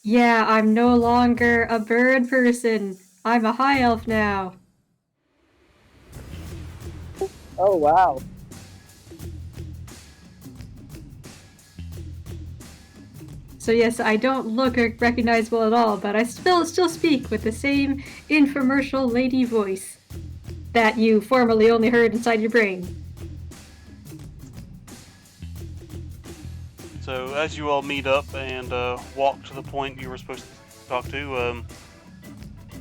Yeah, I'm no longer a bird person. I'm a high elf now. Oh, wow. So yes, I don't look recognizable at all, but I still speak with the same infomercial lady voice that you formerly only heard inside your brain. So as you all meet up and walk to the point you were supposed to talk to,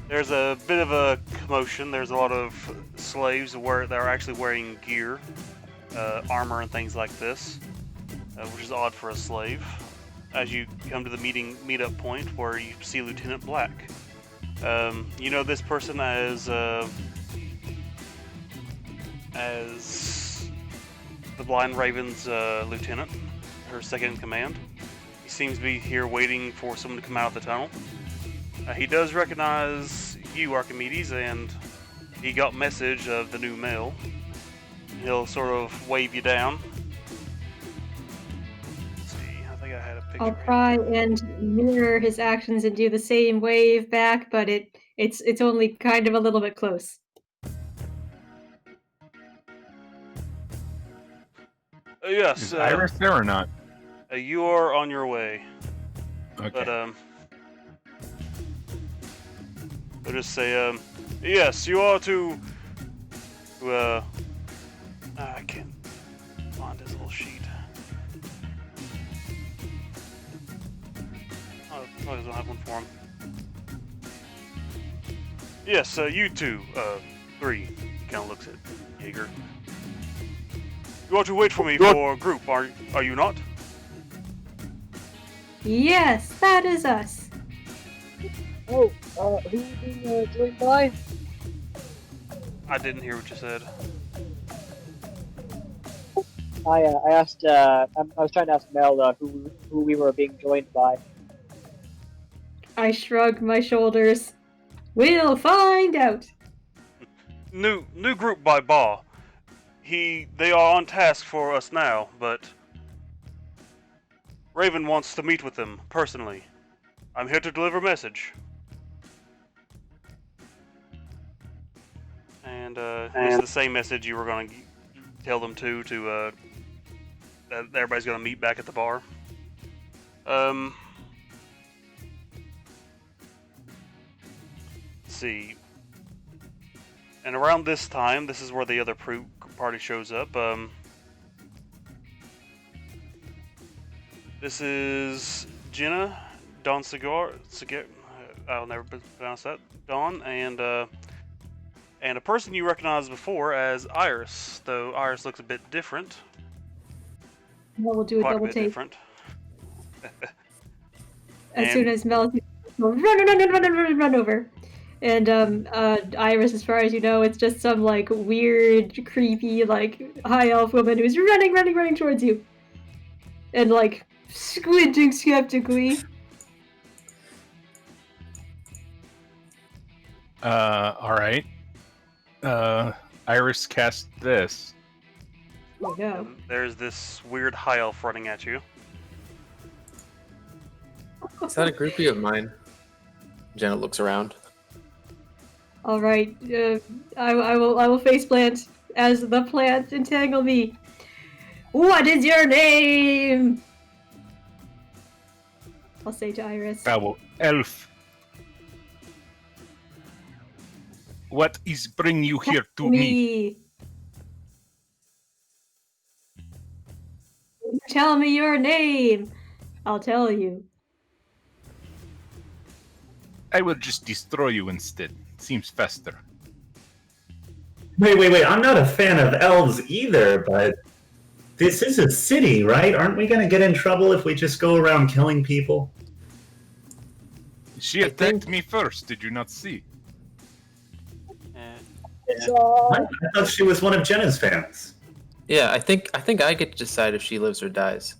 there's a bit of a commotion. There's a lot of slaves that are actually wearing gear, armor, and things like this, which is odd for a slave. As you come to the meetup point where you see Lieutenant Black. You know this person as the Blind Raven's lieutenant, her second in command. He seems to be here waiting for someone to come out of the tunnel. He does recognize you, Archimedes, and he got message of the new mail. He'll sort of wave you down. Let's see, I think I had a picture. I'll try and mirror his actions and do the same wave back, but it's only kind of a little bit close. Yes. Is Iris there or not? You are on your way. Okay. But I'll just say yes, you are to I can't find his little sheet. Oh, I don't have one for him. Yes, you two, three. He kind of looks at Jaeger. You are to wait for me for a group, are you not? Yes, that is us. Oh, who are you being joined by? I didn't hear what you said. I asked, I was trying to ask Mel who we were being joined by. I shrug my shoulders. We'll find out. New group by Ba. They are on task for us now, but Raven wants to meet with them personally. I'm here to deliver a message. And this is the same message you were going to tell them to that everybody's going to meet back at the bar. Let's see. And around this time, this is where the other party shows up. This is Jenna, Don Cigar, I'll never pronounce that, Don, and a person you recognized before as Iris, though Iris looks a bit different. Mel will do a Quite double bit take. different. As soon as Mel run over. And Iris, as far as you know, it's just some like weird, creepy, like high elf woman who's running towards you. And like squinting skeptically. Alright. Iris cast this. Oh no. There's this weird high elf running at you. Is that a groupie of mine? Jenna looks around. All right, I will face plant as the plants entangle me. What is your name? I'll say to Iris. Bravo. Elf. What is bring you here to me? Tell me your name. I'll tell you. I will just destroy you instead. Seems faster. Wait. I'm not a fan of elves either, but this is a city, right? Aren't we going to get in trouble if we just go around killing people? She attacked me first, did you not see? I thought she was one of Jenna's fans. Yeah, I think I get to decide if she lives or dies.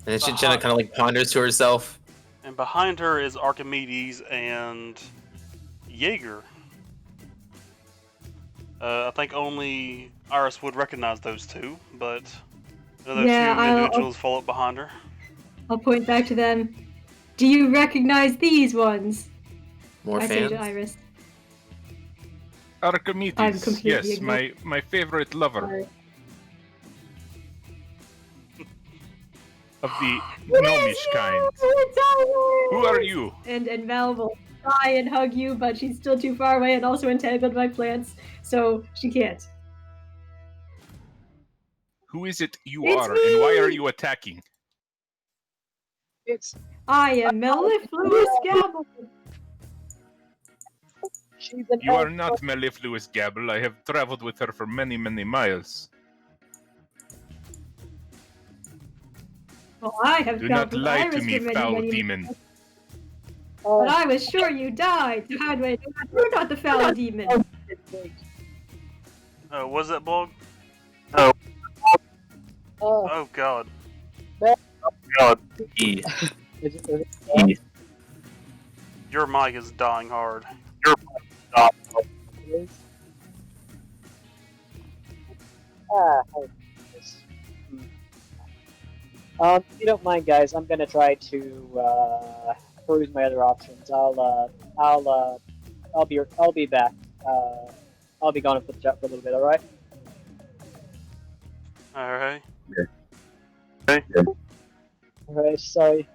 And then Jenna kind of like ponders to herself. And behind her is Archimedes and Jaeger. I think only Iris would recognize those two, but the other two individuals fall up behind her. I'll point back to them. Do you recognize these ones? More I say to fans? Iris. I'm Archimedes, completely yes, ignorant. my favorite lover Sorry. of the It gnomish is kind. you! It's Iris! Who are you? And Mel will try and hug you, but she's still too far away and also entangled by plants, so she can't. Who is it you It's are, and why are me! you attacking? It's I am Mellifluous Gabble. she's an You elf. are not Mellifluous Gabble. I have traveled with her for many, many miles. Well, I have Do traveled not with lie Iris to me, for many, foul many demon. months, Oh, but I was sure you died. So how do I know you're not the foul demon? wait. Was that Bog? Oh, Oh god. E. is it Your mic is dying hard. is? Ah, if you don't mind, guys, I'm gonna try to peruse my other options. I'll be back. I'll be gone for the chat for a little bit. All right. Alright. All right. Sorry.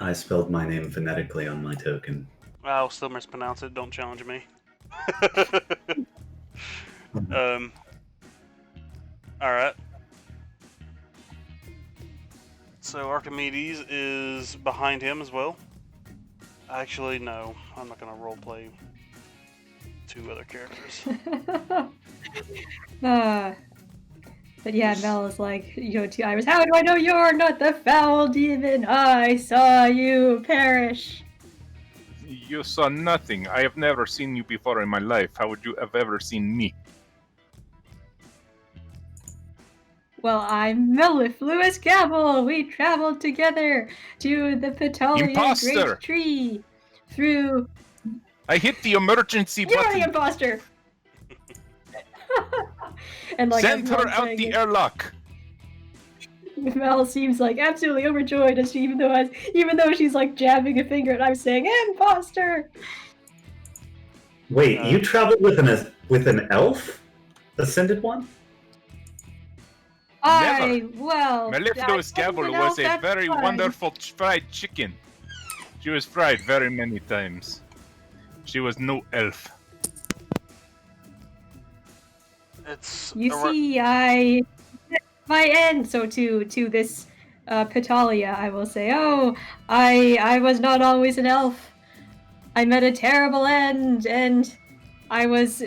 I spelled my name phonetically on my token. I'll still mispronounce it, don't challenge me. Alright. So Archimedes is behind him as well. Actually, no. I'm not gonna roleplay two other characters. But yeah, Mel is like, to Iris, how do I know you're not the foul demon? I saw you perish. You saw nothing. I have never seen you before in my life. How would you have ever seen me? Well, I'm Mellifluous Gabble. We traveled together to the Petalia Imposter! Great Tree through... I hit the emergency You're the button. imposter! And like Send her everyone's out saying the it, airlock. Mel seems like absolutely overjoyed as she, even though she's like jabbing a finger and I'm saying imposter. Wait, you traveled with an elf? Ascended one? Mellifluous Gabble was a very wonderful fried chicken. She was fried very many times. She was no elf. It's You see, my end. So to this Petalia, I will say, oh, I was not always an elf. I met a terrible end, and I was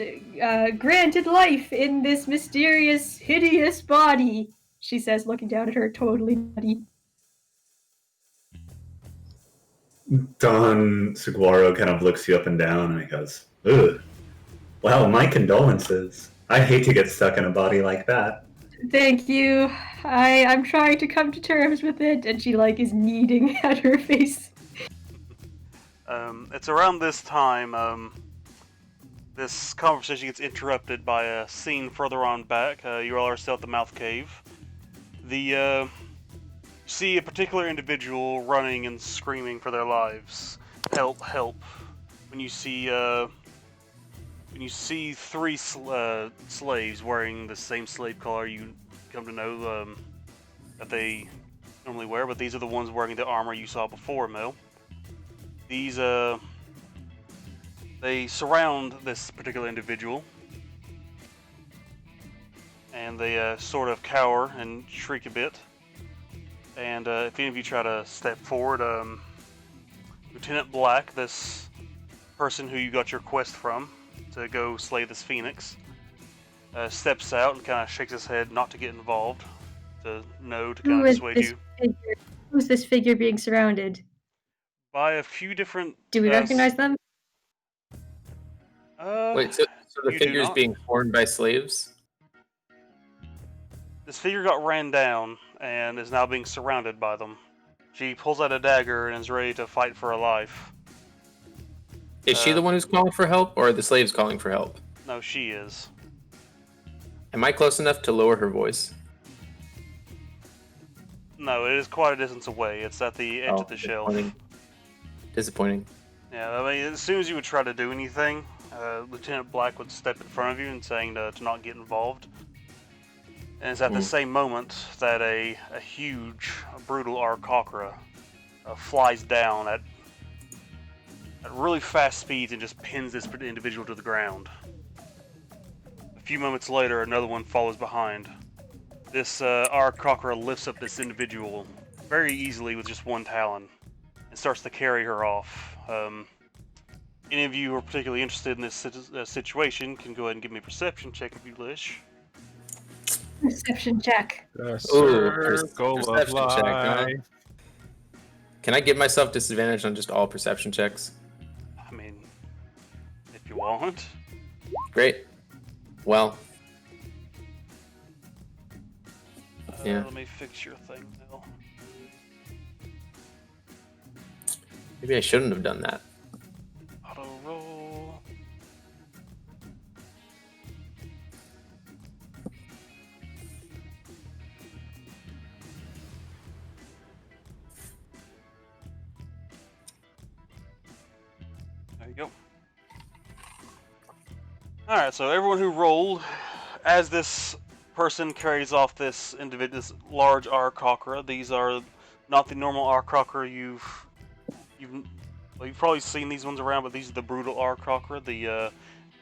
granted life in this mysterious, hideous body. She says, looking down at her, totally nutty. Don Saguaro kind of looks you up and down and he goes, ugh. Well, my condolences. I hate to get stuck in a body like that. Thank you. I'm trying to come to terms with it, and she like is kneading at her face. It's around this time, this conversation gets interrupted by a scene further on back. You all are still at the Mouth Cave. You see a particular individual running and screaming for their lives. Help, help. When you see three slaves wearing the same slave collar you come to know that they normally wear, but these are the ones wearing the armor you saw before, Mel. These, they surround this particular individual, and they sort of cower and shriek a bit. And if any of you try to step forward, Lieutenant Black, this person who you got your quest from to go slay this phoenix, steps out and kind of shakes his head not to get involved, to kind of dissuade you. Who's this figure being surrounded? By a few different... Do we recognize them? Wait, so the you do figure's not. being formed by slaves? This figure got ran down and is now being surrounded by them. She pulls out a dagger and is ready to fight for her life. Is she the one who's calling for help, or are the slaves calling for help? No, she is. Am I close enough to lower her voice? No, it is quite a distance away. It's at the edge of the shelf. Disappointing. Yeah, I mean, as soon as you would try to do anything, Lieutenant Black would step in front of you and saying to not get involved. And it's at the same moment that a huge, brutal Aarakocra flies down at really fast speeds and just pins this individual to the ground. A few moments later, another one follows behind. This Aarakocra lifts up this individual very easily with just one talon and starts to carry her off. Any of you who are particularly interested in this situation can go ahead and give me a perception check if you wish. Perception check. Circle of perception check, huh? life. Can I give myself disadvantage on just all perception checks? I mean, if you want. Great. Well. Yeah. Let me fix your thing now. Maybe I shouldn't have done that. Auto roll. There you go. Alright, so everyone who rolled, as this person carries off this individual, this large Aarakocra, these are not the normal Aarakocra you've probably seen these ones around, but these are the brutal Aarakocra, the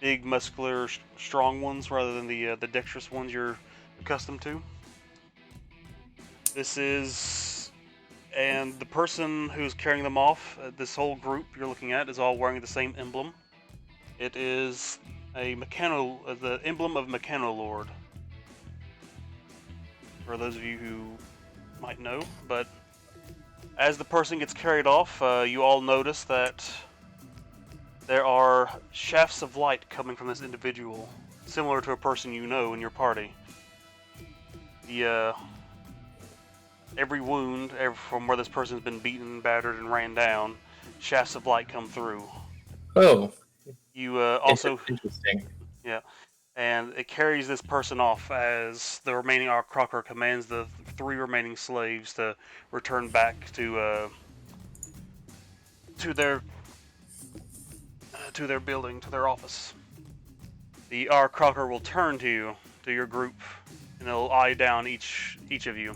big, muscular, strong ones, rather than the dexterous ones you're accustomed to. This is, and the person who's carrying them off, this whole group you're looking at is all wearing the same emblem. It is a the emblem of Mechano-Lord. For those of you who might know, but as the person gets carried off, you all notice that there are shafts of light coming from this individual, similar to a person you know in your party. Every wound, from where this person's been beaten, battered, and ran down, shafts of light come through. Oh. You also Interesting. Yeah, and it carries this person off as the remaining Aarakocra commands the 3 remaining slaves to return back to their building, to their office. The Aarakocra will turn to you, to your group, and they'll eye down each of you,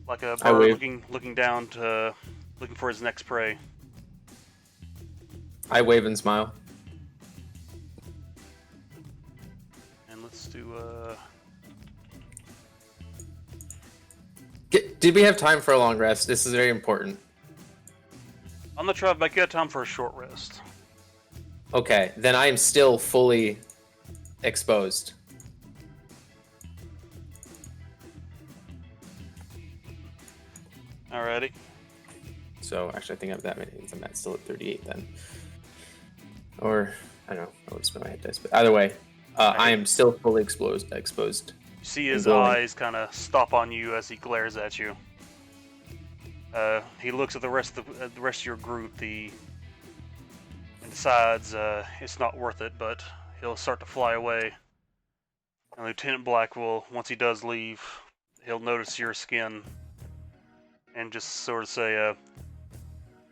like a bird looking down to looking for his next prey. I wave and smile. And let's do Did we have time for a long rest? This is very important. on the travel back, you have time for a short rest. Okay, then I am still fully exposed. Alrighty. So actually, I think I have that many. I'm still at 38 then. Or I don't know. I would spend my hit dice, but either way, I am still fully exposed. You see his eyes kind of stop on you as he glares at you. He looks at the rest of your group. And decides it's not worth it, but he'll start to fly away. And Lieutenant Black will, once he does leave, he'll notice your skin and just sort of say,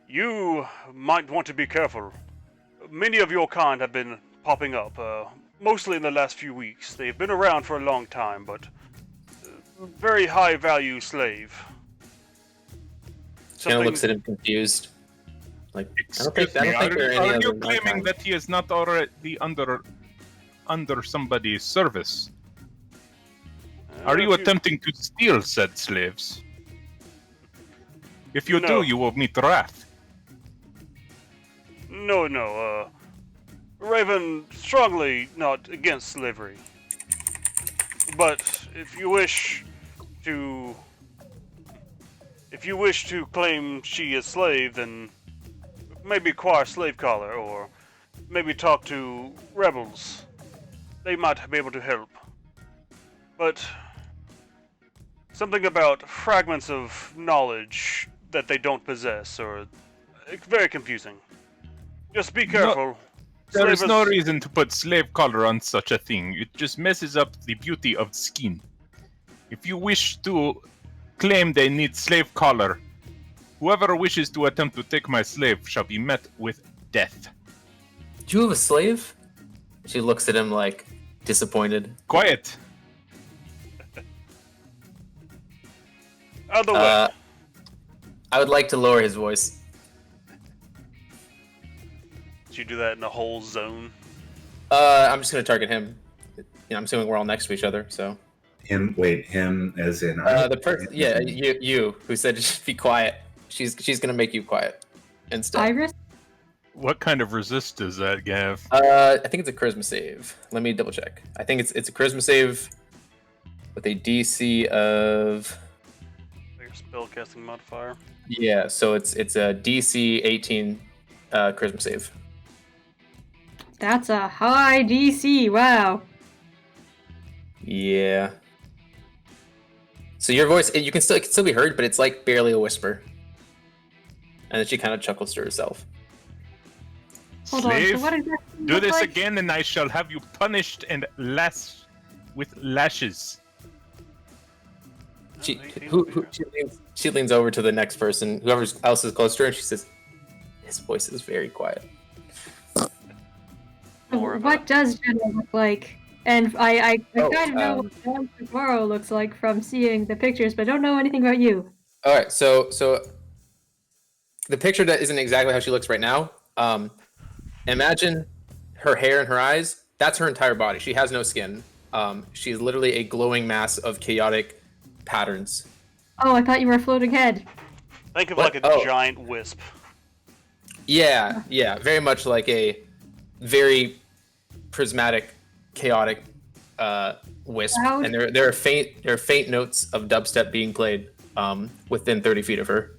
"You might want to be careful. Many of your kind have been popping up, mostly in the last few weeks. They've been around for a long time, but very high-value slave." Kind of looks at him confused. Like, I don't think there are any Are you other claiming kind. that he is not already under somebody's service? Are you attempting to steal said slaves? If you No. do, you will meet wrath. No. Raven strongly not against slavery. But if you wish to claim she is slave, then maybe acquire a slave collar, or maybe talk to rebels. They might be able to help. But something about fragments of knowledge that they don't possess, or very confusing. Just be careful. There is no reason to put slave collar on such a thing. It just messes up the beauty of skin. If you wish to claim they need slave collar. Whoever wishes to attempt to take my slave shall be met with death. Do you have a slave? She looks at him like disappointed. Quiet. Out of the way. I would like to lower his voice. Did you do that in the whole zone? I'm just gonna target him. I'm assuming we're all next to each other, so. Him as in The person, yeah, you who said just be quiet. She's gonna make you quiet instead. Iris? What kind of resist does that have? I think it's a charisma save. Let me double check. I think it's a charisma save with a DC of Your spellcasting modifier. yeah. So it's a DC 18 charisma save. That's a high DC. Wow. Yeah. So your voice, it can still be heard, but it's like barely a whisper. And then she kind of chuckles to herself. Hold on. Slave, So what exactly do look this like? again, and I shall have you punished and lashed with lashes. She leans over to the next person, whoever else is close to her, and she says, "His voice is very quiet." More of What does Jenna look like? And I kind of know um, what tomorrow looks like from seeing the pictures, but I don't know anything about you. All right, so the picture that isn't exactly how she looks right now. Imagine her hair and her eyes. That's her entire body. She has no skin. She's literally a glowing mass of chaotic patterns. Oh, I thought you were a floating head. Think of What? like a Oh. giant wisp. Yeah, very much like a very prismatic, chaotic wisp. Loud. And there are faint notes of dubstep being played within 30 feet of her.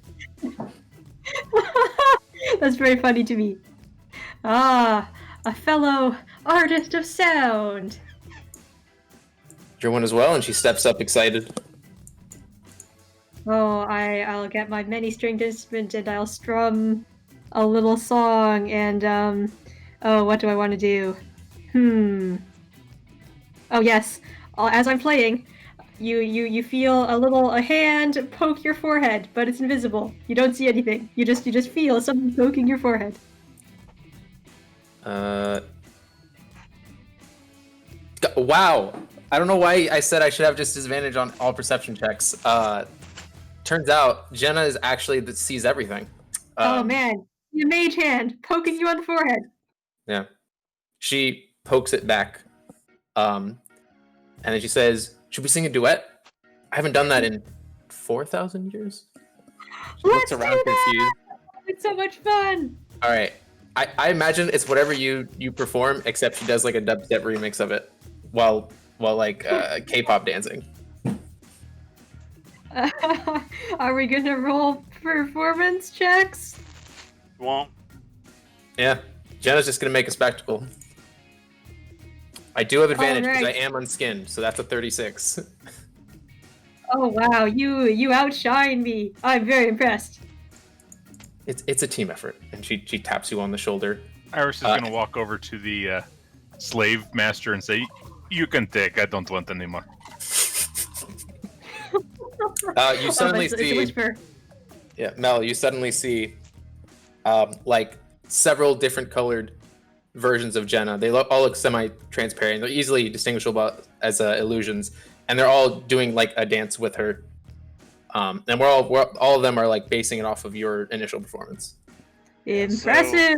That's very funny to me. Ah, a fellow artist of sound. You're one as well, and she steps up excited. Oh, I'll get my many-stringed instrument and I'll strum a little song and oh, what do I want to do? Oh yes, as I'm playing, you feel a hand poke your forehead, but it's invisible. You don't see anything. You just feel something poking your forehead. Wow. I don't know why I said I should have just disadvantage on all perception checks. Turns out Jenna is actually that sees everything. Oh man, your mage hand poking you on the forehead. Yeah. She pokes it back. And then she says, "Should we sing a duet? I haven't done that in 4,000 years." She Let's looks around do that! confused. It's so much fun. All right. I imagine it's whatever you perform, except she does like a dubstep remix of it while like K-pop dancing. Are we gonna roll performance checks? You want? Yeah. Jenna's just gonna make a spectacle. I do have advantage because Alright. I am unskinned, so that's a 36. Oh wow, you outshine me. I'm very impressed. It's a team effort, and she taps you on the shoulder. Iris is going to walk over to the slave master and say, "You can take. I don't want any more." You suddenly it's a see, whisper. yeah, Mel. You suddenly see, like several different colored versions of Jenna. They all look semi-transparent. They're easily distinguishable as illusions, and they're all doing like a dance with her. And all of them are like basing it off of your initial performance. Impressive.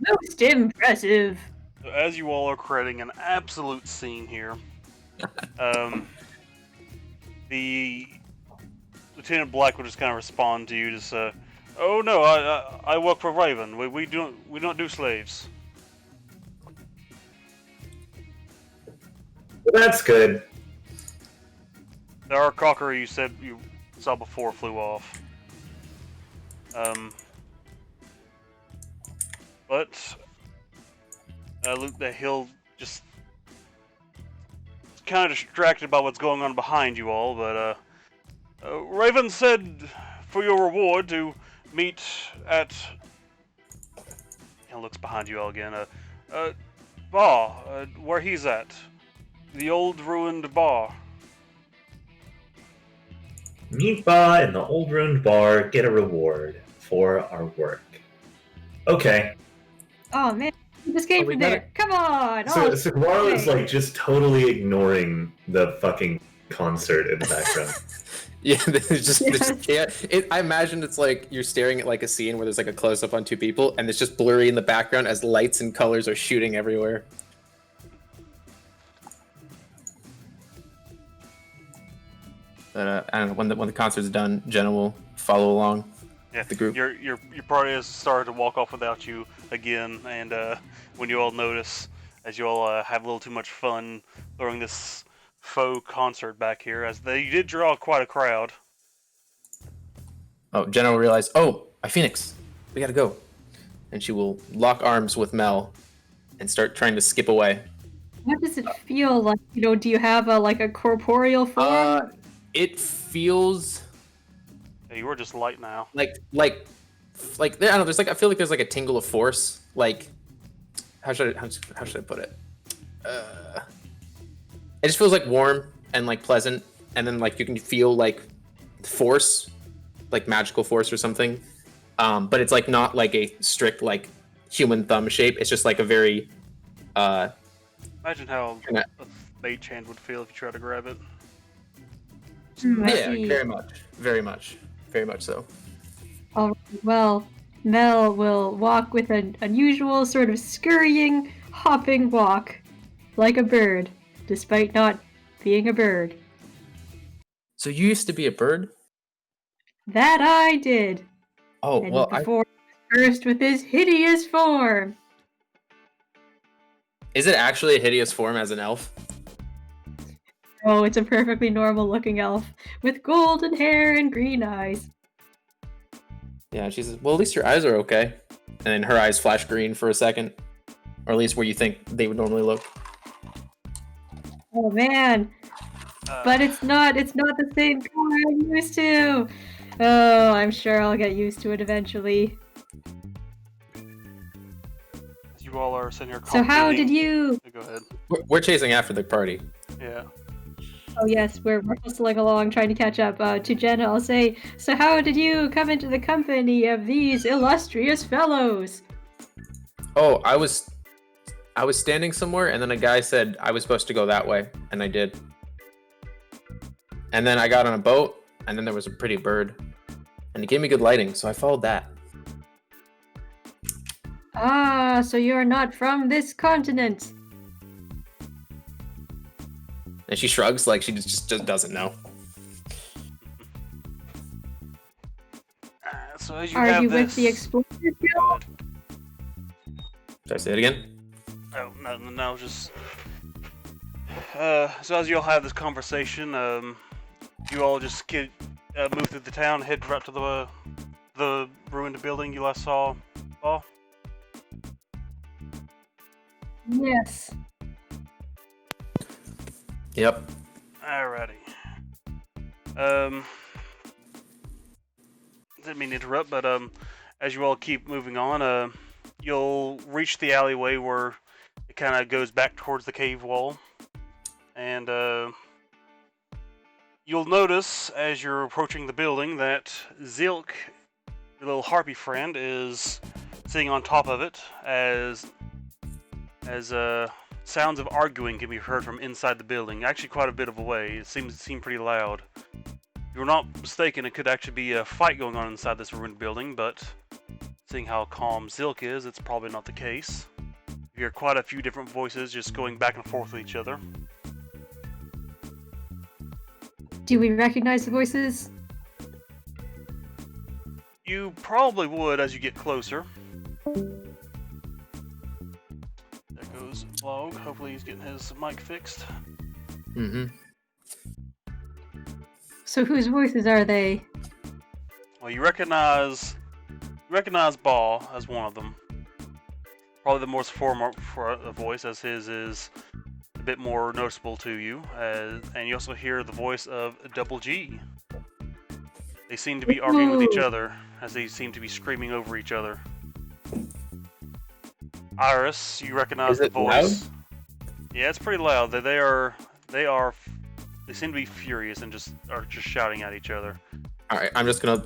Most impressive. So as you all are creating an absolute scene here, the Lieutenant Black will just kind of respond to you, just "Oh no, I work for Raven. We don't do slaves." Well, that's good. The Arcocker you said you saw before flew off. But Luke, he'll just kind of distracted by what's going on behind you all. But Raven said for your reward to meet at. He looks behind you all again. Bar, where he's at, the old ruined bar. Meet Ba in the old ruined bar, get a reward for our work. Okay. Oh man, you just came from there. Come on! So Saguaro is like just totally ignoring the fucking concert in the background. Yeah, there's just I imagine it's like you're staring at like a scene where there's like a close up on two people, and it's just blurry in the background as lights and colors are shooting everywhere. But I don't know, when the concert's done, Jenna will follow along. Yeah, the group. Your party has started to walk off without you again, and when you all notice, as you all have a little too much fun throwing this faux concert back here, as they did draw quite a crowd. Oh, Jenna will realize, oh, my Phoenix, we gotta go. And she will lock arms with Mel and start trying to skip away. What does it feel like? You know, do you have a corporeal form? It feels... Yeah, you are just light now. Like I don't know, there's I feel like there's like a tingle of force. Like, how should I put it? It just feels like warm and like pleasant, and then like you can feel like force, like magical force or something. But it's like not like a strict like human thumb shape. It's just like a very imagine how a mage hand would feel if you try to grab it. Yeah, very much so. All right, well, Mel will walk with an unusual sort of scurrying, hopping walk, like a bird, despite not being a bird. So you used to be a bird? That I did. Oh, and well, before cursed with his hideous form. Is it actually a hideous form as an elf? Oh, it's a perfectly normal-looking elf with golden hair and green eyes. Yeah, she says, well, at least your eyes are okay. And then her eyes flash green for a second. Or at least where you think they would normally look. Oh, man. But it's not the same color I'm used to. Oh, I'm sure I'll get used to it eventually. You all are sitting here. So how did you... Go ahead. We're chasing after the party. Yeah. Oh yes, we're hustling along trying to catch up. To Jenna, I'll say, so how did you come into the company of these illustrious fellows? Oh, I was standing somewhere, and then a guy said I was supposed to go that way, and I did. And then I got on a boat, and then there was a pretty bird, and it gave me good lighting, so I followed that. Ah, so you're not from this continent. And she shrugs like she just doesn't know. So as you Are have you this... with the Explorers Guild? Should I say it again? Oh, no, just... so as you all have this conversation, you all just move through the town, head right to the ruined building you last saw. Oh. Yes. Yep. Alrighty. Didn't mean to interrupt, but as you all keep moving on, you'll reach the alleyway where it kind of goes back towards the cave wall, and you'll notice as you're approaching the building that Zilk, your little harpy friend, is sitting on top of it as sounds of arguing can be heard from inside the building. Actually, quite a bit of a way. It seemed pretty loud. If you're not mistaken, it could actually be a fight going on inside this ruined building, but seeing how calm Zilk is, it's probably not the case. You hear quite a few different voices just going back and forth with each other. Do we recognize the voices? You probably would as you get closer. There goes Vlog. Hopefully he's getting his mic fixed. Mm-hmm. So whose voices are they? Well, you recognize Ball as one of them. Probably the most formal voice, as his is a bit more noticeable to you. And you also hear the voice of Double G. They seem to be arguing with each other, as they seem to be screaming over each other. Iris, you recognize the voice. Loud? Yeah, it's pretty loud. They are They seem to be furious and are just shouting at each other. All right, I'm just gonna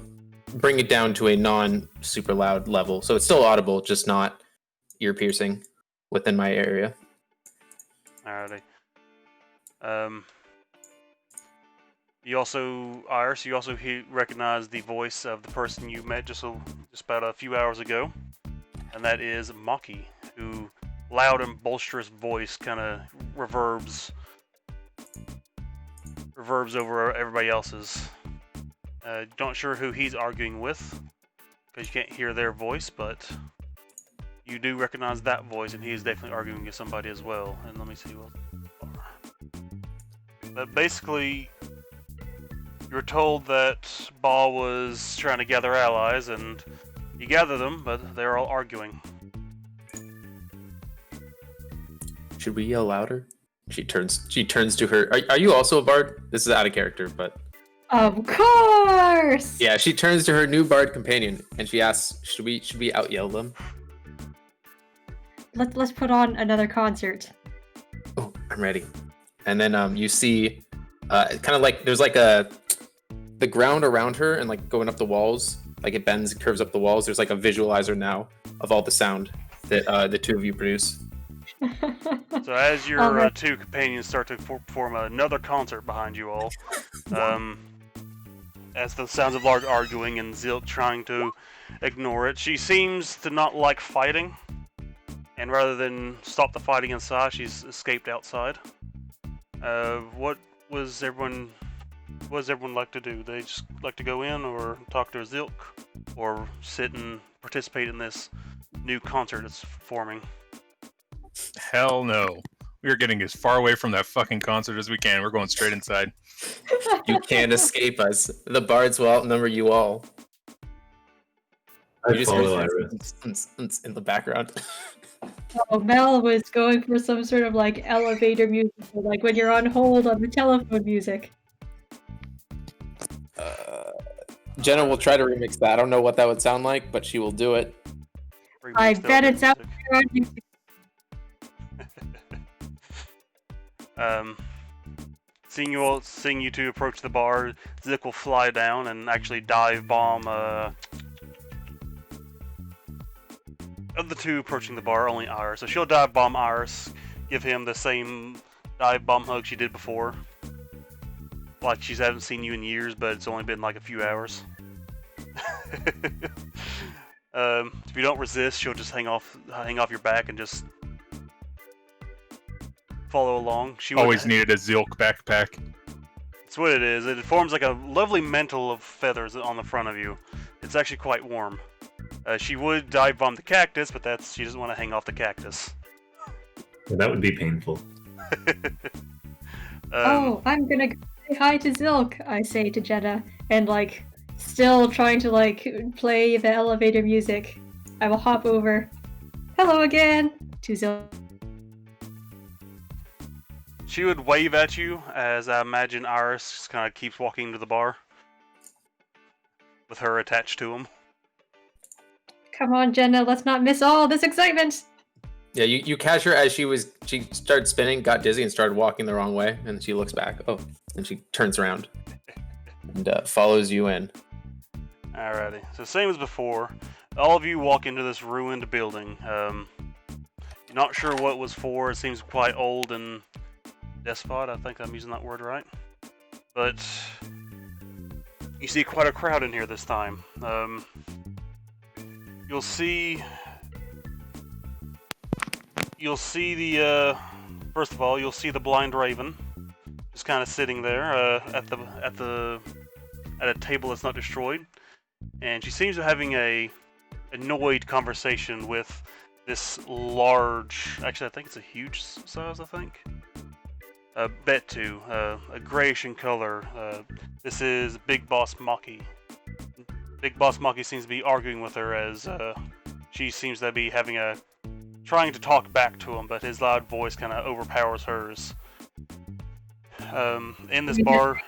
bring it down to a non-super loud level, so it's still audible, just not ear-piercing within my area. Alrighty. You also, Iris, recognize the voice of the person you met just about a few hours ago, and that is Maki, who loud and boisterous voice kind of reverbs over everybody else's. Not sure who he's arguing with, because you can't hear their voice, but you do recognize that voice, and he is definitely arguing with somebody as well. And let me see what. But basically, you were told that Ba was trying to gather allies, and he gathered them, but they're all arguing. Should we yell louder? She turns to her. Are you also a bard? This is out of character, but. Of course. Yeah, she turns to her new bard companion and she asks, "Should we out yell them?" Let's put on another concert. Oh, I'm ready. And then you see, kind of like there's like the ground around her and like going up the walls, like it bends and curves up the walls. There's like a visualizer now of all the sound that the two of you produce. So as your two companions start to form another concert behind you all, as the sounds of large arguing and Zilk trying to ignore it, she seems to not like fighting, and rather than stop the fighting inside, she's escaped outside. What does everyone like to do? They just like to go in or talk to Zilk, or sit and participate in this new concert that's forming? Hell no. We're getting as far away from that fucking concert as we can. We're going straight inside. You can't escape us. The bards will outnumber you all. I follow Iris. In the background. Oh, Mel was going for some sort of like elevator music, like when you're on hold on the telephone music. Jenna will try to remix that. I don't know what that would sound like, but she will do it. I bet it's out there on YouTube. Seeing you two approach the bar, Zik will fly down and actually dive bomb. Of the two approaching the bar, only Iris. So she'll dive bomb Iris, give him the same dive bomb hug she did before. Like she hasn't seen you in years, but it's only been like a few hours. If you don't resist, she'll just hang off your back and just follow along. She always needed a Zilk backpack. That's what it is. It forms like a lovely mantle of feathers on the front of you. It's actually quite warm. She would dive bomb the cactus, but she doesn't want to hang off the cactus. Yeah, that would be painful. Oh, I'm gonna go say hi to Zilk, I say to Jenna, and like still trying to like play the elevator music. I will hop over. Hello again to Zilk. She would wave at you as I imagine Iris just kind of keeps walking to the bar with her attached to him. Come on, Jenna, let's not miss all this excitement. Yeah, you catch her as she started spinning, got dizzy, and started walking the wrong way, and she looks back. Oh, and she turns around and follows you in. Alrighty, so same as before. All of you walk into this ruined building. You're not sure what it was for. It seems quite old and despot. I think I'm using that word right. But you see quite a crowd in here this time. You'll see the first of all, you'll see the blind raven just kind of sitting there at a table that's not destroyed, and she seems to be having a annoyed conversation with this large, actually I think it's a huge size, I think, Betu, a grayish in color. This is Big Boss Maki. Big Boss Maki seems to be arguing with her as she seems to be trying to talk back to him, but his loud voice kind of overpowers hers. In this bar,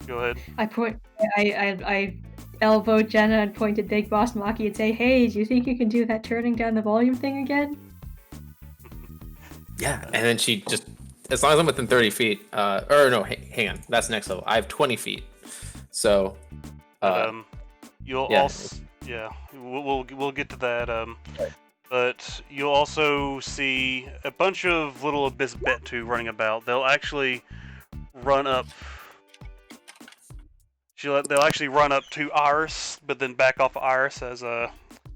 go ahead. I elbowed Jenna and pointed Big Boss Maki and say, "Hey, do you think you can do that turning down the volume thing again?" Yeah, and then she just, as long as I'm within 30 feet, or no, hang on. That's next level. I have 20 feet. So, you'll yeah. also we'll get to that. But you'll also see a bunch of little Abyss Betu running about. They'll actually run up. They'll actually run up to Iris, but then back off Iris as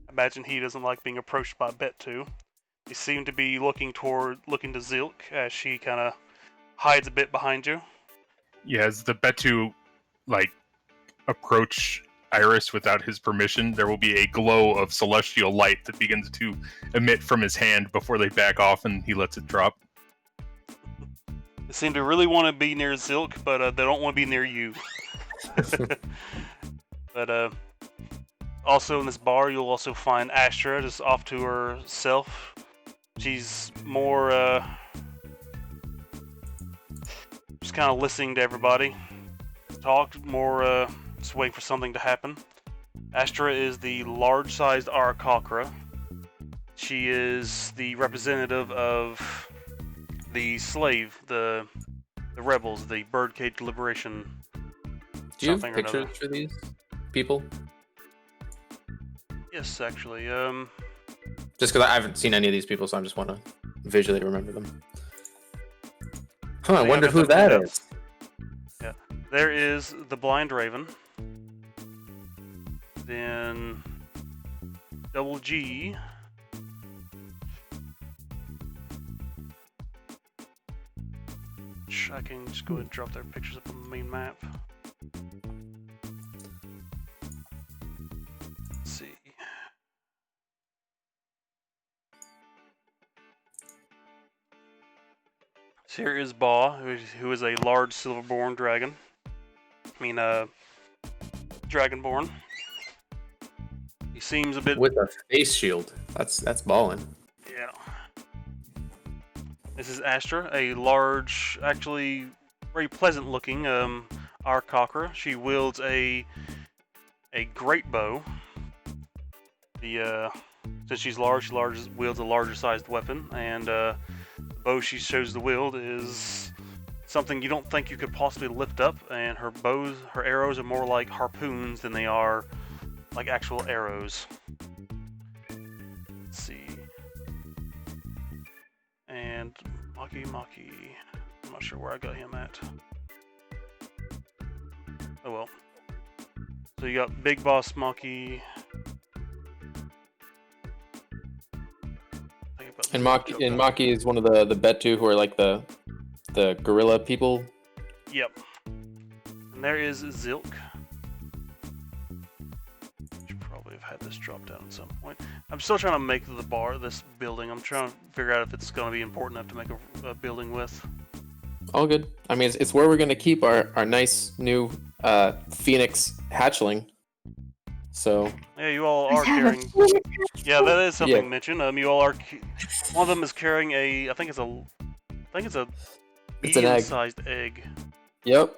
imagine he doesn't like being approached by Betu. They seem to be looking to Zilk as she kind of hides a bit behind you. Yeah, as the Betu approach Iris without his permission, there will be a glow of celestial light that begins to emit from his hand before they back off and he lets it drop. They seem to really want to be near Zilk, but they don't want to be near you. But also in this bar, you'll also find Astra just off to herself. She's more just kind of listening to everybody talk, more just waiting for something to happen. Astra is the large-sized Arakocra. She is the representative of the slave, the rebels, the Birdcage Liberation. Do you have pictures for these people? Yes, actually. Just because I haven't seen any of these people, so I just want to visually remember them. Huh, I wonder who that is. Yeah. There is the Blind Raven. Then Double G. I can just go ahead and drop their pictures up on the main map. Let's see. So here is Ba, who is a large Silverborn dragon. Dragonborn. He seems a bit with a face shield. That's ballin'. Yeah. This is Astra, a large, actually very pleasant-looking Arakocra. She wields a great bow. Since she's large, she wields a larger-sized weapon, and the bow she shows to wield is something you don't think you could possibly lift up. And her arrows are more like harpoons than they are like actual arrows. Let's see. And Maki. I'm not sure where I got him at. Oh well. So you got Big Boss Maki. And Maki is one of the Betu who are like the gorilla people. Yep. And there is Zilk. Should probably have had this drop down at some point. I'm still trying to make this building. I'm trying to figure out if it's going to be important enough to make a building with. All good. I mean, it's where we're going to keep our nice new Phoenix hatchling. So. Yeah, you all are carrying. Yeah, that is something mentioned. You all are. One of them is carrying I think it's a medium-sized egg. Yep.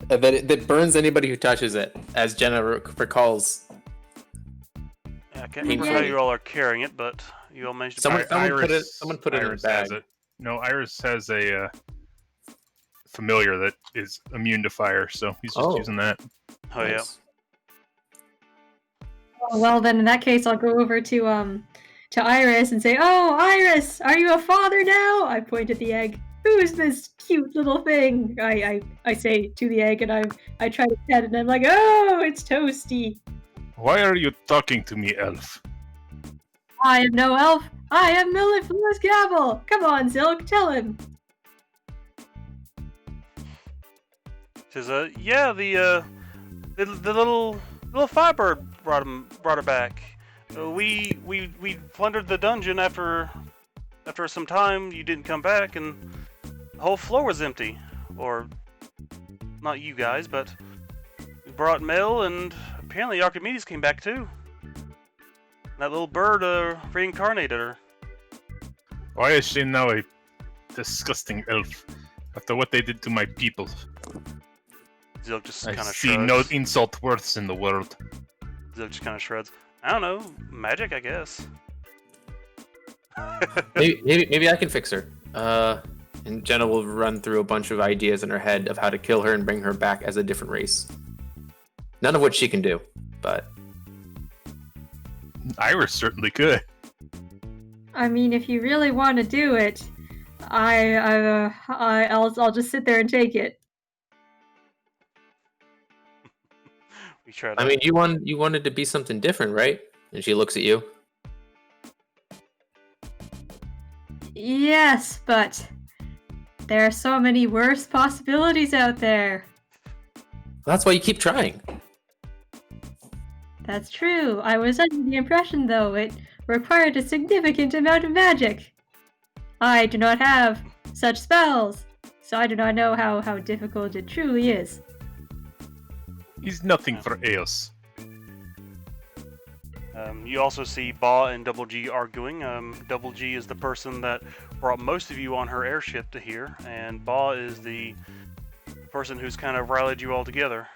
That burns anybody who touches it, as Jenna recalls. Yeah, I can't remember how you all are carrying it, but you all managed to. Someone put it in a bag. No, Iris has a familiar that is immune to fire, so he's just using that. Oh nice. Yeah. Oh, well, then in that case, I'll go over to Iris and say, "Oh, Iris, are you a father now?" I point at the egg. Who's this cute little thing? I say to the egg, and I try to pet it, and I'm like, "Oh, it's Toasty." Why are you talking to me, elf? I am no elf. I am Mellifluous Gabble. Come on, Zilk, tell him. Says, yeah, the little firebird brought her back. We plundered the dungeon after some time. You didn't come back, and the whole floor was empty. Or not you guys, but we brought mail, and apparently Archimedes came back too. That little bird reincarnated her. Why is she now a disgusting elf after what they did to my people? Zilk just kind of shrugs. I see no insult worse in the world. Zilk just kind of shrugs. I don't know, magic, I guess. maybe I can fix her. And Jenna will run through a bunch of ideas in her head of how to kill her and bring her back as a different race. None of which she can do, but Iris certainly could. I mean, if you really want to do it, I'll just sit there and take it. We try to... I mean, you wanted to be something different, right? And she looks at you. Yes, but there are so many worse possibilities out there. That's why you keep trying. That's true. I was under the impression, though, it required a significant amount of magic. I do not have such spells, so I do not know how difficult it truly is. He's nothing for Eos. You also see Ba and Double G arguing. Double G is the person that brought most of you on her airship to here, and Ba is the person who's kind of rallied you all together.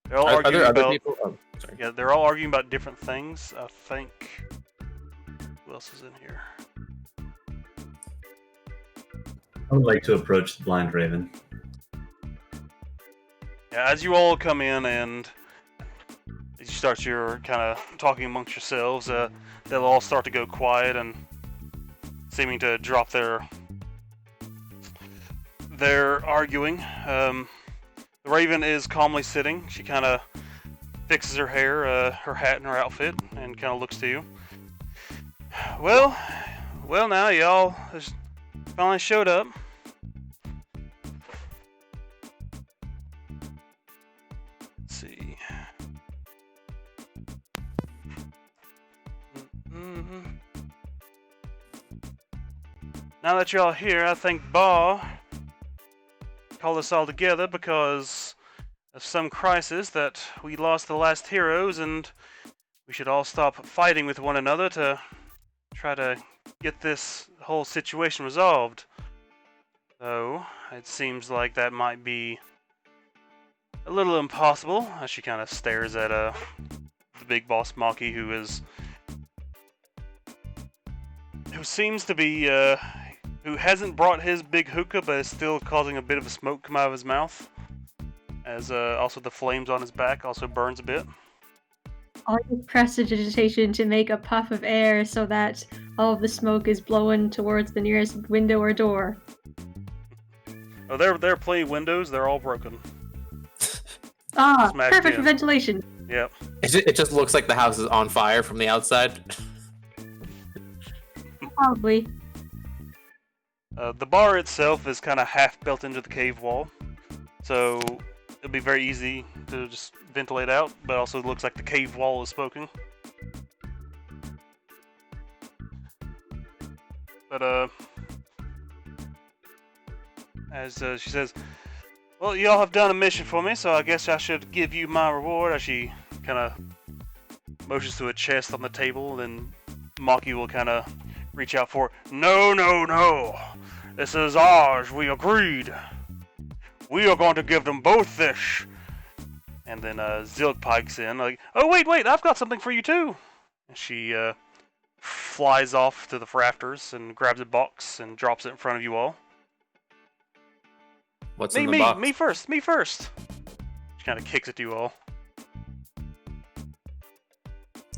They're all arguing other about... people? Oh, sorry. Yeah, they're all arguing about different things. I think... Who else is in here? I would like to approach the Blind Raven. Yeah, as you all come in and you start your kind of talking amongst yourselves, they'll all start to go quiet and seeming to drop their arguing. The Raven is calmly sitting. She kind of fixes her hair, her hat, and her outfit, and kind of looks to you. Well, now y'all just finally showed up. Let's see. Now that y'all here, I think Ba called us all together because of some crisis that we lost the last heroes, and we should all stop fighting with one another to try to get this whole situation resolved. So, it seems like that might be a little impossible, as she kind of stares at the big boss Maki, who seems to be, who hasn't brought his big hookah, but is still causing a bit of a smoke come out of his mouth. As also the flames on his back also burns a bit. I'll use prestidigitation to make a puff of air so that all of the smoke is blown towards the nearest window or door. Oh, there are plenty of windows. They're all broken. Ah, Smashed perfect for in. ventilation. Yep. It just looks like the house is on fire from the outside. Probably. The bar itself is kind of half built into the cave wall, so it'll be very easy to just ventilate out, but also it looks like the cave wall is smoking. But, as she says, well, y'all have done a mission for me, so I guess I should give you my reward, as she kind of motions to a chest on the table, and Maki will kind of reach out for it. No! This is ours, we agreed! We are going to give them both this! And then Zilk pikes in, like, oh wait, I've got something for you too! And she flies off to the rafters and grabs a box and drops it in front of you all. What's in the box? Me first! She kind of kicks at you all.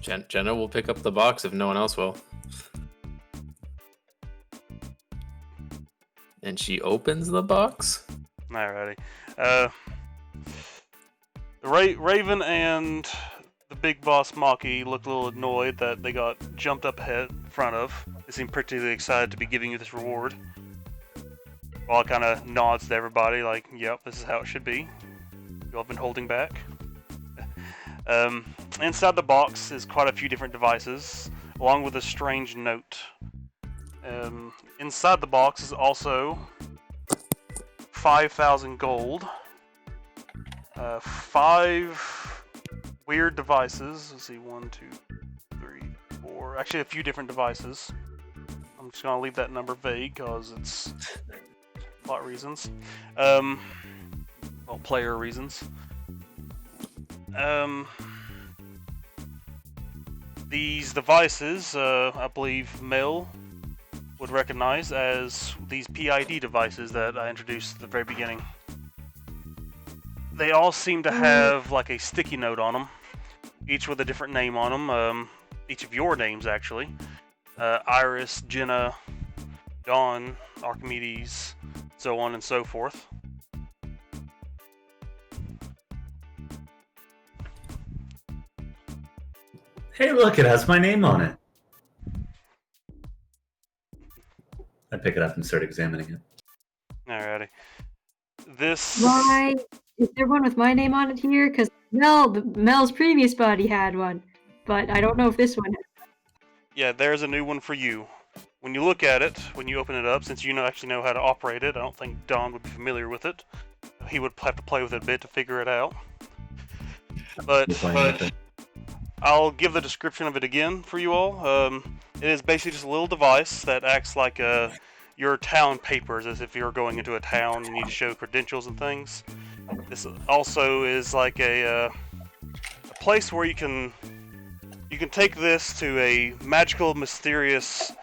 Jenna will pick up the box if no one else will. And she opens the box. Alrighty. The Raven and the big boss Maki look a little annoyed that they got jumped up ahead in front of. They seem particularly excited to be giving you this reward. While kind of nods to everybody like, yep, this is how it should be. Y'all have been holding back. Inside the box is quite a few different devices, along with a strange note. Inside the box is also 5,000 gold, 5 weird devices. Let's see, 1, 2, 3, 4. Actually, a few different devices. I'm just gonna leave that number vague because it's plot reasons. Well, player reasons. These devices, I believe Mel would recognize as these PID devices that I introduced at the very beginning. They all seem to have like a sticky note on them, each with a different name on them. Each of your names, actually. Iris, Jenna, Dawn, Archimedes, so on and so forth. Hey, look, it has my name on it. I pick it up and start examining it. Alrighty. This... Why? Is there one with my name on it here? Because Mel's previous body had one, but I don't know if this one has. Yeah, there's a new one for you. When you look at it, when you open it up, since you actually know how to operate it, I don't think Don would be familiar with it. He would have to play with it a bit to figure it out. But I'll give the description of it again for you all. It is basically just a little device that acts like your town papers, as if you're going into a town and you need to show credentials and things. This also is like a place where you can take this to a magical, mysterious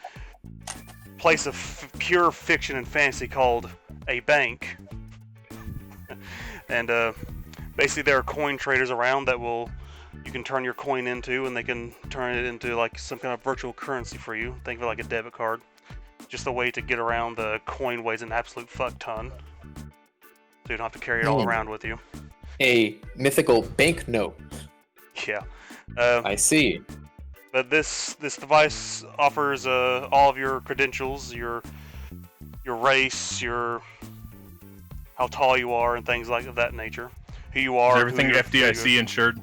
place of pure fiction and fantasy called a bank. And basically there are coin traders around that you can turn your coin into, and they can turn it into like some kind of virtual currency for you. Think of it like a debit card. Just a way to get around the coin weighs an absolute fuck ton. So you don't have to carry it all around with you. A mythical banknote. Yeah. I see. But this device offers all of your credentials, your race, how tall you are, and things like that nature. Who you are. Is everything FDIC insured?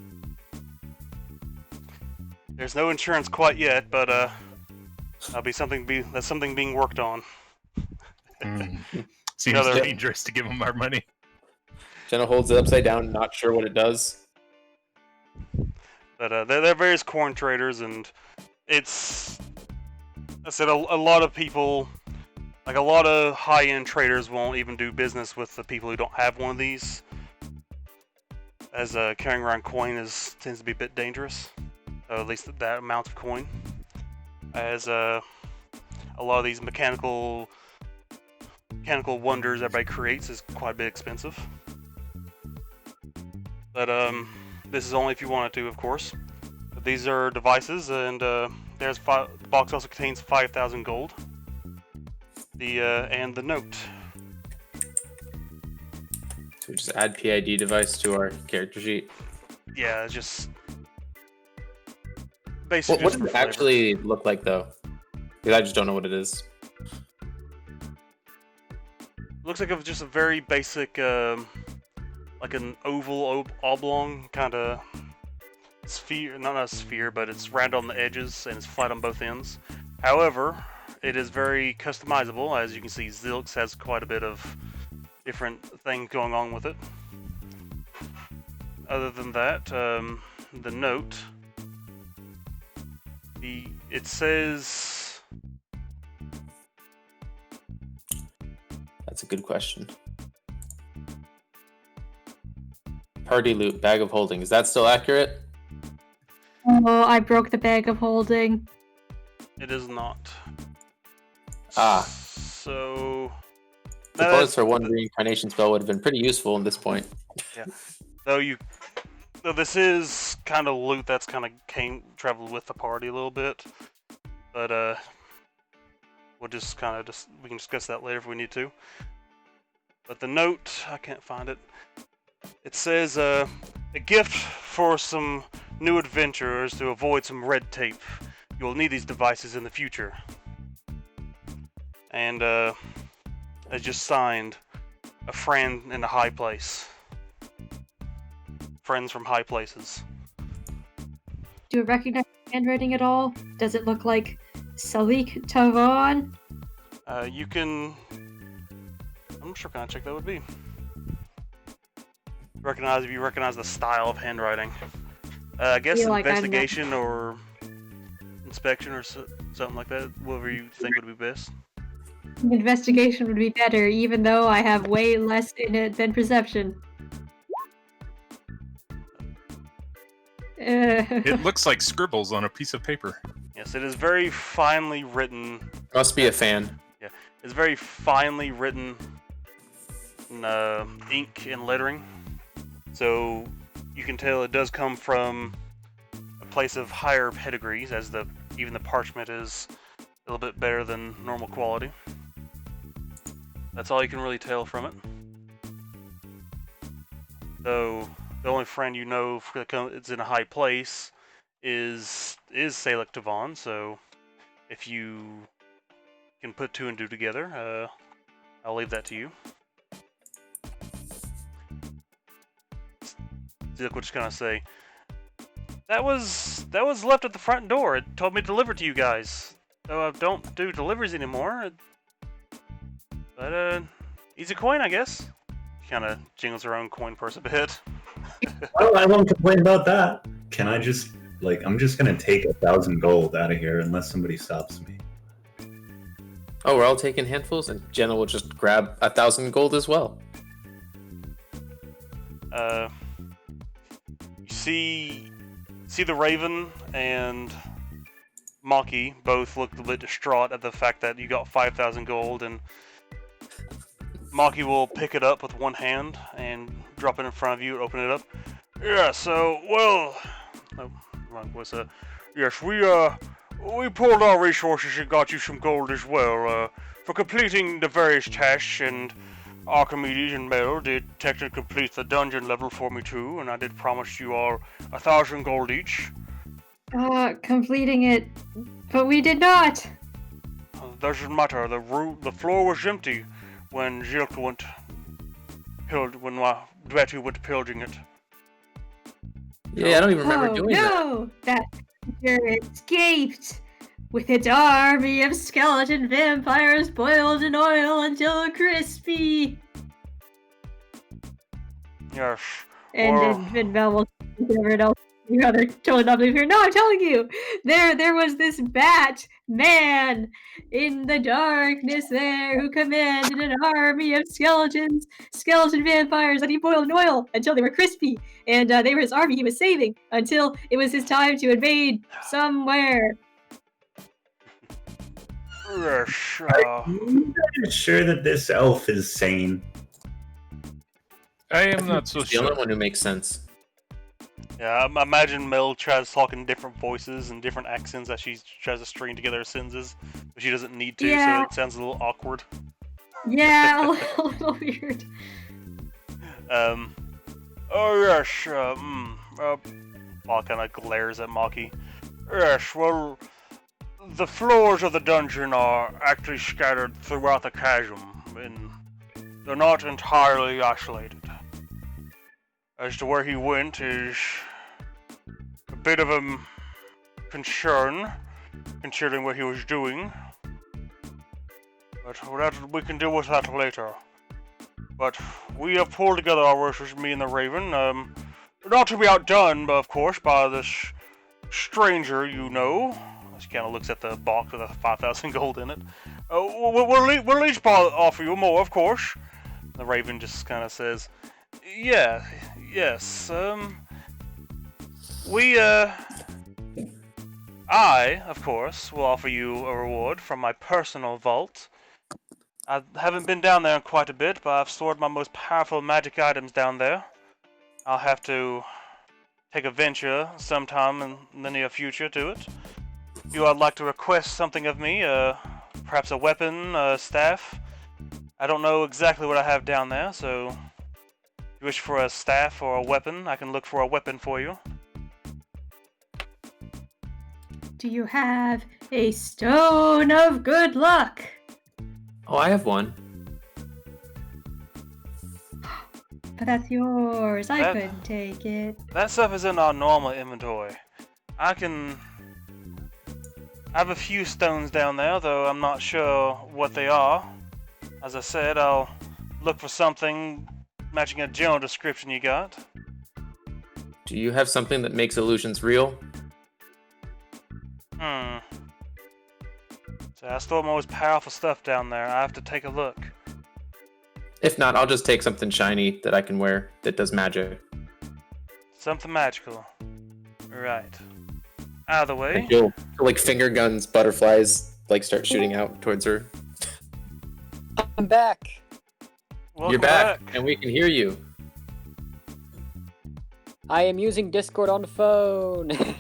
There's no insurance quite yet, but that's something being worked on. Seems dangerous to give them our money. Jenna holds it upside down, not sure what it does. But there are various coin traders, and it's... I said a lot of people, like a lot of high-end traders won't even do business with the people who don't have one of these, as carrying around coin tends to be a bit dangerous. At least that amount of coin. As a lot of these mechanical wonders everybody creates is quite a bit expensive. But this is only if you wanted to, of course. But these are devices, and the box also contains 5,000 gold. And the note. So we just add PID device to our character sheet. Yeah, it's just basically. What does it actually look like, though? Because I just don't know what it is. Looks like just a very basic, like an oval, oblong kind of sphere. Not a sphere, but it's round on the edges and it's flat on both ends. However, it is very customizable. As you can see, Zilx has quite a bit of different things going on with it. Other than that, the note. It says... That's a good question. Party loot, bag of holding. Is that still accurate? Oh, I broke the bag of holding. It is not. Ah. So... The bullets for one reincarnation spell would have been pretty useful at this point. Yeah. Though this is kind of loot that's kind of traveled with the party a little bit. But we'll just we can discuss that later if we need to. But the note, I can't find it. It says a gift for some new adventurers to avoid some red tape. You will need these devices in the future. And I just signed a friend in a high place. Friends from high places. Do you recognize handwriting at all? Does it look like Salik Tavon? You can... I'm not sure what kind of check that would be. If you recognize the style of handwriting. I guess investigation or inspection or something like that. Whatever you think would be best. Investigation would be better, even though I have way less in it than perception. It looks like scribbles on a piece of paper. Yes, it is very finely written Must be a fan. Yeah, it's very finely written ink and lettering, so you can tell it does come from a place of higher pedigrees, as even the parchment is a little bit better than normal quality. That's all you can really tell from it. Though the only friend you know that's in a high place is Tavon, so if you can put two and two together, I'll leave that to you. Zilk will just kind of say, that was left at the front door. It told me to deliver to you guys. So I don't do deliveries anymore. But easy coin, I guess. She kind of jingles her own coin purse a bit. Well, I won't complain about that. Can I just, I'm just gonna take 1,000 gold out of here unless somebody stops me. Oh, we're all taking handfuls, and Jenna will just grab 1,000 gold as well. You see the Raven and Maki both look a bit distraught at the fact that you got 5,000 gold, and Maki will pick it up with one hand and drop it in front of you and open it up. Yeah, so, well... Oh, wrong voice. Yes, we pulled our resources and got you some gold as well, for completing the various tasks, and Archimedes and Mel did technically complete the dungeon level for me too, and I did promise you all 1,000 gold each. Completing it, but we did not. Doesn't matter, the floor was empty when Zilk went Dwetu went pillaging it. Yeah, I don't even remember doing that. No! That creature escaped with its army of skeleton vampires boiled in oil until crispy. Yes. And then Mel will everyone else. They're totally not believing her. No, I'm telling you, there was this bat man in the darkness there who commanded an army of skeleton vampires that he boiled in oil until they were crispy, and they were his army he was saving until it was his time to invade somewhere. Yes. Are you sure that this elf is sane? I am not so The sure. only one who makes sense. Yeah, I imagine Mel tries to talk in different voices and different accents as she tries to string together her sentences, but she doesn't need to, Yeah. so it sounds a little awkward. Yeah, a little weird. Oh yes, Paul kind of glares at Maki. Yes, well, the floors of the dungeon are actually scattered throughout the chasm, and they're not entirely isolated. As to where he went is a bit of a concern, considering what he was doing. But we can deal with that later. But we have pulled together our resources, me and the Raven, not to be outdone, but of course, by this stranger you know. She kind of looks at the box with the 5,000 gold in it. We'll each offer you more, of course. The Raven just kind of says, yes, I, of course, will offer you a reward from my personal vault. I haven't been down there in quite a bit, but I've stored my most powerful magic items down there. I'll have to take a venture sometime in the near future to it. If you would like to request something of me, perhaps a weapon, a staff. I don't know exactly what I have down there, so if you wish for a staff or a weapon, I can look for a weapon for you. Do you have a stone of good luck? Oh, I have one. But that's yours. I couldn't take it. That stuff is in our normal inventory. I have a few stones down there, though I'm not sure what they are. As I said, I'll look for something matching a general description you got. Do you have something that makes illusions real? So I store my most powerful stuff down there. I have to take a look. If not, I'll just take something shiny that I can wear that does magic. Something magical. Right. Out of the way. Like, you'll, like finger guns, butterflies, like start shooting out towards her. I'm back. Welcome You're back, and we can hear you. I am using Discord on the phone. The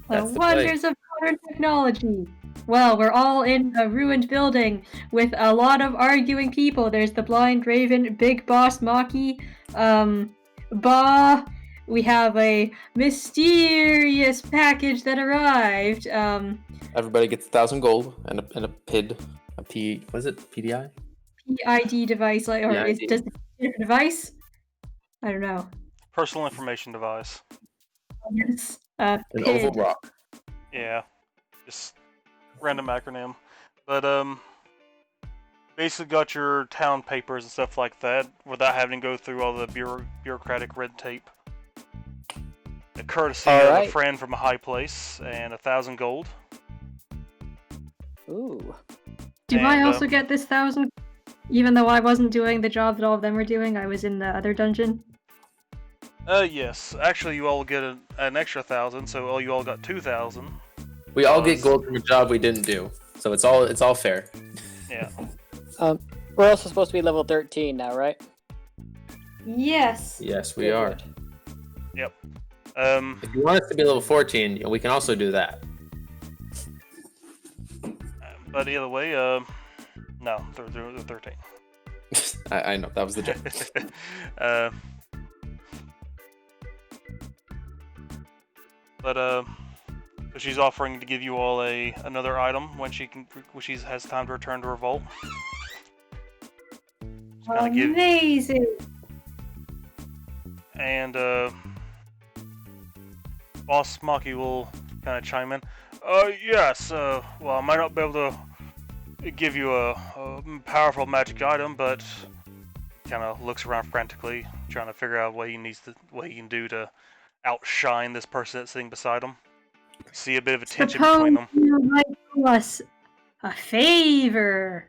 That's the wonders of modern technology. Well, we're all in a ruined building with a lot of arguing people. There's the Blind Raven, Big Boss Maki, Ba. We have a mysterious package that arrived. Everybody gets 1,000 gold and a PID, a P. What is it? PDI? PID device, like, or is PID. just a device? I don't know. Personal information device. Yes. An PID. oval rock. Yeah, just random acronym. But basically got your town papers and stuff like that without having to go through all the bureaucratic red tape. A courtesy of a friend from a high place and 1,000 gold. Ooh. Do I also get this 1,000? Even though I wasn't doing the job that all of them were doing, I was in the other dungeon. Yes. Actually, you all get an extra 1,000, so you all got 2,000. We all get gold from a job we didn't do, so it's all fair. Yeah. We're also supposed to be level 13 now, right? Yes. Yes, we are. Yep. If you want us to be level 14, we can also do that. But either way, no, they're 13. I know, that was the joke. So she's offering to give you all another item when she has time to return to her vault. Amazing. And Boss Maki will kind of chime in. Yes. Well, I might not be able to give you a powerful magic item, but kind of looks around frantically, trying to figure out what he can do to outshine this person that's sitting beside him. See a bit of a tension between them. You might do us a favor.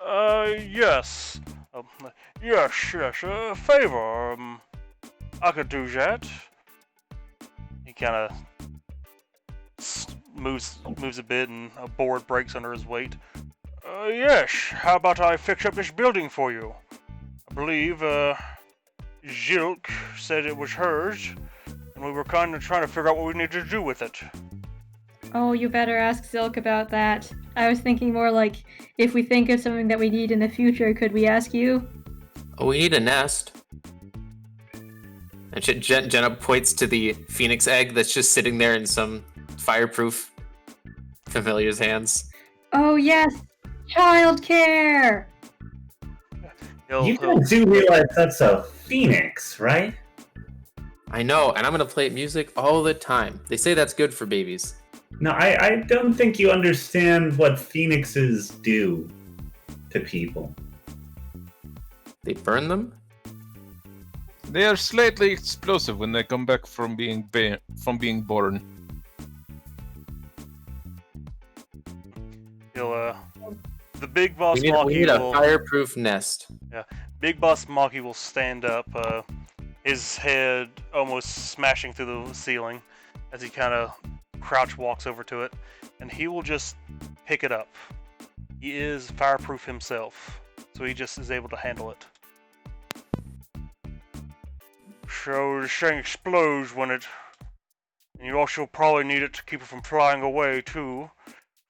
Yes. Yes, a favor. I could do that. He kind of moves a bit, and a board breaks under his weight. Yes. How about I fix up this building for you? I believe Zilk said it was hers, and we were kind of trying to figure out what we needed to do with it. Oh, you better ask Zilk about that. I was thinking more like, if we think of something that we need in the future, could we ask you? Oh, we need a nest. And Jenna points to the phoenix egg that's just sitting there in some fireproof familiar's hands. Oh yes, childcare! You guys do realize that's a phoenix, right? I know, and I'm gonna play music all the time. They say that's good for babies. No, I don't think you understand what phoenixes do to people. They burn them? They are slightly explosive when they come back from being born. The big boss we Maki need a will fireproof nest. Yeah, big boss Maki will stand up, his head almost smashing through the ceiling as he kind of crouch walks over to it, and he will just pick it up. He is fireproof himself, so he just is able to handle it. So this thing explodes when it... And you also probably need it to keep it from flying away, too.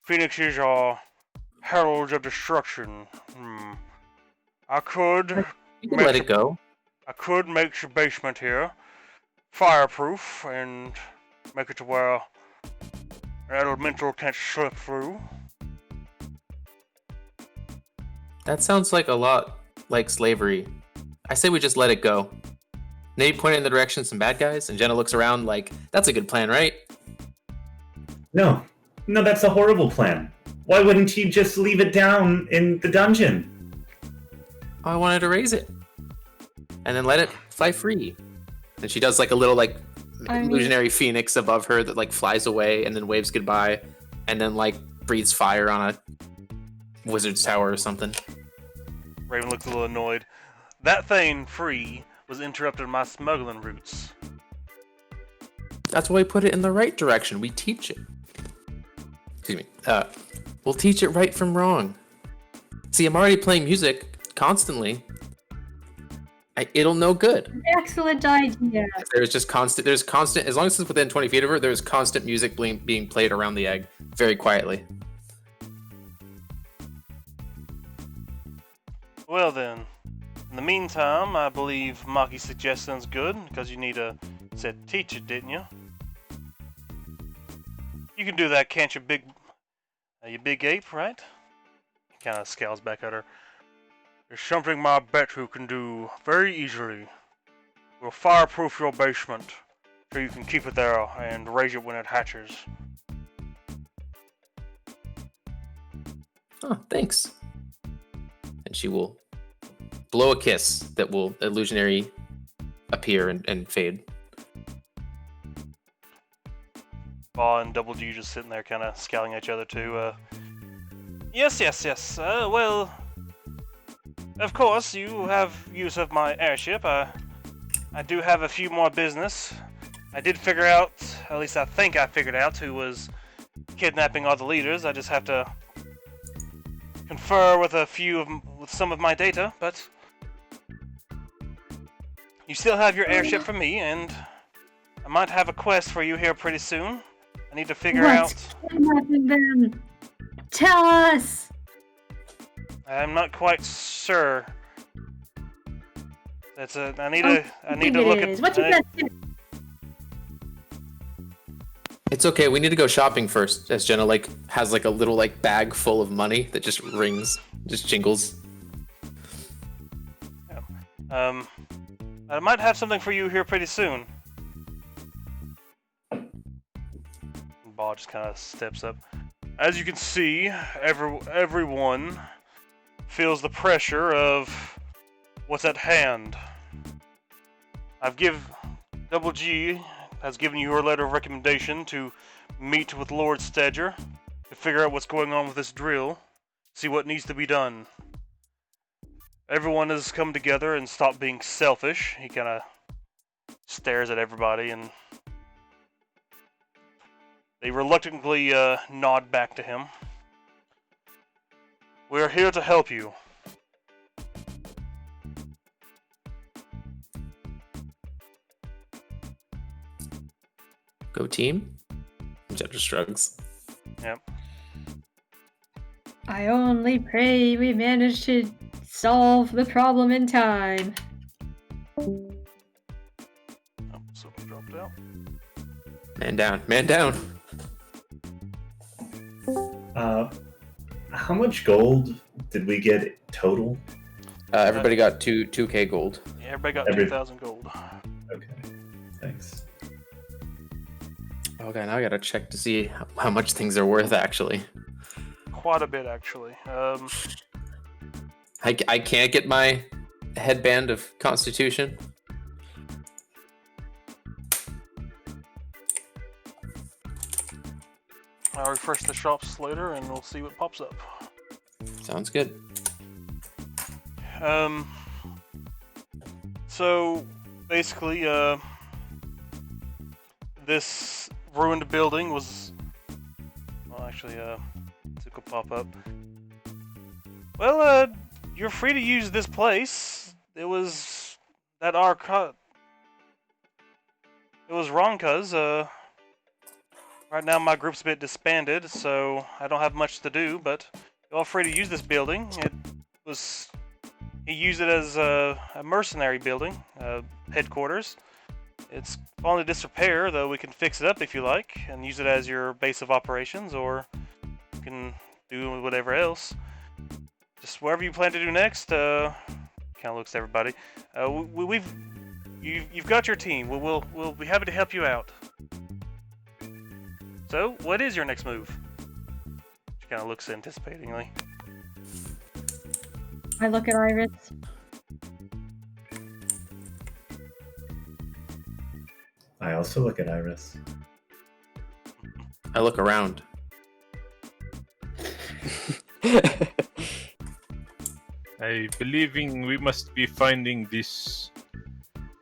Phoenixes are heralds of destruction. I could... You can let it go. I could make your basement here fireproof and make it to where an elemental can't slip through. That sounds like a lot like slavery. I say we just let it go. Nate pointed in the direction of some bad guys, and Jenna looks around like, that's a good plan, right? No, that's a horrible plan. Why wouldn't you just leave it down in the dungeon? Oh, I wanted to raise it. And then let it fly free. And she does like a little illusionary phoenix above her that flies away and then waves goodbye, and then breathes fire on a wizard's tower or something. Raven looks a little annoyed. That thing, free, was interrupted my smuggling routes. That's why we put it in the right direction. We teach it. excuse me. We'll teach it right from wrong. See, I'm already playing music constantly. It'll know good. Excellent idea. There's constant, as long as it's within 20 feet of her, there's constant music being played around the egg, very quietly. Well then, in the meantime, I believe Maki's suggestion's good, because you said teach it, didn't you? You can do that, can't you, you big ape, right? He kind of scowls back at her. It's something my bet who can do very easily. We'll fireproof your basement, so you can keep it there and raise it when it hatches. Oh, thanks. And she will blow a kiss that will illusionary appear and fade. Ba and Double G just sitting there kind of scowling at each other too. Yes. Well, of course, you have use of my airship. I do have a few more business. I did figure out, at least I think I figured out, who was kidnapping all the leaders. I just have to confer with with some of my data, but you still have your airship for me, and I might have a quest for you here pretty soon. I need to figure out. Kidnapping them? Tell us. I'm not quite sure. I need to look at. What's your best tip? It's okay. We need to go shopping first. As Jenna has a little bag full of money that just rings, just jingles. Yeah. I might have something for you here pretty soon. Ball just kind of steps up. As you can see, everyone feels the pressure of what's at hand. Double G has given you her letter of recommendation to meet with Lord Stejer to figure out what's going on with this drill, see what needs to be done. Everyone has come together and stopped being selfish. He kind of stares at everybody and they reluctantly nod back to him. We are here to help you. Go team? Jenna shrugs. Yep. I only pray we manage to solve the problem in time. Oh, someone dropped out. Man down. Man down. How much gold did we get total? Everybody got 2k gold. Yeah, everybody got 2,000 gold. Okay, thanks. Okay, now I gotta check to see how much things are worth actually. Quite a bit, actually. I can't get my headband of Constitution. I'll refresh the shops later and we'll see what pops up. Sounds good. So basically, this ruined building was, well, actually, it could pop up. Well, you're free to use this place. It was that it was wrong, cuz, right now my group's a bit disbanded, so I don't have much to do, but you're all free to use this building. He used it as a mercenary building, headquarters. It's falling into disrepair, though we can fix it up if you like, and use it as your base of operations, or you can do whatever else. Just whatever you plan to do next, kind of looks at everybody. You've got your team. We'll be happy to help you out. So, what is your next move? She kind of looks anticipatingly. I look at Iris. I also look at Iris. I look around. I believing we must be finding this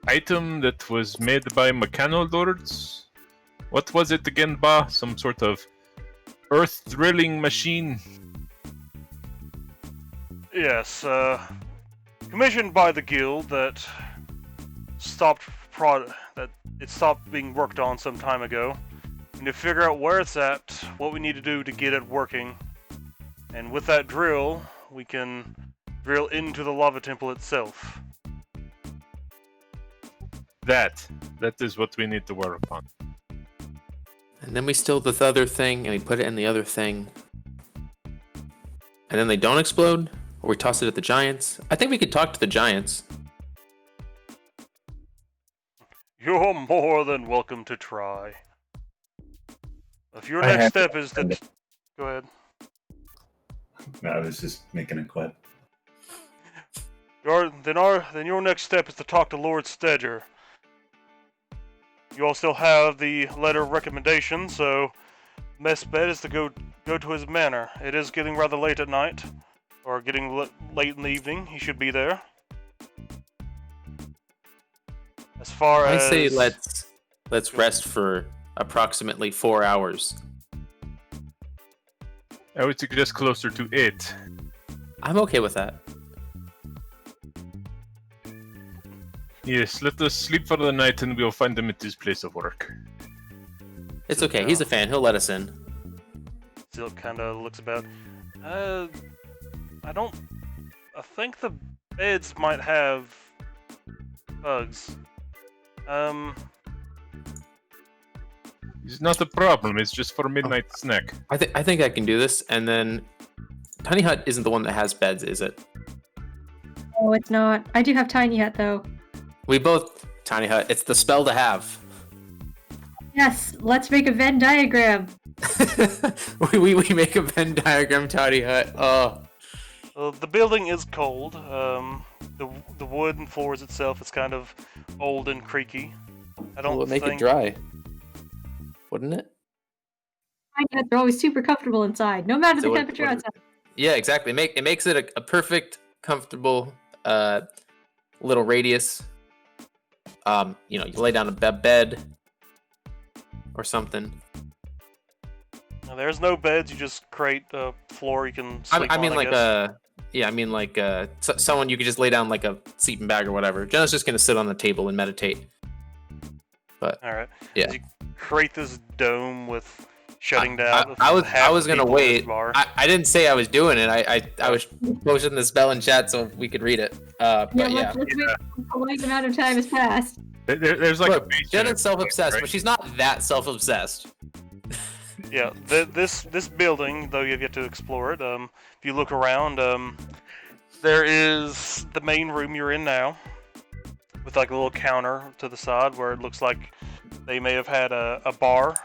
item that was made by Mechano-Lords. What was it again, Ba? Some sort of earth drilling machine. Yes, commissioned by the guild that stopped being worked on some time ago. We need to figure out where it's at, what we need to do to get it working, and with that drill, we can drill into the lava temple itself. That is what we need to work on. And then we steal the other thing, and we put it in the other thing. And then they don't explode? Or we toss it at the giants? I think we could talk to the giants. You're more than welcome to try. If your next step is to... Go ahead. No, I was just making a quip. Then your next step is to talk to Lord Stejer. You all still have the letter of recommendation, so best bet is to go to his manor. It is getting rather late at night, or getting late in the evening. He should be there. As far as I say let's rest for approximately 4 hours. I would suggest closer to 8. I'm okay with that. Yes, let us sleep for the night and we'll find him at his place of work. It's okay, he's a fan, he'll let us in. Still kind of looks about. I think the beds might have bugs. It's not a problem, it's just for a midnight snack. I think I can do this, and then Tiny Hut isn't the one that has beds, is it? Oh, it's not. I do have Tiny Hut, though. We both Tiny Hut. It's the spell to have. Yes, let's make a Venn diagram. we make a Venn diagram, Tiny Hut. Oh. The building is cold. The wooden floors itself is kind of old and creaky. I don't Well, make think... it dry. Wouldn't it? Tiny Huts are always super comfortable inside, no matter the temperature outside. Yeah, exactly. It makes it a perfect, comfortable little radius. You lay down a bed or something. Now, there's no beds. You just create a floor you can sleep I mean, on, like someone you could just lay down like a sleeping bag or whatever. Jenna's just gonna sit on the table and meditate. But all right. yeah, You create this dome with shutting down. I was gonna wait. I didn't say I was doing it. I was posting the spell in chat so we could read it. But yeah. Let's wait a polite amount of time has passed. There's like Look, Jenna's self-obsessed, right? But she's not that self-obsessed. Yeah, this building, though you have yet to explore it, if you look around, there is the main room you're in now, with like a little counter to the side where it looks like they may have had a bar,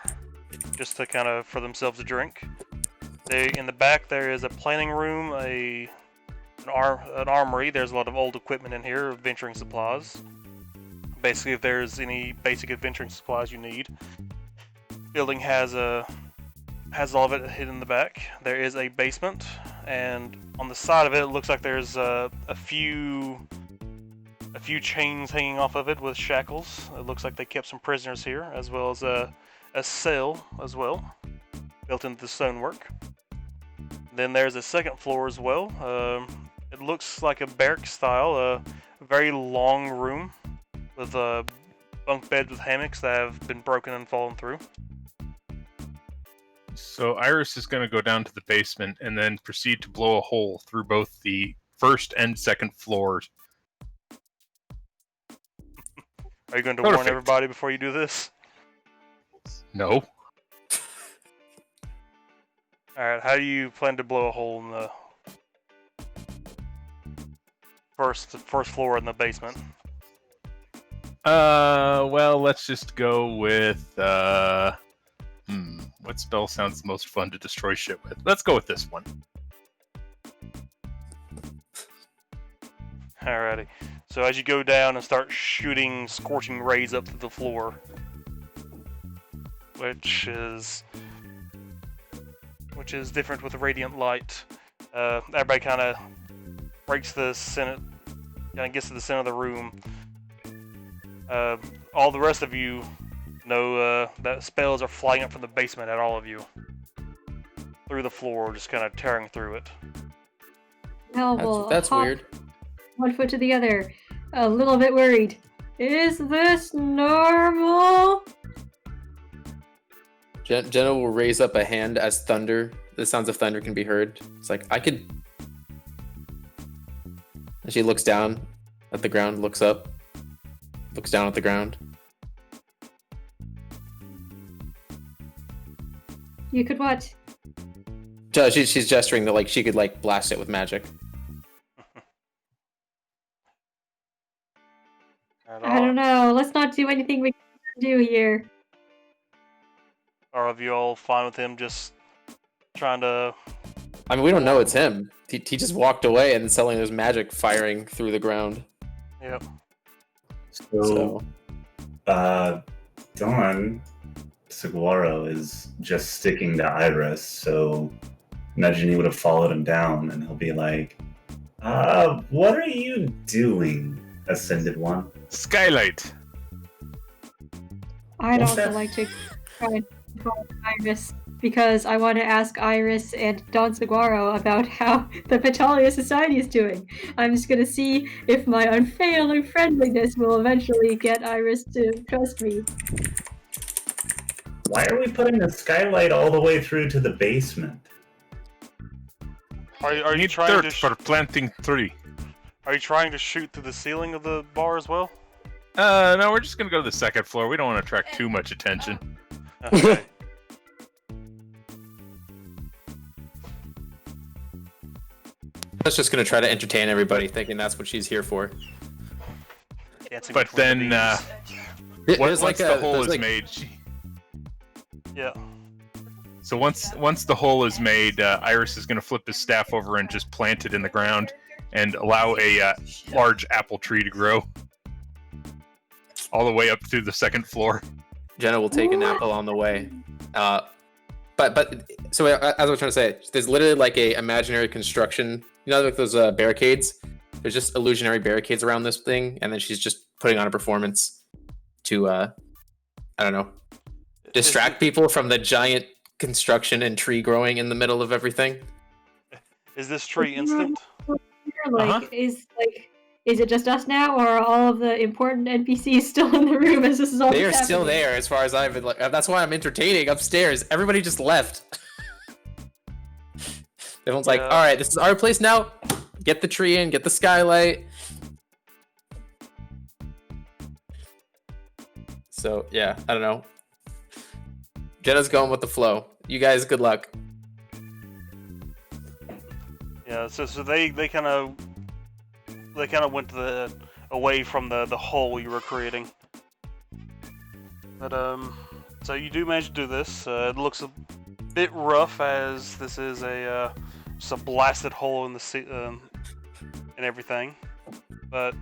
just to kind of for themselves a drink. In the back there is a planning room, an armory. There's a lot of old equipment in here, adventuring supplies. Basically, if there's any basic adventuring supplies you need. Building has all of it hidden in the back. There is a basement, and on the side of it, it looks like there's a few chains hanging off of it with shackles. It looks like they kept some prisoners here, as well as a cell as well, built into the stonework. Then there's a second floor as well. It looks like a barrack style, a very long room with bunk beds with hammocks that have been broken and fallen through. So Iris is going to go down to the basement and then proceed to blow a hole through both the first and second floors. Are you going to warn everybody before you do this? No. Alright, how do you plan to blow a hole in the first floor in the basement? Well, let's just go with, what spell sounds the most fun to destroy shit with? Let's go with this one. Alrighty. So as you go down and start shooting scorching rays up to the floor, which is different with the radiant light, everybody kind of breaks the center, kind of gets to the center of the room. All the rest of you know that spells are flying up from the basement at all of you. through the floor, just kind of tearing through it. Hell, well, That's weird. One foot to the other. A little bit worried. Is this normal? Jenna will raise up a hand as the sounds of thunder can be heard. It's like, I could... And she looks down at the ground, looks up, looks down at the ground. You could what? She's gesturing that like she could like blast it with magic. I don't know. Let's not do anything we can do here. Are you all fine with him just trying to... I mean, we don't know it's him. He just walked away and suddenly there's magic firing through the ground. Yep. So, Don Saguaro is just sticking to Iris, so imagine he would have followed him down and he'll be like, what are you doing, Ascended One? Skylight. I'd also like to try and call Iris because I want to ask Iris and Don Saguaro about how the Petalia Society is doing. I'm just going to see if my unfailing friendliness will eventually get Iris to trust me. Why are we putting the skylight all the way through to the basement? Are you trying dirt to for planting 3? Are you trying to shoot through the ceiling of the bar as well? No, we're just gonna go to the second floor. We don't want to attract too much attention. Okay. That's just gonna try to entertain everybody, thinking that's what she's here for. But then, once the hole is made, yeah. So once the hole is made, Iris is gonna flip his staff over and just plant it in the ground and allow a large apple tree to grow all the way up through the second floor. Jenna will take an apple on the way. So as I was trying to say, there's literally like a imaginary construction. You know, like those barricades. There's just illusionary barricades around this thing, and then she's just putting on a performance to, I don't know, distract people from the giant construction and tree growing in the middle of everything. Is this tree instant? Is it just us now, or are all of the important NPCs still in the room as this is all They are happening? still there, as far as I've been. That's why I'm entertaining upstairs. Everybody just left. Everyone's like, all right, this is our place now. Get the tree in, get the skylight. So, yeah, I don't know. Jenna's going with the flow. You guys, good luck. Yeah, so they kind of went to away from the hole you were creating. But so you do manage to do this. It looks a bit rough as this is just a blasted hole in the and everything. But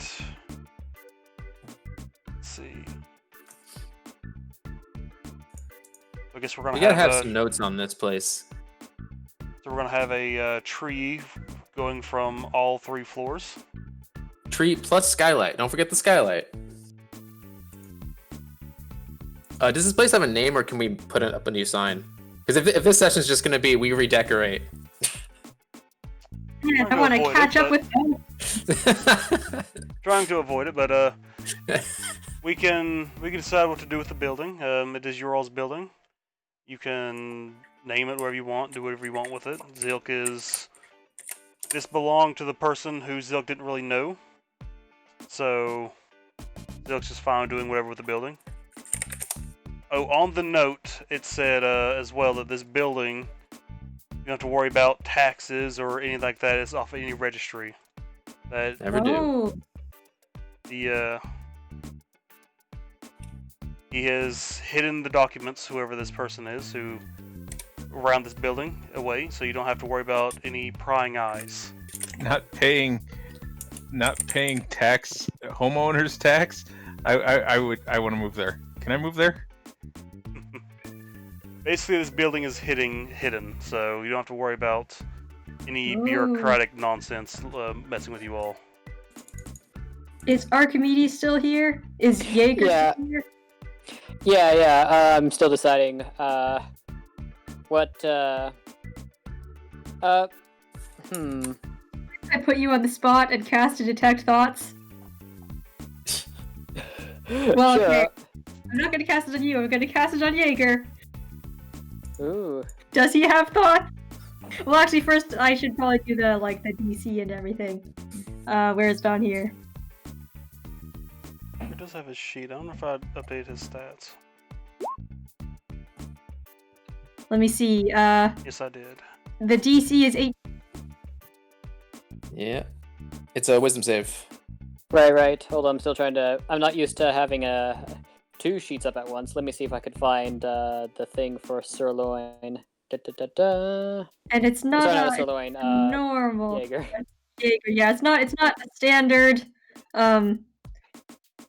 let's see. I guess we're gonna. We gotta have some notes on this place. So we're gonna have a tree going from all 3 floors. Tree plus skylight. Don't forget the skylight. Does this place have a name, or can we put up a new sign? Because if this session's just gonna be we redecorate. Yeah, I want to catch up with them. Trying to avoid it, but we can decide what to do with the building. It is your all's building. You can name it whatever you want, do whatever you want with it. This belonged to the person who Zilk didn't really know. So Zilk's just fine doing whatever with the building. Oh, on the note, it said as well that this building, you don't have to worry about taxes or anything like that. It's off any registry. That Never do. He has hidden the documents, whoever this person is, who around this building away, so you don't have to worry about any prying eyes. Not paying tax, homeowners tax. I want to move there. Can I move there? Basically, this building is hidden, so you don't have to worry about any bureaucratic nonsense messing with you all. Is Archimedes still here? Is Jaeger still here? Yeah. I'm still deciding what I put you on the spot and cast a detect thoughts. Well, Sure. okay. I'm not gonna cast it on you. I'm gonna cast it on Jaeger. Ooh. Does he have thoughts? Well, actually, first I should probably do the DC and everything. Where is it on here? He does have his sheet. I don't know if I'd update his stats. Let me see. Yes, I did. The DC is 8. Yeah. It's a wisdom save. Right. Hold on, I'm still trying to... I'm not used to having two sheets up at once. Let me see if I could find the thing for sirloin. Da-da-da-da. And it's not Sorry, not a a sirloin. normal Jaeger. Jaeger. Yeah, it's not a standard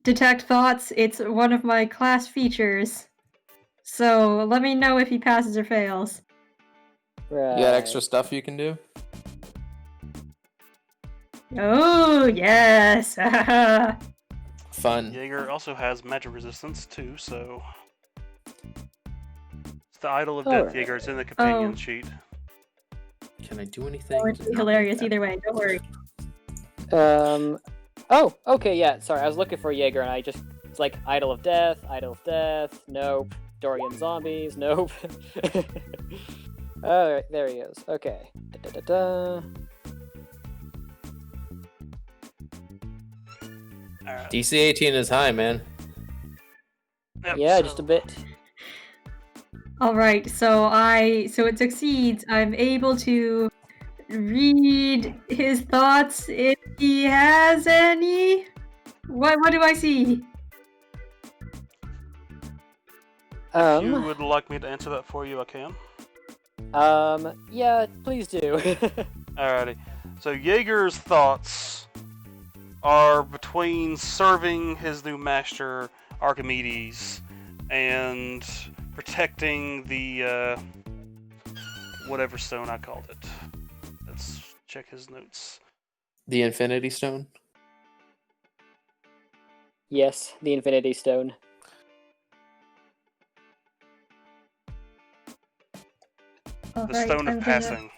detect thoughts. It's one of my class features. So let me know if he passes or fails. Right. You got extra stuff you can do? Oh yes. Fun. Jaeger also has magic resistance too, so it's the Idol of Death. Alright. Jaeger. It's in the companion Oh. sheet. Can I do anything? Oh, it's hilarious either way. Don't worry. Oh, okay, yeah. Sorry, I was looking for Jaeger, and I just... It's like Idol of Death, nope. Dorian Zombies, nope. Alright, there he is. Okay. Da-da-da-da. Alright. DC 18 is high, man. Yep, Yeah, so- just a bit. All right, so it succeeds. I'm able to read his thoughts if he has any. What do I see? If you would like me to answer that for you, I can. Yeah, please do. Alrighty. So Jaeger's thoughts are between serving his new master, Archimedes, and protecting the, whatever stone I called it. Let's check his notes. The Infinity Stone? Yes, the Infinity Stone. All The right, stone of I'm passing.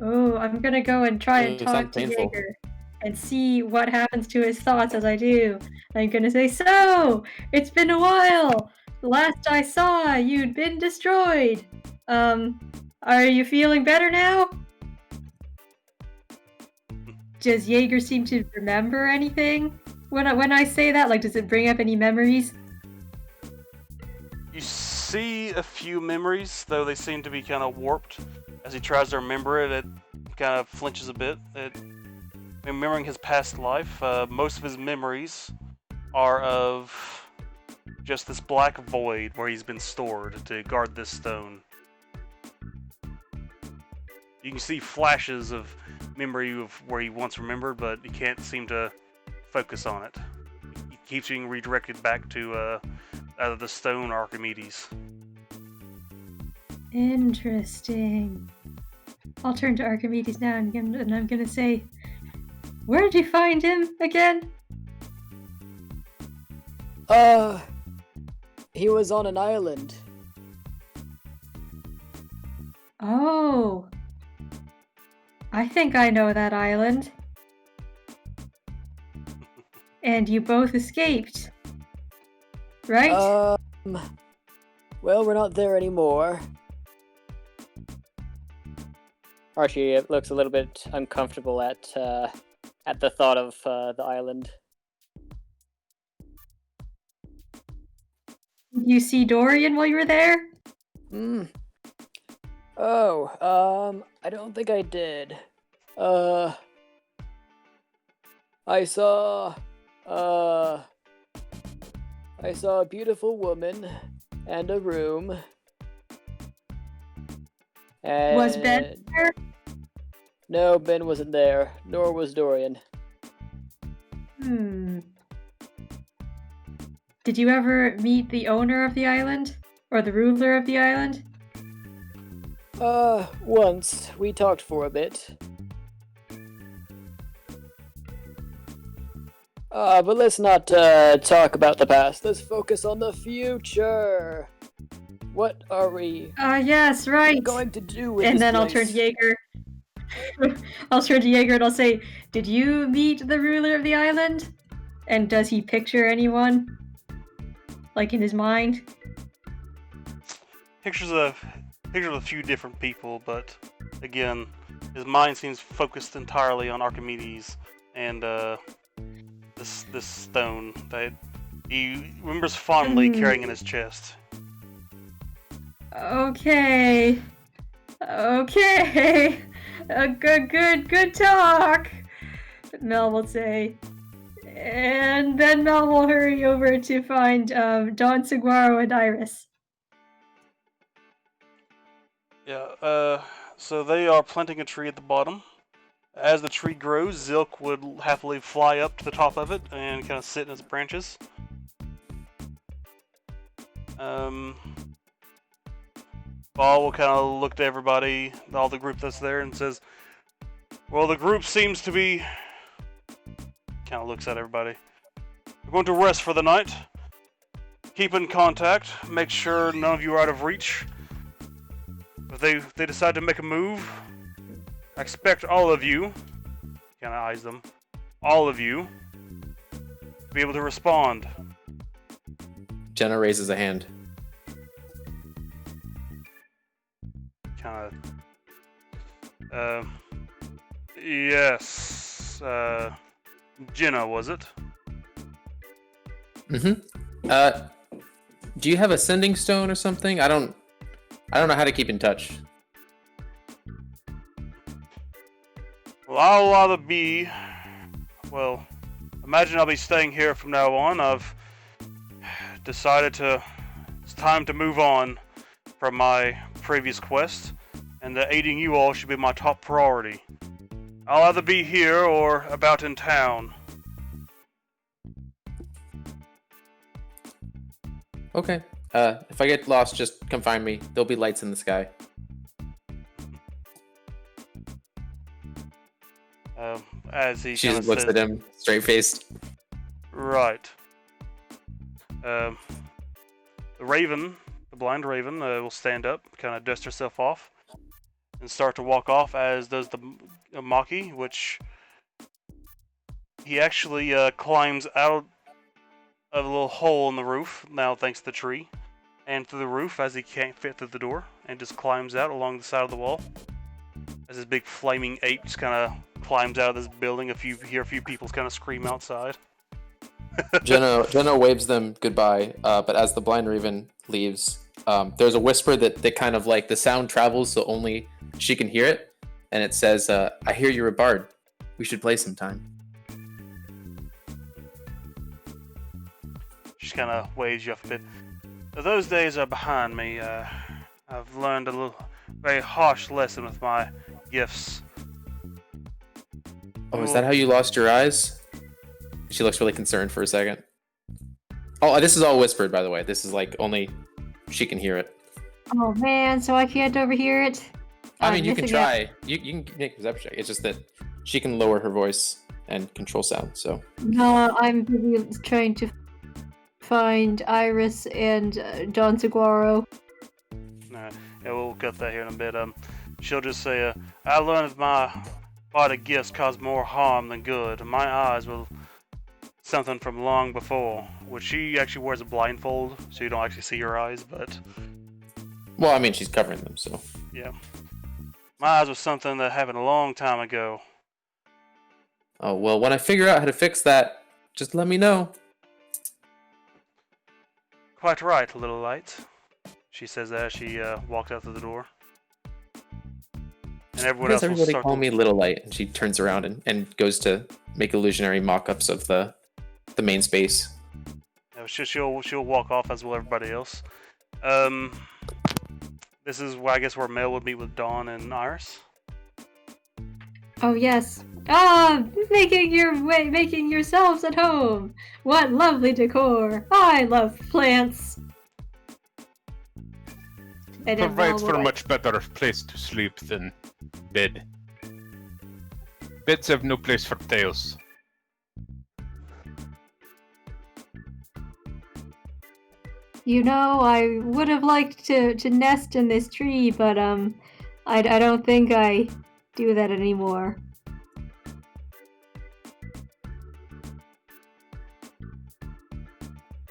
I'm gonna go and try and Ooh, talk sounds to painful. Jaeger and see what happens to his thoughts as I do. I'm gonna say, so it's been a while. The last I saw, you'd been destroyed. Are you feeling better now? Does Jaeger seem to remember anything when I say that? Like, does it bring up any memories? You see a few memories, though they seem to be kind of warped. As he tries to remember it, it kind of flinches a bit. Remembering his past life, most of his memories are of just this black void where he's been stored to guard this stone. You can see flashes of memory of where he once remembered, but he can't seem to focus on it. He keeps being redirected back to either the stone or Archimedes. Interesting. I'll turn to Archimedes now and I'm gonna say, where did you find him again? He was on an island. Oh. I think I know that island. And you both escaped. Right? Well, we're not there anymore. Archie looks a little bit uncomfortable at the thought of the island. You see Dorian while you were there? Oh, I don't think I did. I saw a beautiful woman and a room. And Was Ben there? No, Ben wasn't there, nor was Dorian. Did you ever meet the owner of the island? Or the ruler of the island? Once. We talked for a bit. But let's not talk about the past. Let's focus on the future. What are we Yes, right. going to do with And this then I'll place? turn to Jaeger. Going to do with And this then I'll place? turn to Jaeger. I'll turn to Jaeger and I'll say, "Did you meet the ruler of the island? And does he picture anyone? Like in his mind?" Pictures of a few different people, but again, his mind seems focused entirely on Archimedes and this stone that he remembers fondly carrying in his chest. Okay. Okay. Good talk. Mel will say. And then Mel will hurry over to find Don Saguaro and Iris. Yeah, so they are planting a tree at the bottom. As the tree grows, Zilk would happily fly up to the top of it and kind of sit in its branches. Ball will kind of look to everybody, all the group that's there, and says, "Well, the group seems to be..." Kind of looks at everybody. "We're going to rest for the night. Keep in contact. Make sure none of you are out of reach. If they decide to make a move, I expect all of you," kind of eyes them, "all of you, to be able to respond." Jenna raises a hand. Kind of. Yes. Jenna, was it? Do you have a sending stone or something? I don't know how to keep in touch. Well, I'll either be... Well, imagine I'll be staying here from now on. I've decided it's time to move on from my previous quest, and that aiding you all should be my top priority. I'll either be here or about in town. Okay. If I get lost, just come find me. There'll be lights in the sky. As he She kinda just looks says, at him, straight-faced. Right. The raven, the blind raven, will stand up, kind of dust herself off, and start to walk off, as does the Maki, which he actually climbs out of a little hole in the roof, now thanks to the tree, and through the roof as he can't fit through the door, and just climbs out along the side of the wall. As this big flaming ape just kind of climbs out of this building, you hear a few people kind of scream outside. Jenna waves them goodbye, but as the blind raven leaves, there's a whisper that kind of like the sound travels so only she can hear it, and it says, "I hear you're a bard. We should play sometime." She kind of waves you off a bit. Those days are behind me. I've learned a very harsh lesson with my gifts. Oh, is that how you lost your eyes? She looks really concerned for a second. Oh, this is all whispered, by the way. This is like only she can hear it. Oh man, so I can't overhear it? I mean, you can missing try. You can make a perception check. It's just that she can lower her voice and control sound, so. No, I'm busy trying to find Iris and Don Saguaro. Yeah, we'll get that here in a bit. She'll just say, "I learned that my body gifts cause more harm than good. My eyes were something from long before." Which she actually wears a blindfold, so you don't actually see her eyes, but... Well, I mean, she's covering them, so. Yeah. My eyes were something that happened a long time ago. Oh, well, when I figure out how to fix that, just let me know. Quite right, little light. She says that as she walks out through the door. And everyone Why else does will everybody start call to... me Little Light? And she turns around and goes to make illusionary mock-ups of the main space. She'll walk off, as will everybody else. This is where I guess where Mel would meet with Dawn and Iris. Oh yes. Making yourselves at home. What lovely decor. I love plants. And then Provides Mel will, for a much better place to sleep than bed. Beds have no place for tails. You know, I would have liked to nest in this tree, but I don't think I do that anymore.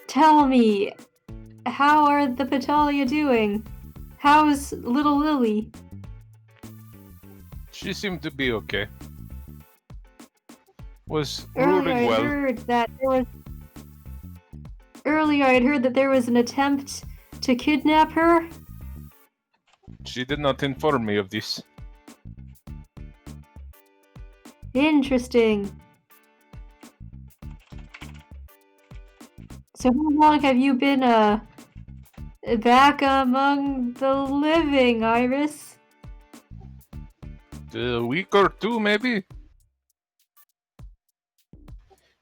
Tell me, how are the Petalia doing? How's little Lily? She seemed to be okay. Was Earlier ruling I well. heard that there was. Earlier I'd heard that there was an attempt to kidnap her. She did not inform me of this. Interesting. So how long have you been back among the living, Iris? A week or two, maybe?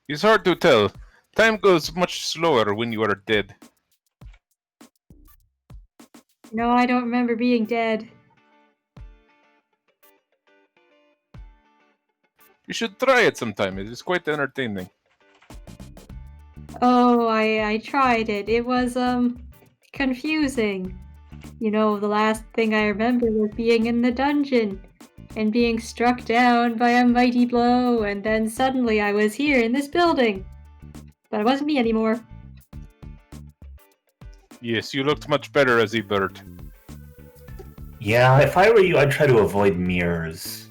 It's hard to tell. Time goes much slower when you are dead. No, I don't remember being dead. You should try it sometime. It is quite entertaining. Oh, I tried it. It was confusing. You know, the last thing I remember was being in the dungeon and being struck down by a mighty blow, and then suddenly I was here in this building. But it wasn't me anymore. Yes, you looked much better as a bird. Yeah, if I were you, I'd try to avoid mirrors.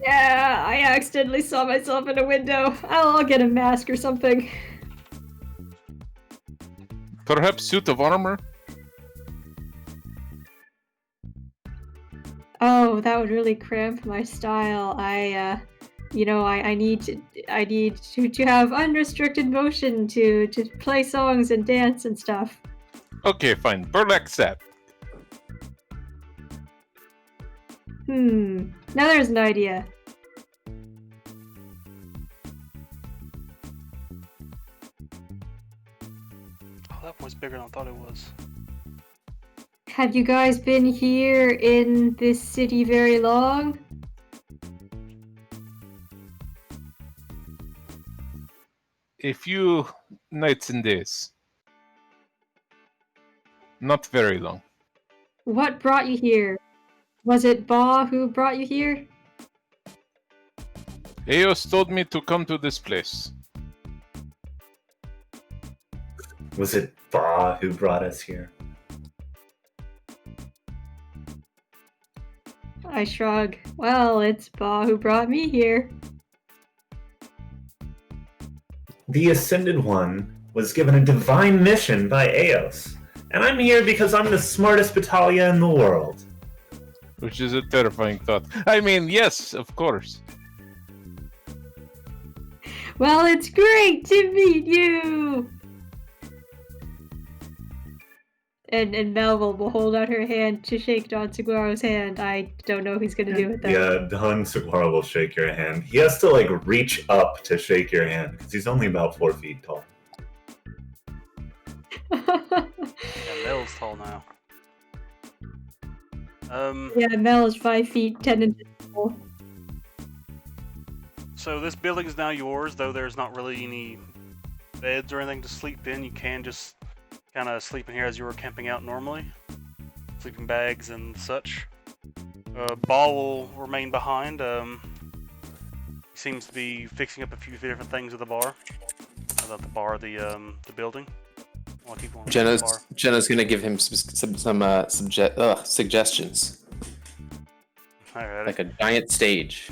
Yeah, I accidentally saw myself in a window. I'll get a mask or something. Perhaps suit of armor? Oh, that would really cramp my style. I need to have unrestricted motion to play songs and dance and stuff. Okay, fine. Burlap sack. Now there's an idea. Oh, that was bigger than I thought it was. Have you guys been here in this city very long? A few nights and days. Not very long. What brought you here? Was it Ba who brought you here? Eos told me to come to this place. Was it Ba who brought us here? I shrug. Well, it's Ba who brought me here. The Ascended One was given a divine mission by Eos, and I'm here because I'm the smartest Battalia in the world. Which is a terrifying thought. I mean, yes, of course. Well, it's great to meet you! And Mel will hold out her hand to shake Don Saguaro's hand. I don't know if he's gonna do it though. Yeah, Don Saguaro will shake your hand. He has to reach up to shake your hand because he's only about 4 feet tall. Yeah, Mel's tall now. Yeah, Mel is 5 feet 10 inches tall. So this building is now yours, though there's not really any beds or anything to sleep in. You can just kind of sleep in here as you were camping out normally. Sleeping bags and such. Ball will remain behind. He seems to be fixing up a few different things at the bar. Not the bar, the building. I'll keep going with the bar. Jenna's gonna give him some suggestions. Alright. Like a giant stage.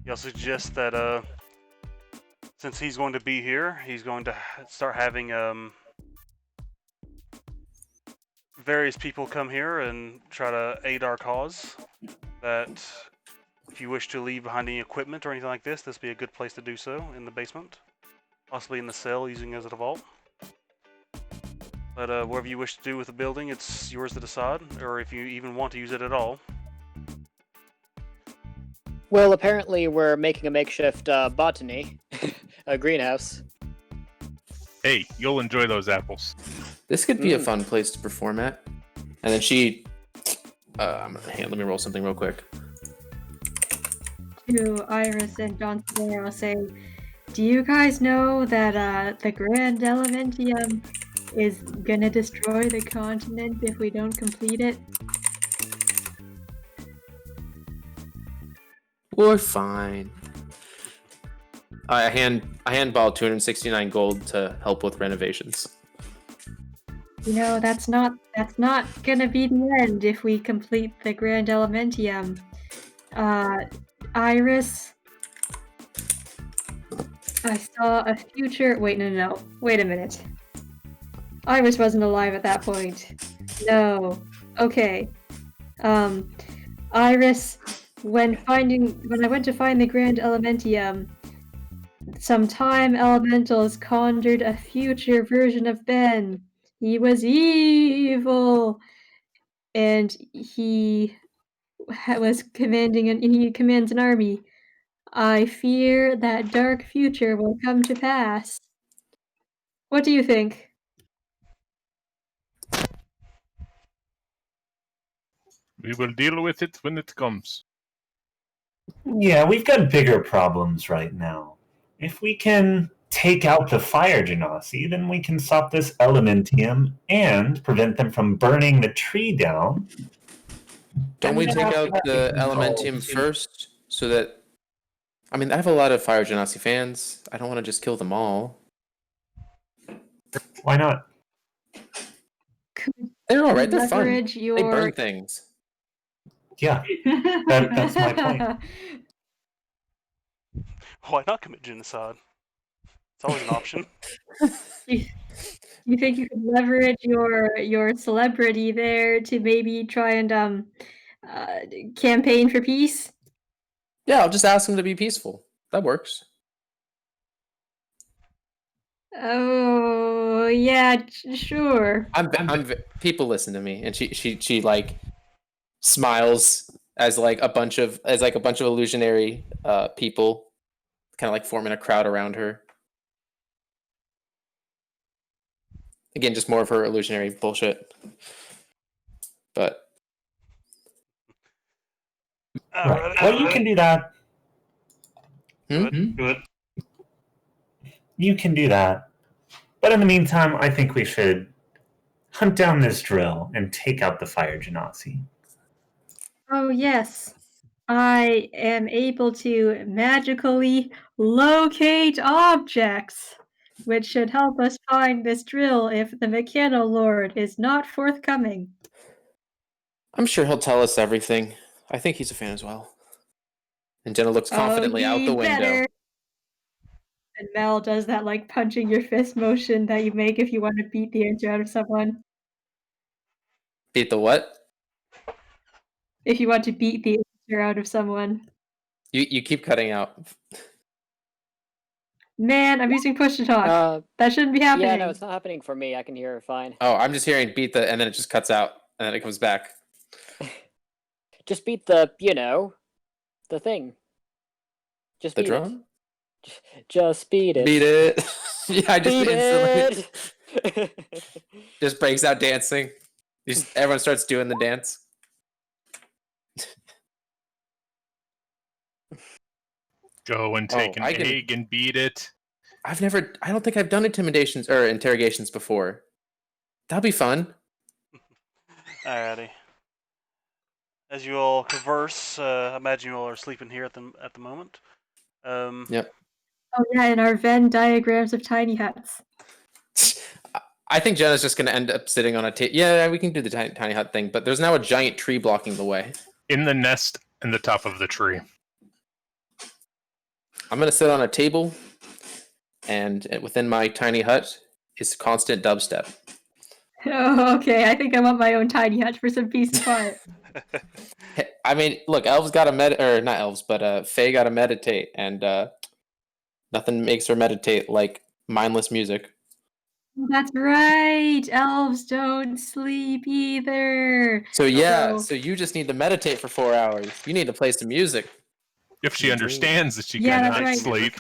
He'll suggest that since he's going to be here, he's going to start having various people come here and try to aid our cause. That if you wish to leave behind any equipment or anything like this would be a good place to do so in the basement. Possibly in the cell, using it as a vault. But whatever you wish to do with the building, it's yours to decide, or if you even want to use it at all. Well, apparently we're making a makeshift botany, a greenhouse. Hey, you'll enjoy those apples. This could be a fun place to perform at. And then she... let me roll something real quick. To Iris and Don Saguaro say, Do you guys know that the Grand Elementium is gonna destroy the continent if we don't complete it? We're fine. I handball 269 gold to help with renovations. You know, that's not gonna be the end if we complete the Grand Elementium. Iris, I saw a future. Wait, no. Wait a minute. Iris wasn't alive at that point. No. Okay. Iris, when I went to find the Grand Elementium, some time elementals conjured a future version of Ben. He was evil, and he was commanding he commands an army. I fear that dark future will come to pass. What do you think? We will deal with it when it comes. Yeah, we've got bigger problems right now. If we can take out the fire genasi, then we can stop this elementium and prevent them from burning the tree down. Don't we take out the elementium first so that? I mean, I have a lot of fire genasi fans. I don't want to just kill them all. Why not? They're all right. They're fun. Leverage They burn things. Yeah, that's my point. Why not commit genocide? It's always an option. You think you could leverage your celebrity there to maybe try and campaign for peace? Yeah, I'll just ask them to be peaceful. That works. Oh yeah, sure. People listen to me, and she like smiles as like a bunch of illusionary people kind of like forming a crowd around her. Again, just more of her illusionary bullshit. But Right. Well, you can do that. Good. You can do that. But in the meantime, I think we should hunt down this drill and take out the fire genasi. Oh yes. I am able to magically locate objects, which should help us find this drill if the Mechano-Lord is not forthcoming. I'm sure he'll tell us everything. I think he's a fan as well. And Jenna looks confidently out the window. Better. And Mel does that like punching your fist motion that you make if you want to beat the answer out of someone. Beat the what? If you want to beat the answer out of someone. You keep cutting out. Man, I'm using push to talk. That shouldn't be happening. Yeah, no, it's not happening for me. I can hear it fine. Oh, I'm just hearing beat the, and then it just cuts out, and then it comes back. Just beat the, the thing. Just the beat drum? It. Just beat it. Beat it. Yeah, I just beat instantly it. just breaks out dancing. Everyone starts doing the dance. Go and take an egg and beat it. I don't think I've done intimidations or interrogations before. That'll be fun. Alrighty. As you all converse, I imagine you all are sleeping here at the moment. Yep. Oh yeah, and our Venn diagrams of tiny huts. I think Jenna's just going to end up sitting on a table. Yeah, we can do the tiny hut thing, but there's now a giant tree blocking the way. In the nest in the top of the tree. I'm going to sit on a table, and within my tiny hut is constant dubstep. Oh, okay. I think I want my own tiny hut for some peace and quiet. I mean, look, elves got to or not elves, but Fae got to meditate, and nothing makes her meditate like mindless music. That's right. Elves don't sleep either. So you just need to meditate for 4 hours. You need to play some music. If she understands that she cannot sleep.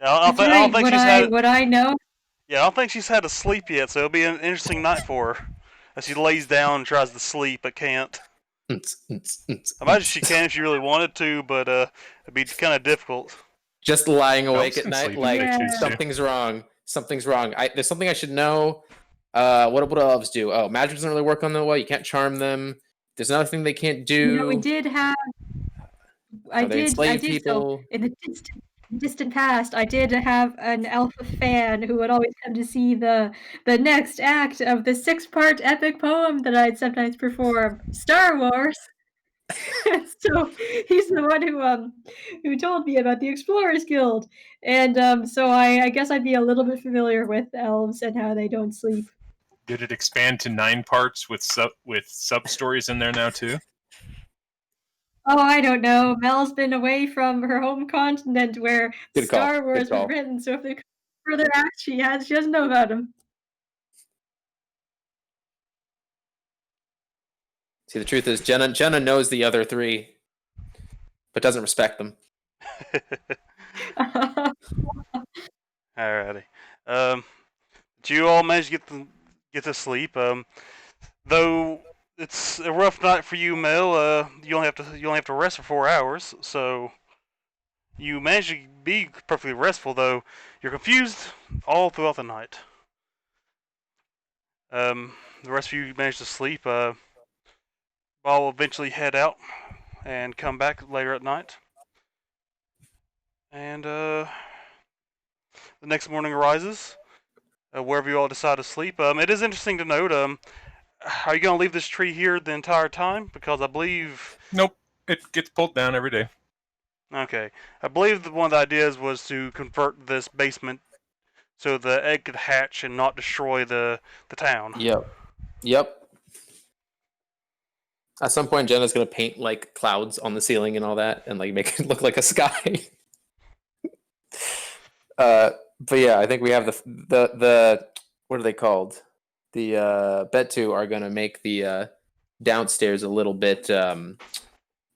I don't think she's had. Would I know? Yeah, I don't think she's had a sleep yet, so it'll be an interesting night for her. As she lays down and tries to sleep, but can't. I imagine she can if she really wanted to, but it'd be kind of difficult. just lying awake Elves at can night, sleep if like they choose to. something's wrong. Something's wrong. There's something I should know. What do elves do? Oh, magic doesn't really work on them well. You can't charm them. There's another thing they can't do. You know, we did have. I They did. enslave So people. in the distant past, I did have an alpha fan who would always come to see the next act of the 6-part epic poem that I'd sometimes perform, Star Wars. So he's the one who told me about the Explorers Guild, and so I guess I'd be a little bit familiar with elves and how they don't sleep. Did it expand to 9 parts with sub stories in there now too? Oh, I don't know. Mel's been away from her home continent where Good call. Star Wars Good call. was written, so if they come further acts she doesn't know about them. See, the truth is, Jenna knows the other 3, but doesn't respect them. Alrighty. Do you all manage to get to sleep? Though it's a rough night for you, Mel. You only have to rest for 4 hours, so you manage to be perfectly restful. Though you're confused all throughout the night. The rest of you manage to sleep. Ball will eventually head out and come back later at night. And the next morning arises. Wherever you all decide to sleep. It is interesting to note. Are you going to leave this tree here the entire time? Because I believe. Nope. It gets pulled down every day. Okay. I believe that one of the ideas was to convert this basement so the egg could hatch and not destroy the town. Yep. At some point, Jenna's gonna paint like clouds on the ceiling and all that, and like make it look like a sky. But yeah, I think we have the what are they called? The Betu are gonna make the downstairs a little bit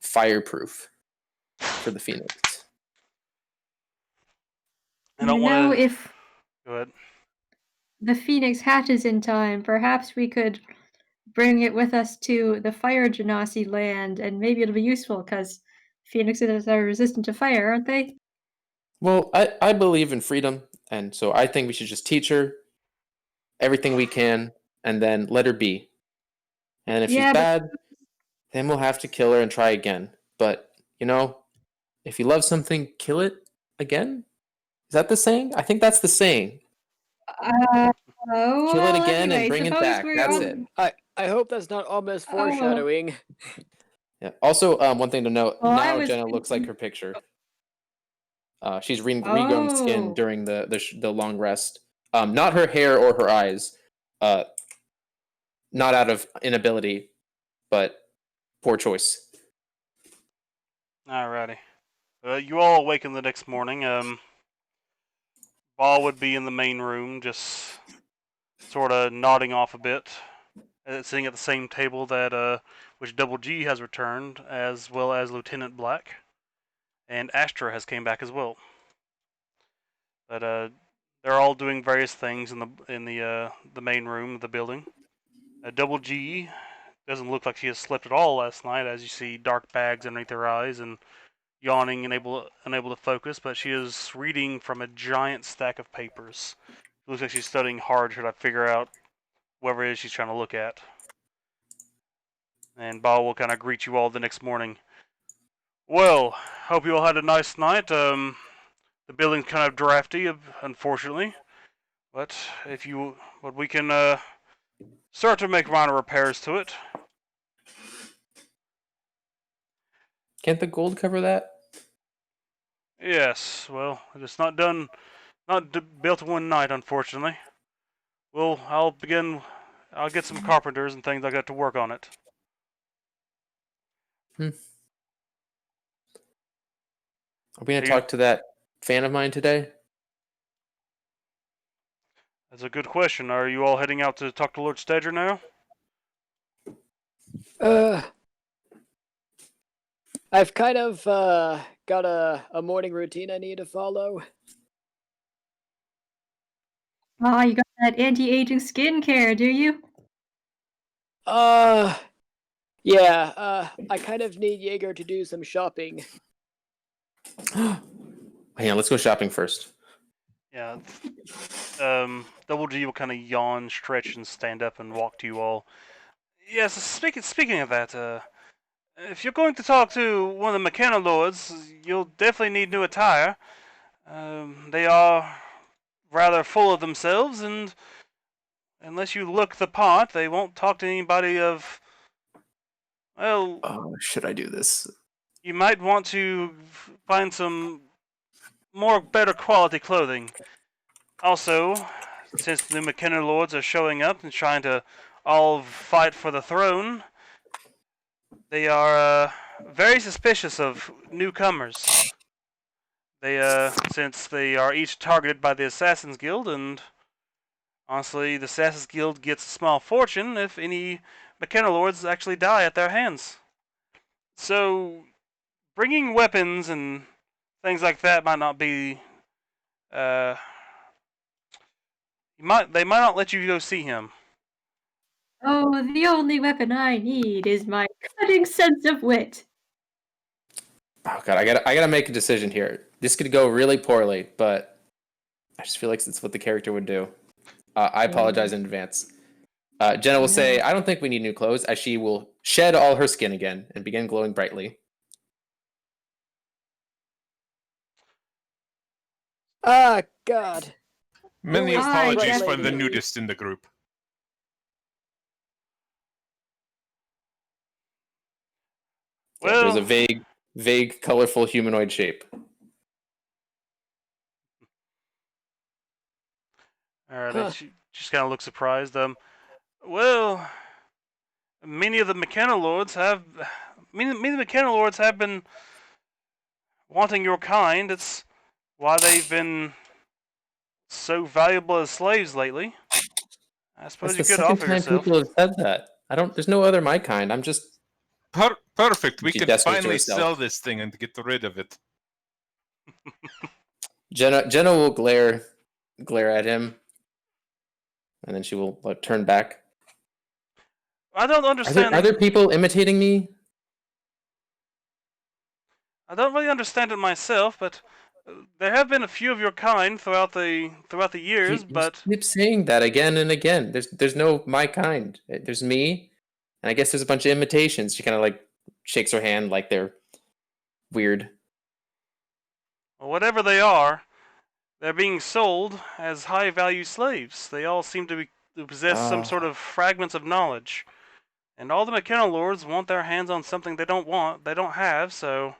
fireproof for the Phoenix. I don't You know, want to. if Go ahead. the Phoenix hatches in time, perhaps we could bring it with us to the Fire Genasi land, and maybe it'll be useful, because Phoenixes are resistant to fire, aren't they? Well, I believe in freedom, and so I think we should just teach her everything we can, and then let her be. And if she's Yeah, but bad, then we'll have to kill her and try again. But, if you love something, kill it again? Is that the saying? I think that's the saying. oh, Kill it well, again and anyway, bring it suppose back. we're That's all- it. I hope that's not almost Oh, well. foreshadowing. Yeah. Also, one thing to note, Well, I now was Jenna looks like thinking- her picture. She's regrown skin Oh. during the long rest. Not her hair or her eyes. Not out of inability, but poor choice. Alrighty. You all awaken the next morning. Ball would be in the main room, just sort of nodding off a bit, sitting at the same table that which Double G has returned, as well as Lieutenant Black, and Astra has came back as well. But they're all doing various things in the main room of the building. Double G doesn't look like she has slept at all last night, as you see dark bags underneath her eyes and yawning and unable to focus. But she is reading from a giant stack of papers. It looks like she's studying hard to try to figure out whatever it is she's trying to look at. And Bao will kind of greet you all the next morning. Well, hope you all had a nice night. The building's kind of drafty, unfortunately, but we can start to make minor repairs to it. Can't the gold cover that? Yes, well, it's not built in one night, unfortunately. Well, I'll get some carpenters and things like that to work on it. Are we gonna talk to that fan of mine today? That's a good question. Are you all heading out to talk to Lord Stejer now? I've kind of got a morning routine I need to follow. Ah, you got that anti-aging skincare, do you? Yeah, I kind of need Jaeger to do some shopping. Hang on, let's go shopping first. Yeah. Double G will kind of yawn, stretch, and stand up and walk to you all. Yes, speaking of that, if you're going to talk to one of the Mechano-Lords, you'll definitely need new attire. They are rather full of themselves, and unless you look the part, they won't talk to anybody of. Well, Oh, should I do this? you might want to find some better quality clothing. Also, since the new Mechano-Lords are showing up and trying to all fight for the throne, they are very suspicious of newcomers. Since they are each targeted by the Assassin's Guild, and honestly, the Assassin's Guild gets a small fortune if any Mechano-Lords actually die at their hands. So, bringing weapons and things like that might not be. They might not let you go see him. Oh, the only weapon I need is my cutting sense of wit. Oh god, I gotta make a decision here. This could go really poorly, but I just feel like it's what the character would do. I apologize in advance. Jenna will say, "I don't think we need new clothes," as she will shed all her skin again and begin glowing brightly. Ah, God. Many Who is apologies Bright for the Lady? nudist in the group. Well, There's a vague, colorful humanoid shape. alright, Huh. she just kind of looks surprised. Well, many of the Mechano-Lords have been wanting your kind. It's why they've been so valuable as slaves lately. I suppose That's you the could second offer time yourself. people have said that. There's no other my kind. I'm just. Perfect. We She can gestures to finally herself. sell this thing and get rid of it. Jenna will glare at him, and then she will turn back. I don't understand. Are there people imitating me? I don't really understand it myself, but there have been a few of your kind throughout the years. You But keep saying that again and again. There's no my kind. There's me, and I guess there's a bunch of imitations. She kind of like shakes her hand like they're weird. whatever they are, they're being sold as high-value slaves. They all seem to possess some sort of fragments of knowledge, and all the Mechano-Lords want their hands on something they don't have. So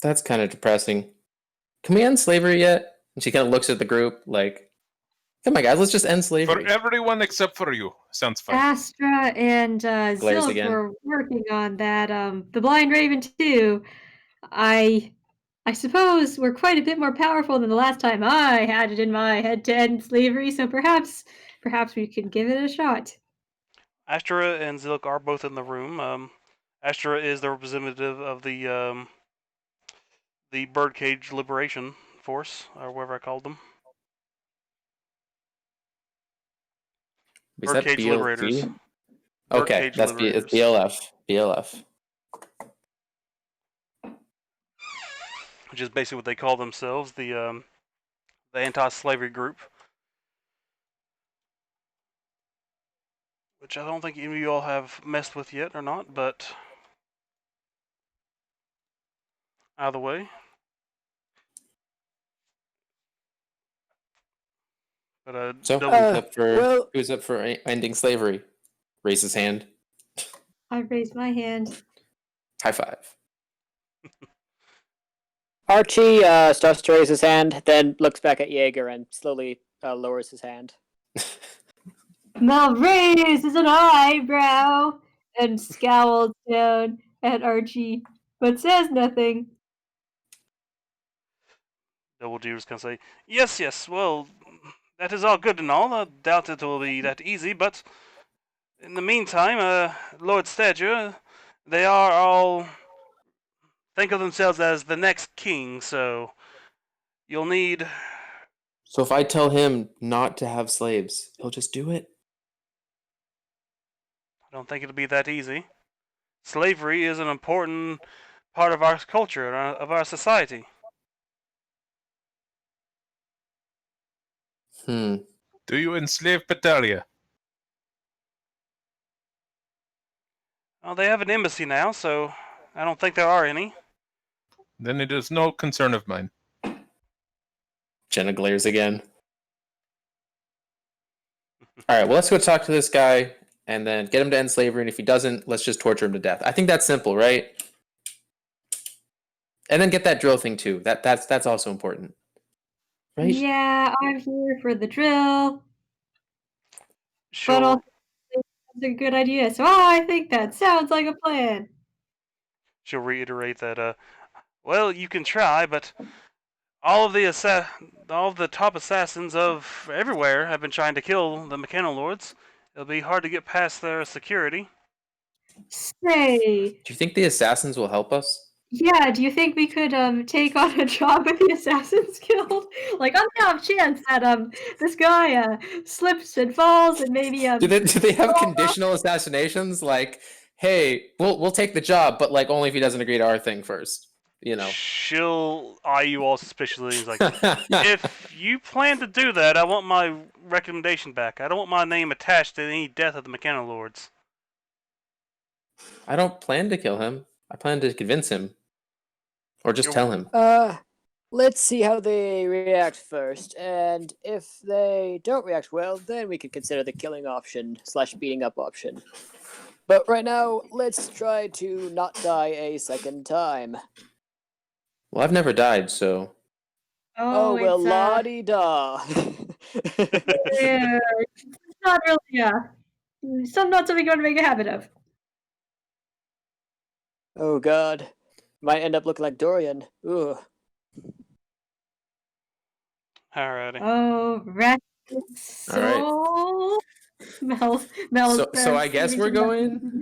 That's kind of depressing. Can we end slavery yet? And she kind of looks at the group like, come on, guys, let's just end For slavery. everyone except for you. Sounds fine. Astra and Glares Zilk again. were working on that. The Blind Raven too. I suppose we're quite a bit more powerful than the last time I had it in my head to end slavery. So perhaps we can give it a shot. Astra and Zilk are both in the room. Astra is the representative of the Birdcage Liberation Force, or whatever I called them. Is that Birdcage Liberators. BLG? Okay, Birdcage that's Liberators. it's BLF. BLF. Which is basically what they call themselves, the anti-slavery group. Which I don't think any of you all have messed with yet or not, but either way. But So who's up for ending slavery? Raise his hand. I raised my hand. High five. Archie starts to raise his hand, then looks back at Jaeger and slowly lowers his hand. Mel raises an eyebrow and scowls down at Archie, but says nothing. Double G was going to say, yes, well, that is all good and all. I doubt it will be that easy, but in the meantime, Lord Stejer, they are all think of themselves as the next king, so you'll need. So if I tell him not to have slaves, he'll just do it? I don't think it'll be that easy. Slavery is an important part of our culture, of our society. Hmm. Do you enslave Petalia? Well, they have an embassy now, so I don't think there are any. Then it is no concern of mine. Jenna glares again. All right, well, let's go talk to this guy and then get him to end slavery. And if he doesn't, let's just torture him to death. I think that's simple, right? And then get that drill thing too. That's also important, right? Yeah, I'm here for the drill, but Sure. also that's a good idea. So I think that sounds like a plan. She'll reiterate that. Well, you can try, but all of the top assassins of everywhere have been trying to kill the Mechano-Lords. It'll be hard to get past their security. Say, Do you think the assassins will help us? yeah, do you think we could take on a job with the Assassins Guild? Like, on the off chance that this guy slips and falls and maybe Do they have conditional assassinations? Like, hey, we'll take the job, but like only if he doesn't agree to our thing first. You know. She'll eye you all suspiciously. He's like, if you plan to do that, I want my recommendation back. I don't want my name attached to any death of the Mechano-Lords. I don't plan to kill him. I plan to convince him, or just You're- tell him. Let's see how they react first, and if they don't react well, then we could consider the killing option / beating up option. But right now, let's try to not die a second time. Well, I've never died, so Oh, well, it's la-di-da. yeah, it's not really not something you want to make a habit of. Oh god. Might end up looking like Dorian. Ugh. Alrighty. Oh, restless soul. Mel. so I guess we're going.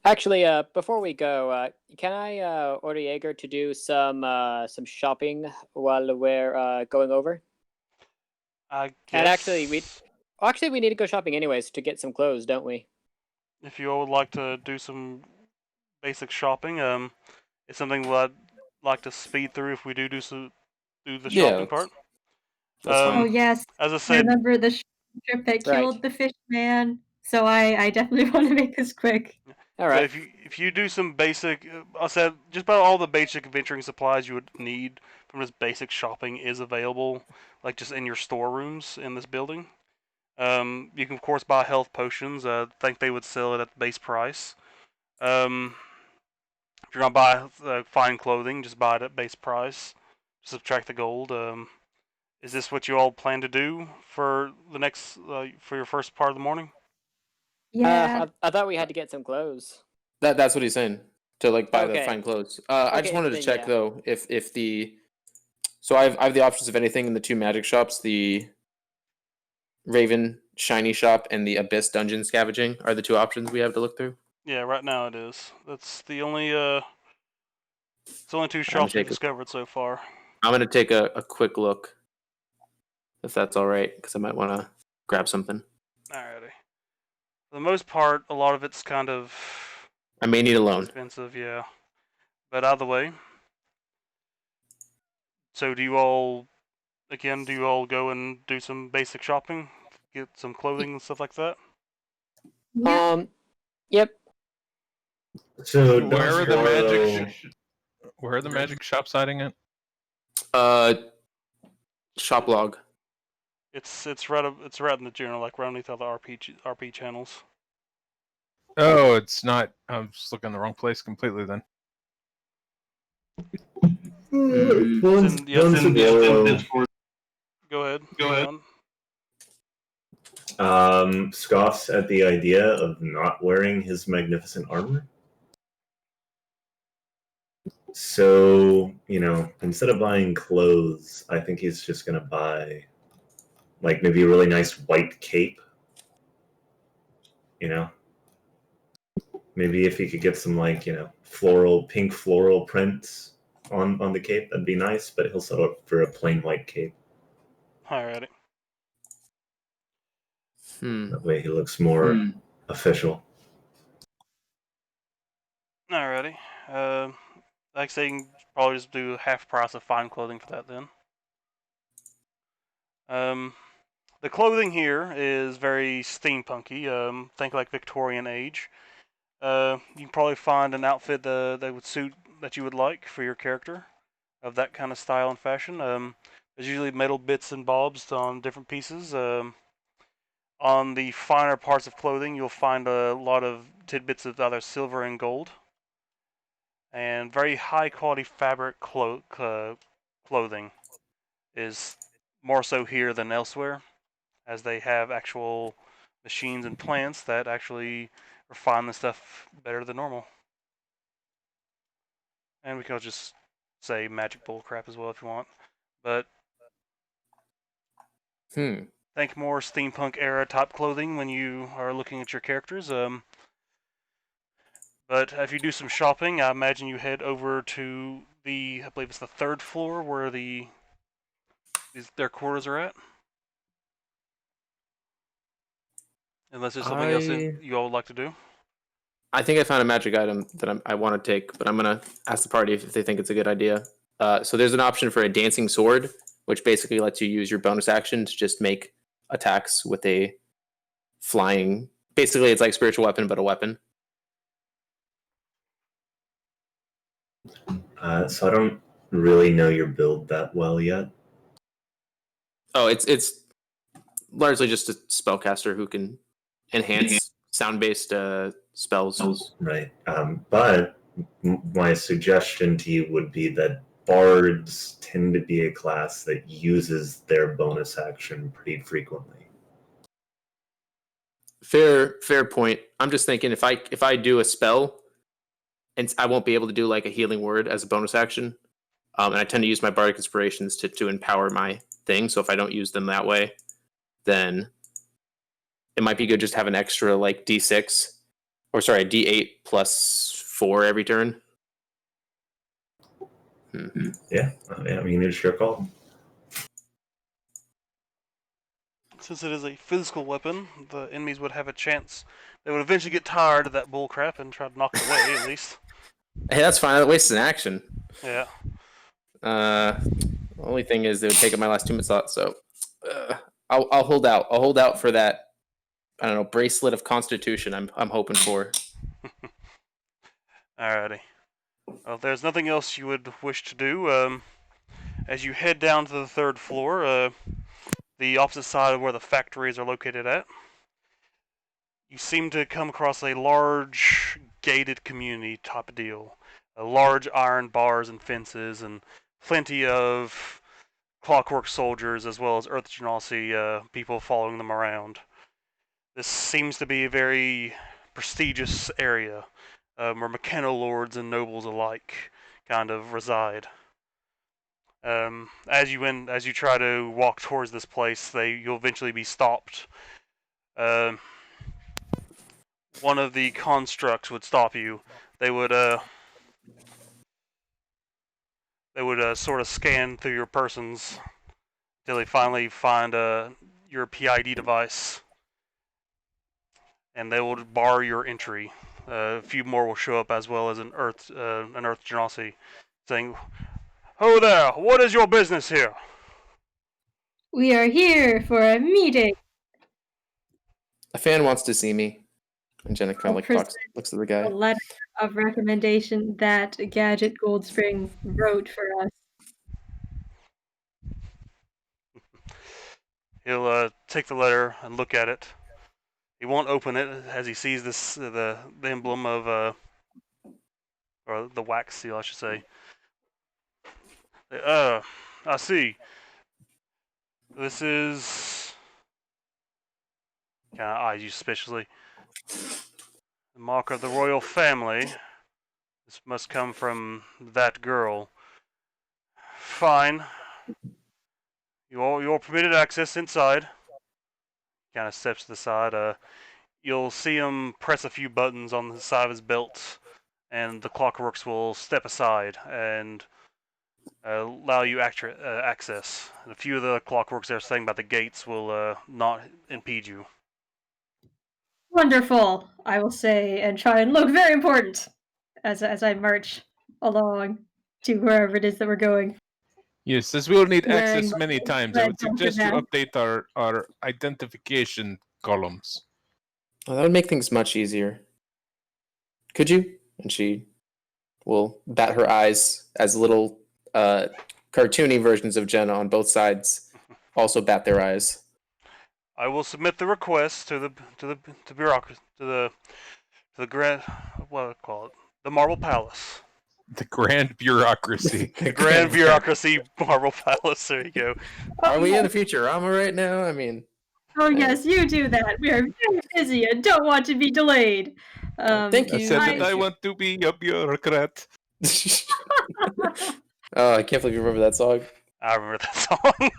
Actually, before we go, can I order Jaeger to do some shopping while we're going over? I guess. And actually, we need to go shopping anyways to get some clothes, don't we? If you all would like to do some basic shopping, it's something I'd like to speed through if we do the Yeah, shopping part. That's fine. Oh yes, As I I said, remember the trip that Right. killed the fish man. So I definitely want to make this quick. All so right. if you do some basic, I said just about all the basic adventuring supplies you would need from this basic shopping is available, like just in your storerooms in this building. You can of course buy health potions. I think they would sell it at the base price. If you're gonna buy fine clothing, just buy it at base price. Subtract the gold. Is this what you all plan to do for the next for your first part of the morning? Yeah. I thought we had to get some clothes. That's what he's saying. To like buy the Okay. fine clothes. I just Okay, wanted to then check yeah. though if the so I have the options of anything in the two magic shops, the Raven Shiny Shop and the Abyss Dungeon Scavenging are the two options we have to look through. Yeah, right now it is. That's the only it's the only two shops we've discovered so far. I'm gonna take a quick look, if that's all right, because I might want to grab something. Alrighty. For the most part, a lot of it's kind of I may need a loan. expensive, yeah. But either way. So do you all go and do some basic shopping? Get some clothing and stuff like that? Yeah. Yep. So Where are the Dunsboro- magic? Where are the magic shops hiding at? Shop log. It's right in the general, like right underneath all the RP channels. Oh, it's not. I'm just looking in the wrong place completely. Then Dunsboro, Go ahead. scoffs at the idea of not wearing his magnificent armor. So, instead of buying clothes, I think he's just going to buy, like, maybe a really nice white cape. Maybe if he could get some, like, pink floral prints on the cape, that'd be nice, but he'll settle up for a plain white cape. Alrighty. That way he looks more official. Alrighty. Like I say, you can probably just do half price of fine clothing for that then. The clothing here is very steampunky. Think like Victorian age. You can probably find an outfit that would suit that you would like for your character of that kind of style and fashion. There's usually metal bits and bobs on different pieces. On the finer parts of clothing, you'll find a lot of tidbits of either silver and gold, and very high quality fabric clothing is more so here than elsewhere, as they have actual machines and plants that actually refine the stuff better than normal. And we can just say magic bullcrap as well if you want. But think more steampunk era type clothing when you are looking at your characters. But if you do some shopping, I imagine you head over to I believe it's the third floor where their quarters are at. Unless there's something else you all would like to do. I think I found a magic item that I want to take, but I'm going to ask the party if they think it's a good idea. So there's an option for a dancing sword, which basically lets you use your bonus action to just make attacks with a flying... Basically, it's like spiritual weapon, but a weapon. So I don't really know your build that well yet. Oh, it's largely just a spellcaster who can enhance sound-based spells. Right. But my suggestion to you would be that bards tend to be a class that uses their bonus action pretty frequently. Fair point. I'm just thinking if I do a spell, and I won't be able to do like a healing word as a bonus action, and I tend to use my bardic inspirations to empower my thing. So if I don't use them that way, then it might be good just to have an extra like D6, or sorry, D8 plus 4 every turn. Yeah, I mean, it's your call. Since it is a physical weapon, the enemies would have a chance. They would eventually get tired of that bullcrap and try to knock it away, at least. Hey, that's fine. That wastes an action. Yeah. The only thing is they would take up my last 2 minute slot, so I'll hold out. I'll hold out for that. I don't know, bracelet of constitution. I'm hoping for. Alrighty. Well, if there's nothing else you would wish to do, as you head down to the third floor, the opposite side of where the factories are located at, you seem to come across a large gated community type of deal. Large iron bars and fences, and plenty of clockwork soldiers as well as Earth Genasi people following them around. This seems to be a very prestigious area where Mechano-Lords and nobles alike kind of reside. As you try to walk towards this place, you'll eventually be stopped. One of the constructs would stop you. They would sort of scan through your persons until they finally find your PID device, and they will bar your entry. A few more will show up as well as an Earth Genasi, saying, "Ho there! What is your business here?" We are here for a meeting. A fan wants to see me. And Jenna kind of present looks at the guy. A letter of recommendation that Gadget Goldspring wrote for us. He'll take the letter and look at it. He won't open it as he sees this the emblem of or the wax seal, I should say. I see. This is kind of eyes you suspiciously. The mark of the royal family. This must come from that girl. Fine. You're permitted access inside. Kind of steps to the side. You'll see him press a few buttons on the side of his belt, and the clockworks will step aside and allow you access. And a few of the clockworks they're saying about the gates will not impede you. Wonderful, I will say, and try and look very important as I march along to wherever it is that we're going. Yes, as we will need Wearing access many like times, I red would bunker suggest you vest. update our identification columns. Well, that would make things much easier. Could you? And she will bat her eyes as little cartoony versions of Jenna on both sides also bat their eyes. I will submit the request to the bureaucracy to the grand what do I call it, the Marble Palace. The grand bureaucracy. The Grand Bureaucracy Marble Palace. There you go. Are we in the Futurama right now? I mean, Oh yes, you do that. We are very busy and don't want to be delayed. thank I you. said that Thank I you. want to be a bureaucrat. Oh, I can't believe you remember that song. I remember that song.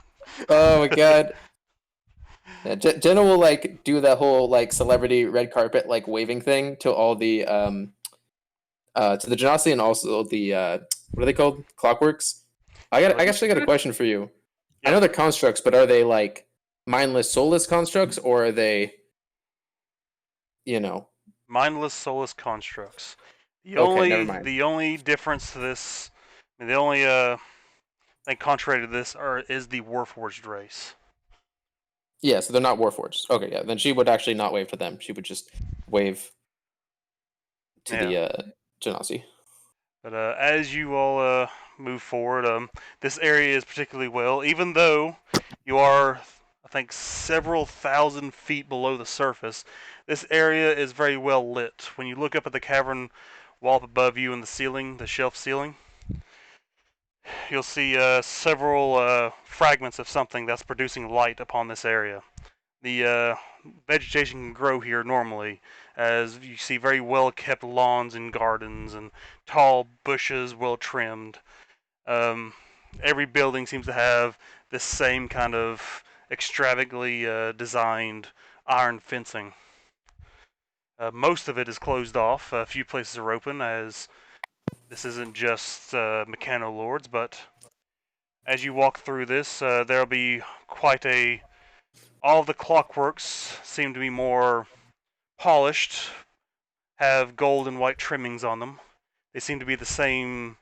Oh my god. Yeah, Jenna will like do that whole like celebrity red carpet like waving thing to all the to the Genasi and also the what are they called? Clockworks. I actually got a question for you. I know they're constructs, but are they like mindless, soulless constructs, or are they, you know? Mindless, soulless constructs. Okay, never mind. The only difference to this, I mean, the only thing contrary to this is the Warforged race. Yeah, so they're not Warforged. Okay, yeah, then she would actually not wave to them. She would just wave to the Genasi. But as you all move forward, this area is particularly well, even though you are, I think, several thousand feet below the surface. This area is very well lit. When you look up at the cavern wall up above you in the ceiling, the shelf ceiling, you'll see several fragments of something that's producing light upon this area. The vegetation can grow here normally, as you see very well kept lawns and gardens and tall bushes well trimmed. Every building seems to have this same kind of extravagantly designed iron fencing. Most of it is closed off. A few places are open, as this isn't just Mechano-Lords, but as you walk through this, there'll be quite a. All of the clockworks seem to be more polished, have gold and white trimmings on them. They seem to be the same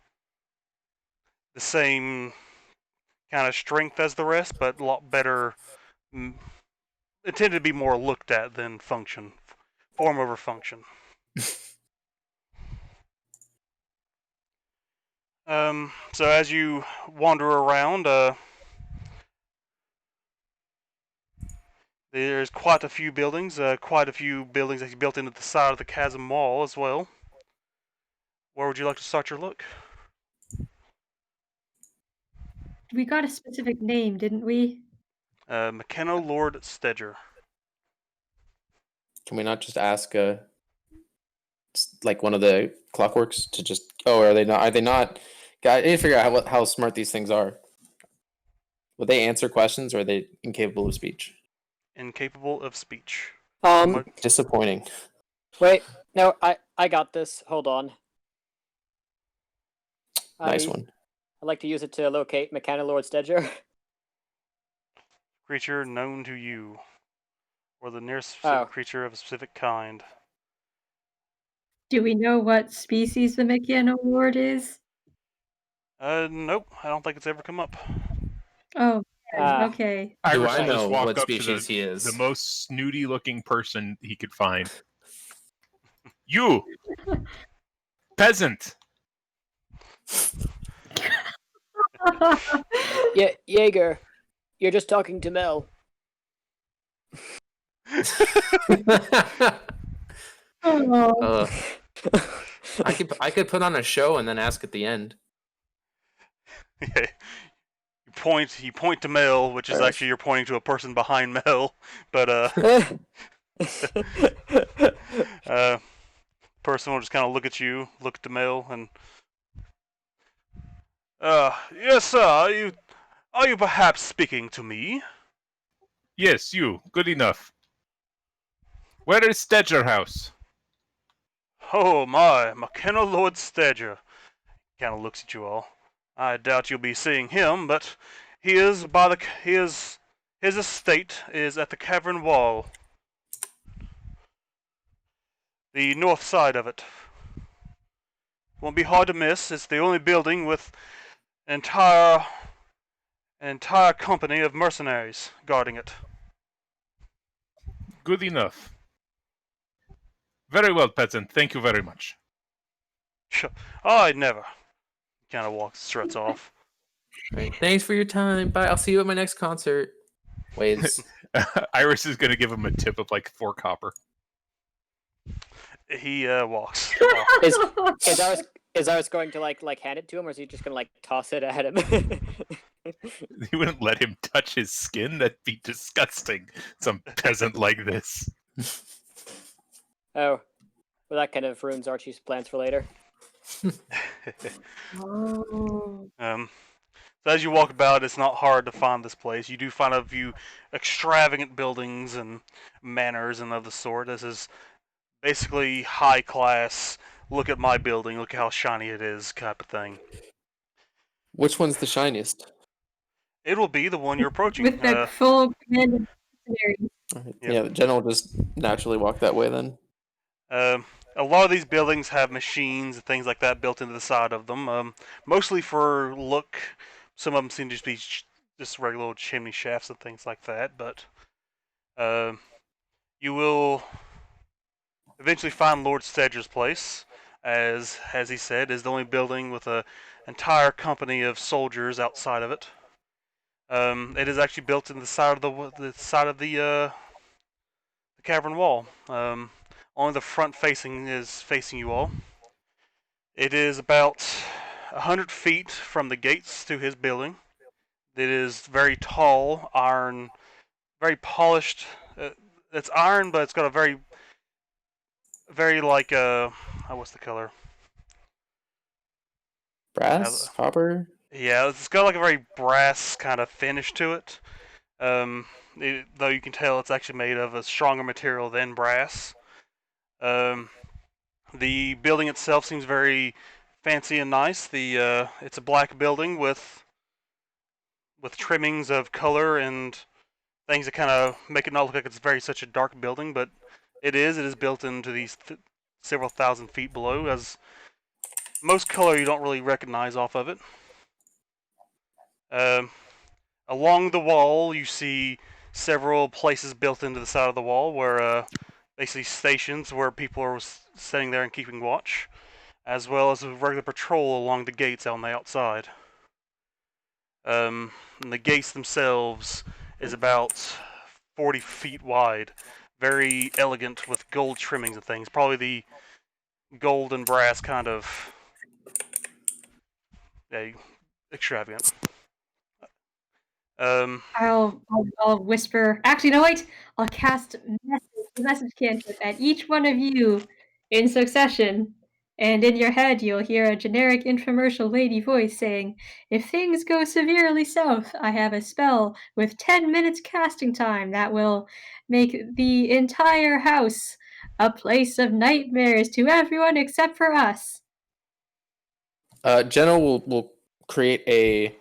kind of strength as the rest, but a lot better. It tended to be more looked at than function, form over function. So as you wander around, there's quite a few buildings actually built into the side of the chasm wall as well. Where would you like to start your look? We got a specific name, didn't we? Mechano-Lord Stejer. Can we not just ask like one of the clockworks to just? Oh, are they not? Are they not? I need to figure out how smart these things are. Would they answer questions, or are they incapable of speech? Incapable of speech. Disappointing. Wait, no, I got this. Hold on. Nice one. I'd like to use it to locate Mechano-Lord Stejer. Creature known to you, or the nearest specific creature of a specific kind. Do we know what species the Mechano-Lord is? Nope. I don't think it's ever come up. Oh, okay. Do Iris I will know just walk what up species to he is? the most snooty-looking person he could find. You, peasant. Yeah, Jaeger, you're just talking to Mel. I could put on a show and then ask at the end. Yeah. You point to Mel, which is actually you're pointing to a person behind Mel, but person will just kind of look at you, look at the Mel, and yes, sir. Are you perhaps speaking to me? Yes, you. Good enough. Where is Stejer House? Oh my, Mechano-Lord Stejer. Kind of looks at you all. I doubt you'll be seeing him, but his estate is at the cavern wall. The north side of it. Won't be hard to miss. It's the only building with entire an entire company of mercenaries guarding it. Good enough. Very well, peasant. Thank you very much. I never. Kind of struts off. Right. Thanks for your time. Bye. I'll see you at my next concert. Waves. Iris is going to give him a tip of like 4 copper. He walks off. Is Iris going to like hand it to him, or is he just gonna like toss it at him? He wouldn't let him touch his skin. That'd be disgusting. Some peasant like this. Oh, well, that kind of ruins Archie's plans for later. Oh. So as you walk about, it's not hard to find this place. You do find a few extravagant buildings and manors and of the sort. This is basically high class. Look at my building. Look how shiny it is, type of thing. Which one's the shiniest? It will be the one you're approaching. With the full command of mercenaries. Right. Yep. Yeah, Jenna will just naturally walk that way then. A lot of these buildings have machines and things like that built into the side of them, mostly for look. Some of them seem to just be just regular old chimney shafts and things like that, but you will eventually find Lord Stejer's place, as he said, is the only building with an entire company of soldiers outside of it. It is actually built in the side of the cavern wall. Only the front facing is facing you all. It is about 100 feet from the gates to his building. It is very tall, iron, very polished. It's iron, but it's got a very like what's the color? Brass? Copper? Yeah, it's got like a very brass kind of finish to it. Though you can tell it's actually made of a stronger material than brass. The building itself seems very fancy and nice. It's a black building with trimmings of color and things that kind of make it not look like it's such a dark building, but it is built into these several thousand feet below. As most color you don't really recognize off of it. Along the wall, you see several places built into the side of the wall where basically stations where people are sitting there and keeping watch, as well as a regular patrol along the gates on the outside. And the gates themselves is about 40 feet wide, very elegant with gold trimmings and things. Probably the gold and brass kind of extravagant. I'll whisper. Actually, no, wait. I'll cast message cantrip at each one of you in succession, and in your head you'll hear a generic infomercial lady voice saying, "If things go severely south, I have a spell with 10 minutes casting time that will make the entire house a place of nightmares to everyone except for us." Jenna will create a.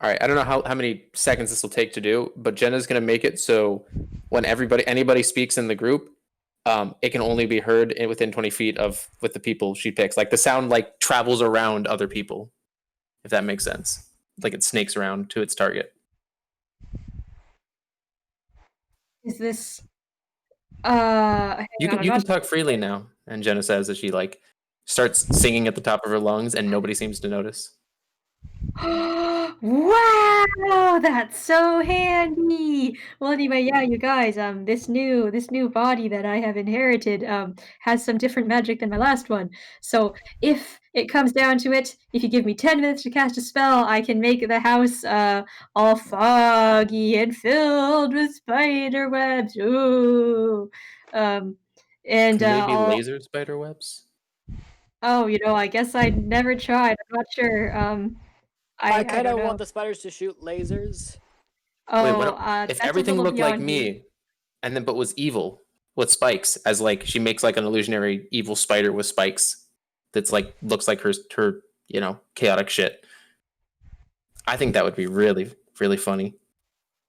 All right, I don't know how many seconds this will take to do, but Jenna's going to make it so when anybody speaks in the group, it can only be heard within 20 feet with the people she picks. Like the sound like travels around other people, if that makes sense. Like it snakes around to its target. Is this? You can talk freely now. And Jenna says that she like starts singing at the top of her lungs, and nobody seems to notice. Wow, that's so handy. Well, anyway, yeah, you guys, this new body that I have inherited, has some different magic than my last one. So if it comes down to it, if you give me 10 minutes to cast a spell, I can make the house, all foggy and filled with spider webs. Ooh. And Can maybe I'll. laser spider webs? Oh, I guess I never tried. I'm not sure. I I kind don't of know. want the spiders to shoot lasers. Wait, Oh, if that's a everything little looked like beyond me. me, and then but was evil with spikes, as like she makes like an illusionary evil spider with spikes that's like looks like her chaotic shit. I think that would be really, really funny.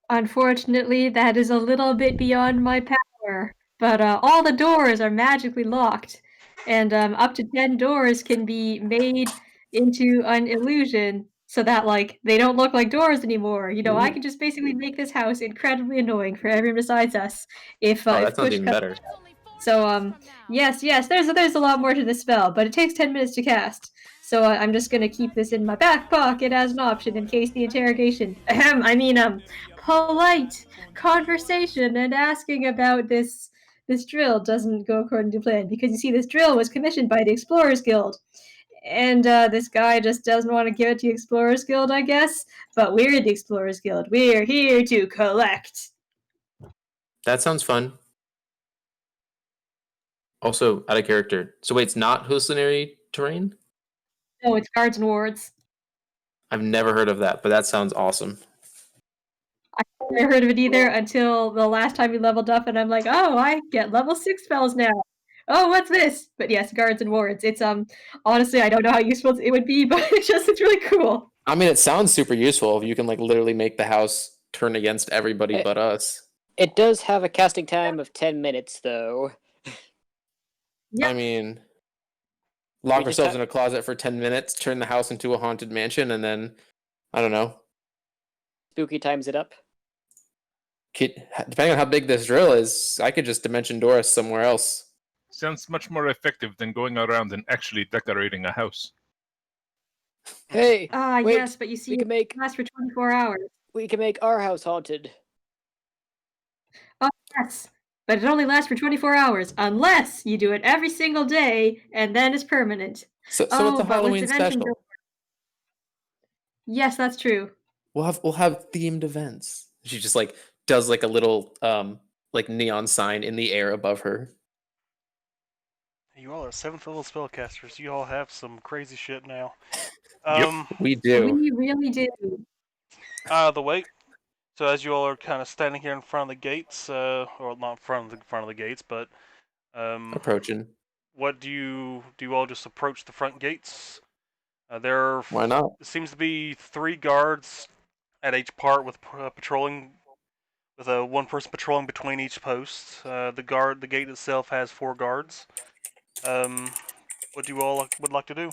Unfortunately, that is a little bit beyond my power. But all the doors are magically locked, and up to 10 doors can be made into an illusion. so that like they don't look like doors anymore. I can just basically make this house incredibly annoying for everyone besides us if Oh, if that sounds push even comes. better. So yes, there's a lot more to this spell, but it takes 10 minutes to cast. So I'm just gonna keep this in my back pocket as an option in case the interrogation. Polite conversation and asking about this drill doesn't go according to plan, because you see this drill was commissioned by the Explorers Guild. And this guy just doesn't want to give it to the Explorers Guild, I guess. But we're the Explorers Guild. We're here to collect. That sounds fun. Also, out of character. So wait, it's not hallucinatory terrain? No, it's guards and wards. I've never heard of that, but that sounds awesome. I never heard of it either until the last time we leveled up, and I'm like, oh, I get level 6 spells now. Oh, what's this? But yes, guards and wards. It's honestly, I don't know how useful it would be, but it's really cool. I mean, it sounds super useful if you can like literally make the house turn against everybody but us. It does have a casting time of 10 minutes, though. Yeah. I mean, lock We just ourselves in a closet for 10 minutes, turn the house into a haunted mansion, and then, I don't know, Spooky times it up. depending on how big this drill is, I could just dimension door us somewhere else. Sounds much more effective than going around and actually decorating a house. Hey, wait, yes, but you see, can make it lasts for 24 hours. we can make our house haunted. Oh, yes, but it only lasts for 24 hours, unless you do it every single day, and then it's permanent. So it's a Halloween special. Yes, that's true. We'll have themed events. She just like does like a little like neon sign in the air above her. You all are 7th level spellcasters. You all have some crazy shit now. We do. We really do. Out of the way. So as you all are kind of standing here in front of the gates, or not in front of the gates, but Approaching. what do you all just approach the front gates? Why not? Seems to be 3 guards at each part with patrolling, with one person patrolling between each post. The gate itself has 4 guards. What do you all would like to do?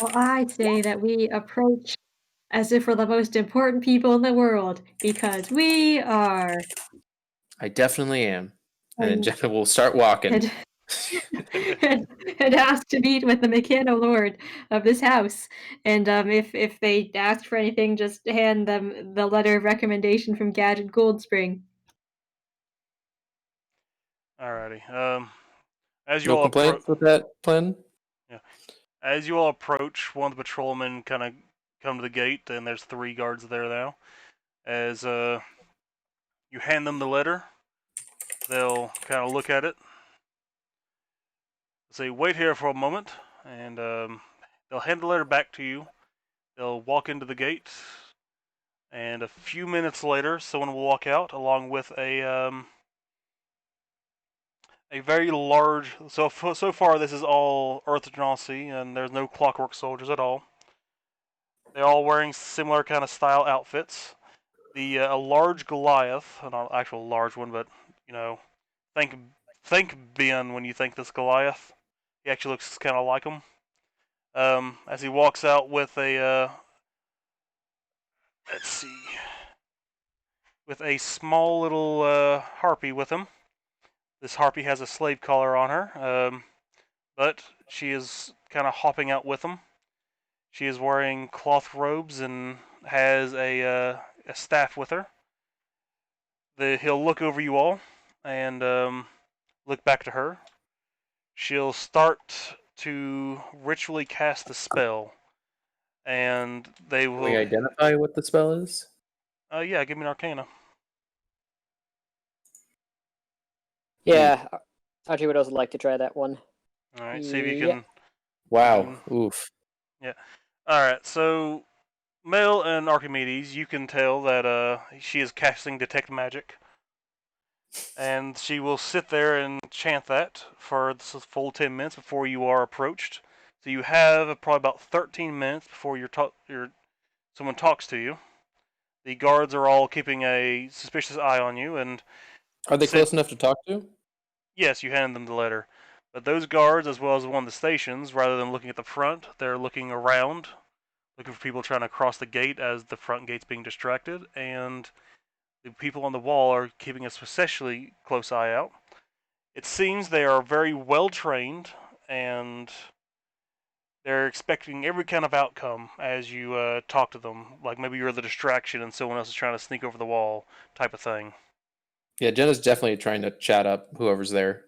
Well, I say that we approach as if we're the most important people in the world, because we are. I definitely am. And then Jenna will start walking. And ask to meet with the Mechano-Lord of this house. And if they ask for anything, just hand them the letter of recommendation from Gadget Goldspring. Alrighty. As you No all complaints with that plan? Yeah. As you all approach, one of the patrolmen kind of come to the gate, and there's 3 guards there now. As you hand them the letter, they'll kind of look at it, say, "Wait here for a moment," and they'll hand the letter back to you. They'll walk into the gate, and a few minutes later, someone will walk out along with a very large. So far, this is all Earth Genasi, and there's no Clockwork Soldiers at all. They're all wearing similar kind of style outfits. A large Goliath, not an actual large one, but think Ben when you think this Goliath. He actually looks kind of like him. As he walks out with a let's see, with a small little harpy with him. This harpy has a slave collar on her, but she is kind of hopping out with him. She is wearing cloth robes and has a staff with her. He'll look over you all and look back to her. She'll start to ritually cast a spell, and they will. Can we identify what the spell is? Yeah, give me an Arcana. Yeah, Archie would also like to try that one. All right, see if you can. Wow. Oof. Yeah. All right. So, Mel and Archimedes, you can tell that she is casting detect magic, and she will sit there and chant that for the full 10 minutes before you are approached. So you have probably about 13 minutes before someone talks to you. The guards are all keeping a suspicious eye on you, and are they close enough to talk to? Yes, you hand them the letter, But those guards, as well as one of the stations, rather than looking at the front, they're looking around, looking for people trying to cross the gate as the front gate's being distracted, and the people on the wall are keeping a especially close eye out. It seems they are very well trained, and they're expecting every kind of outcome as you talk to them. Like maybe you're the distraction and someone else is trying to sneak over the wall, type of thing. Yeah, Jenna's definitely trying to chat up whoever's there.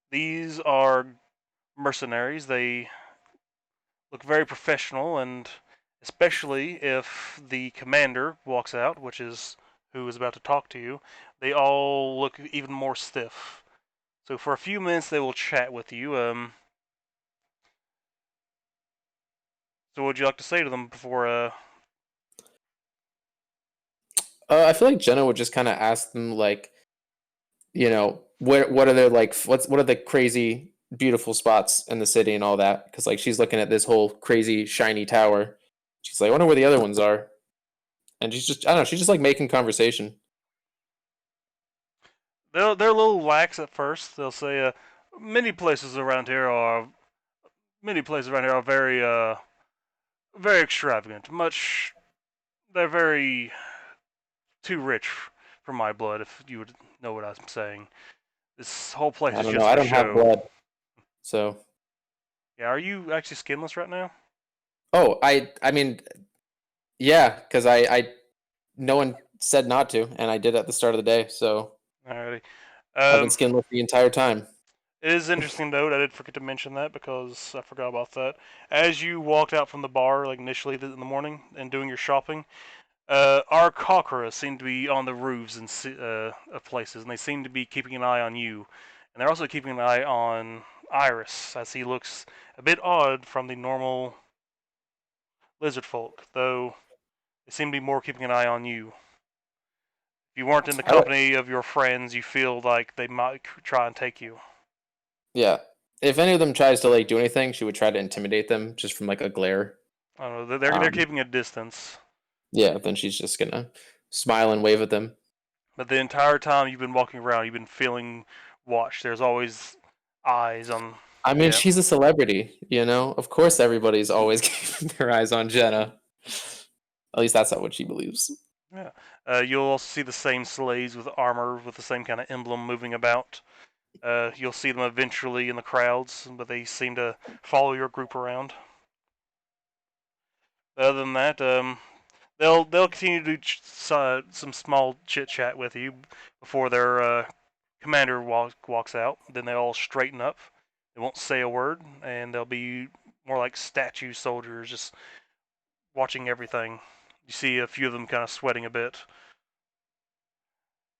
These are mercenaries. They look very professional, and especially if the commander walks out, which is who is about to talk to you, they all look even more stiff. So for a few minutes, they will chat with you. So what would you like to say to them before? I feel like Jenna would just kind of ask them, like, what are their, like, what are the crazy beautiful spots in the city and all that? Because like she's looking at this whole crazy shiny tower. She's like, I wonder where the other ones are. And she's just, I don't know, she's just like making conversation. They're a little lax at first. They'll say, many places around here are very extravagant. They're very too rich for my blood. If you would know what I'm saying, this whole place I is don't know. just I for don't have show. blood, so. Yeah, are you actually skinless right now? Oh, I mean, yeah, because no one said not to, and I did at the start of the day, so Alrighty. I've been skinless the entire time. It is interesting note. I did forget to mention that because I forgot about that. As you walked out from the bar, like initially in the morning, and doing your shopping, our Kokra seem to be on the roofs and of places, and they seem to be keeping an eye on you, and they're also keeping an eye on Iris, as he looks a bit odd from the normal lizard folk, though they seem to be more keeping an eye on you. If you weren't in the company of your friends, you feel like they might try and take you. Yeah. If any of them tries to like do anything, she would try to intimidate them just from like a glare. I don't know. They're keeping a distance. Yeah, then she's just gonna smile and wave at them. But the entire time you've been walking around, you've been feeling watched. There's always eyes on. I mean, Yeah. she's a celebrity, you know? Of course everybody's always keeping their eyes on Jenna. At least that's not what she believes. Yeah. You'll also see the same slaves with armor with the same kind of emblem moving about. You'll see them eventually in the crowds, but they seem to follow your group around. Other than that, they'll continue to do some small chit chat with you before their commander walks out. Then they all straighten up. They won't say a word, and they'll be more like statue soldiers, just watching everything. You see a few of them kind of sweating a bit.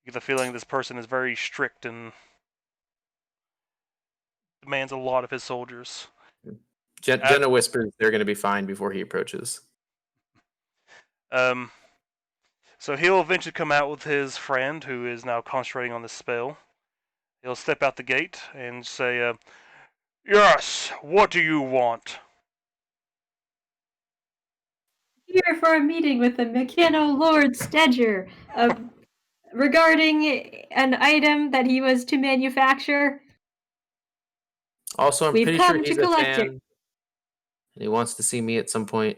You get the feeling this person is very strict and demands a lot of his soldiers. Jenna whispers they're going to be fine before he approaches. So he'll eventually come out with his friend, who is now concentrating on this spell. He'll step out the gate and say, yes, what do you want? Here for a meeting with the Mechano-Lord Stejer regarding an item that he was to manufacture. Also, I'm We've pretty come sure to he's a collect fan, it. and he wants to see me at some point.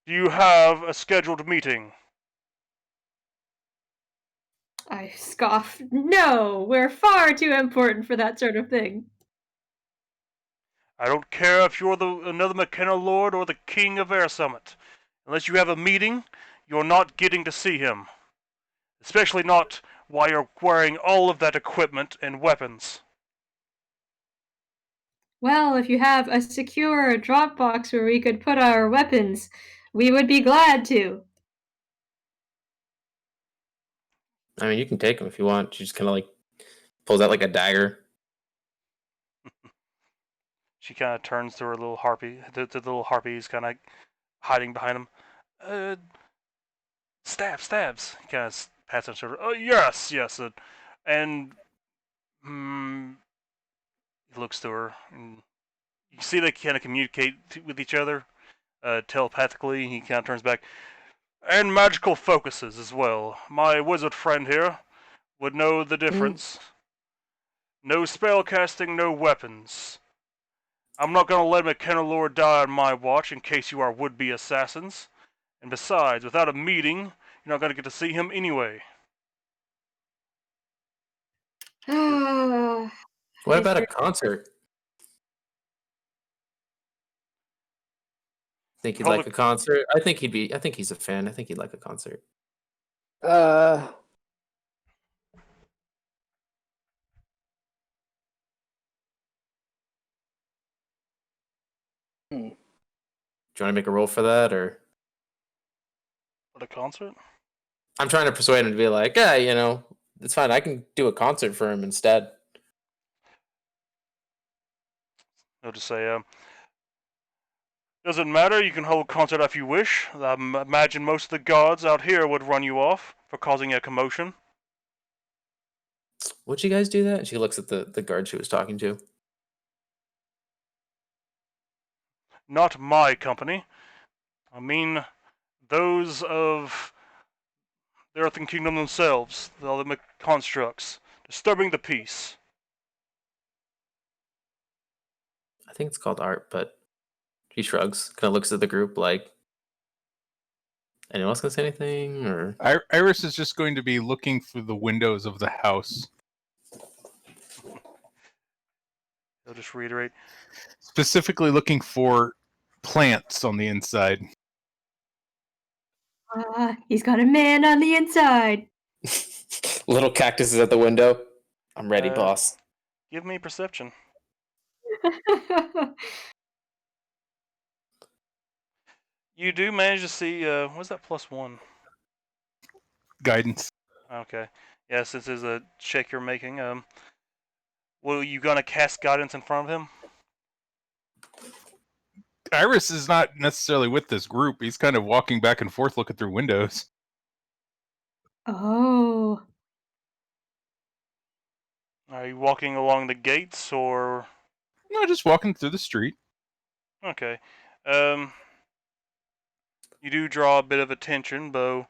Do you have a scheduled meeting? I scoff. No, we're far too important for that sort of thing. I don't care if you're another Mechano-Lord or the King of Air Summit. Unless you have a meeting, you're not getting to see him. Especially not while you're wearing all of that equipment and weapons. Well, if you have a secure drop box where we could put our weapons, we would be glad to. I mean, you can take him if you want. She just kind of like pulls out like a dagger. She kind of turns to her little harpy. The little harpy's kind of hiding behind him. Stabs. He kind of pats on her shoulder. Oh, yes. And he looks to her. And you see they kind of communicate with each other telepathically. He kind of turns back. And magical focuses as well. My wizard friend here would know the difference. No spell casting, no weapons. I'm not gonna let Mechano-Lord die on my watch in case you are would-be assassins. And besides, without a meeting, you're not gonna get to see him anyway. Ah, What that is about a very- concert? Think he'd Hold like it. a concert? I think he's a fan. I think he'd like a concert. Do you want to make a roll for that, or At a concert? I'm trying to persuade him to be like, yeah, it's fine. I can do a concert for him instead. I'll just say, doesn't matter, you can hold a concert if you wish. I imagine most of the guards out here would run you off for causing a commotion. Would you guys do that? She looks at the guard she was talking to. Not my company. I mean, those of the Earthen Kingdom themselves, the other constructs, disturbing the peace. I think it's called art, but he shrugs, kind of looks at the group like, anyone else gonna say anything? Or Iris is just going to be looking through the windows of the house, I'll just reiterate. specifically looking for plants on the inside. He's got a man on the inside. little cactuses at the window. I'm ready, boss. Give me perception. You do manage to see, what's that +1? Guidance. Okay. Yeah, since it's a check you're making, well, you gonna cast guidance in front of him? Iris is not necessarily with this group. He's kind of walking back and forth looking through windows. Oh. Are you walking along the gates, or... No, just walking through the street. Okay. You do draw a bit of attention, though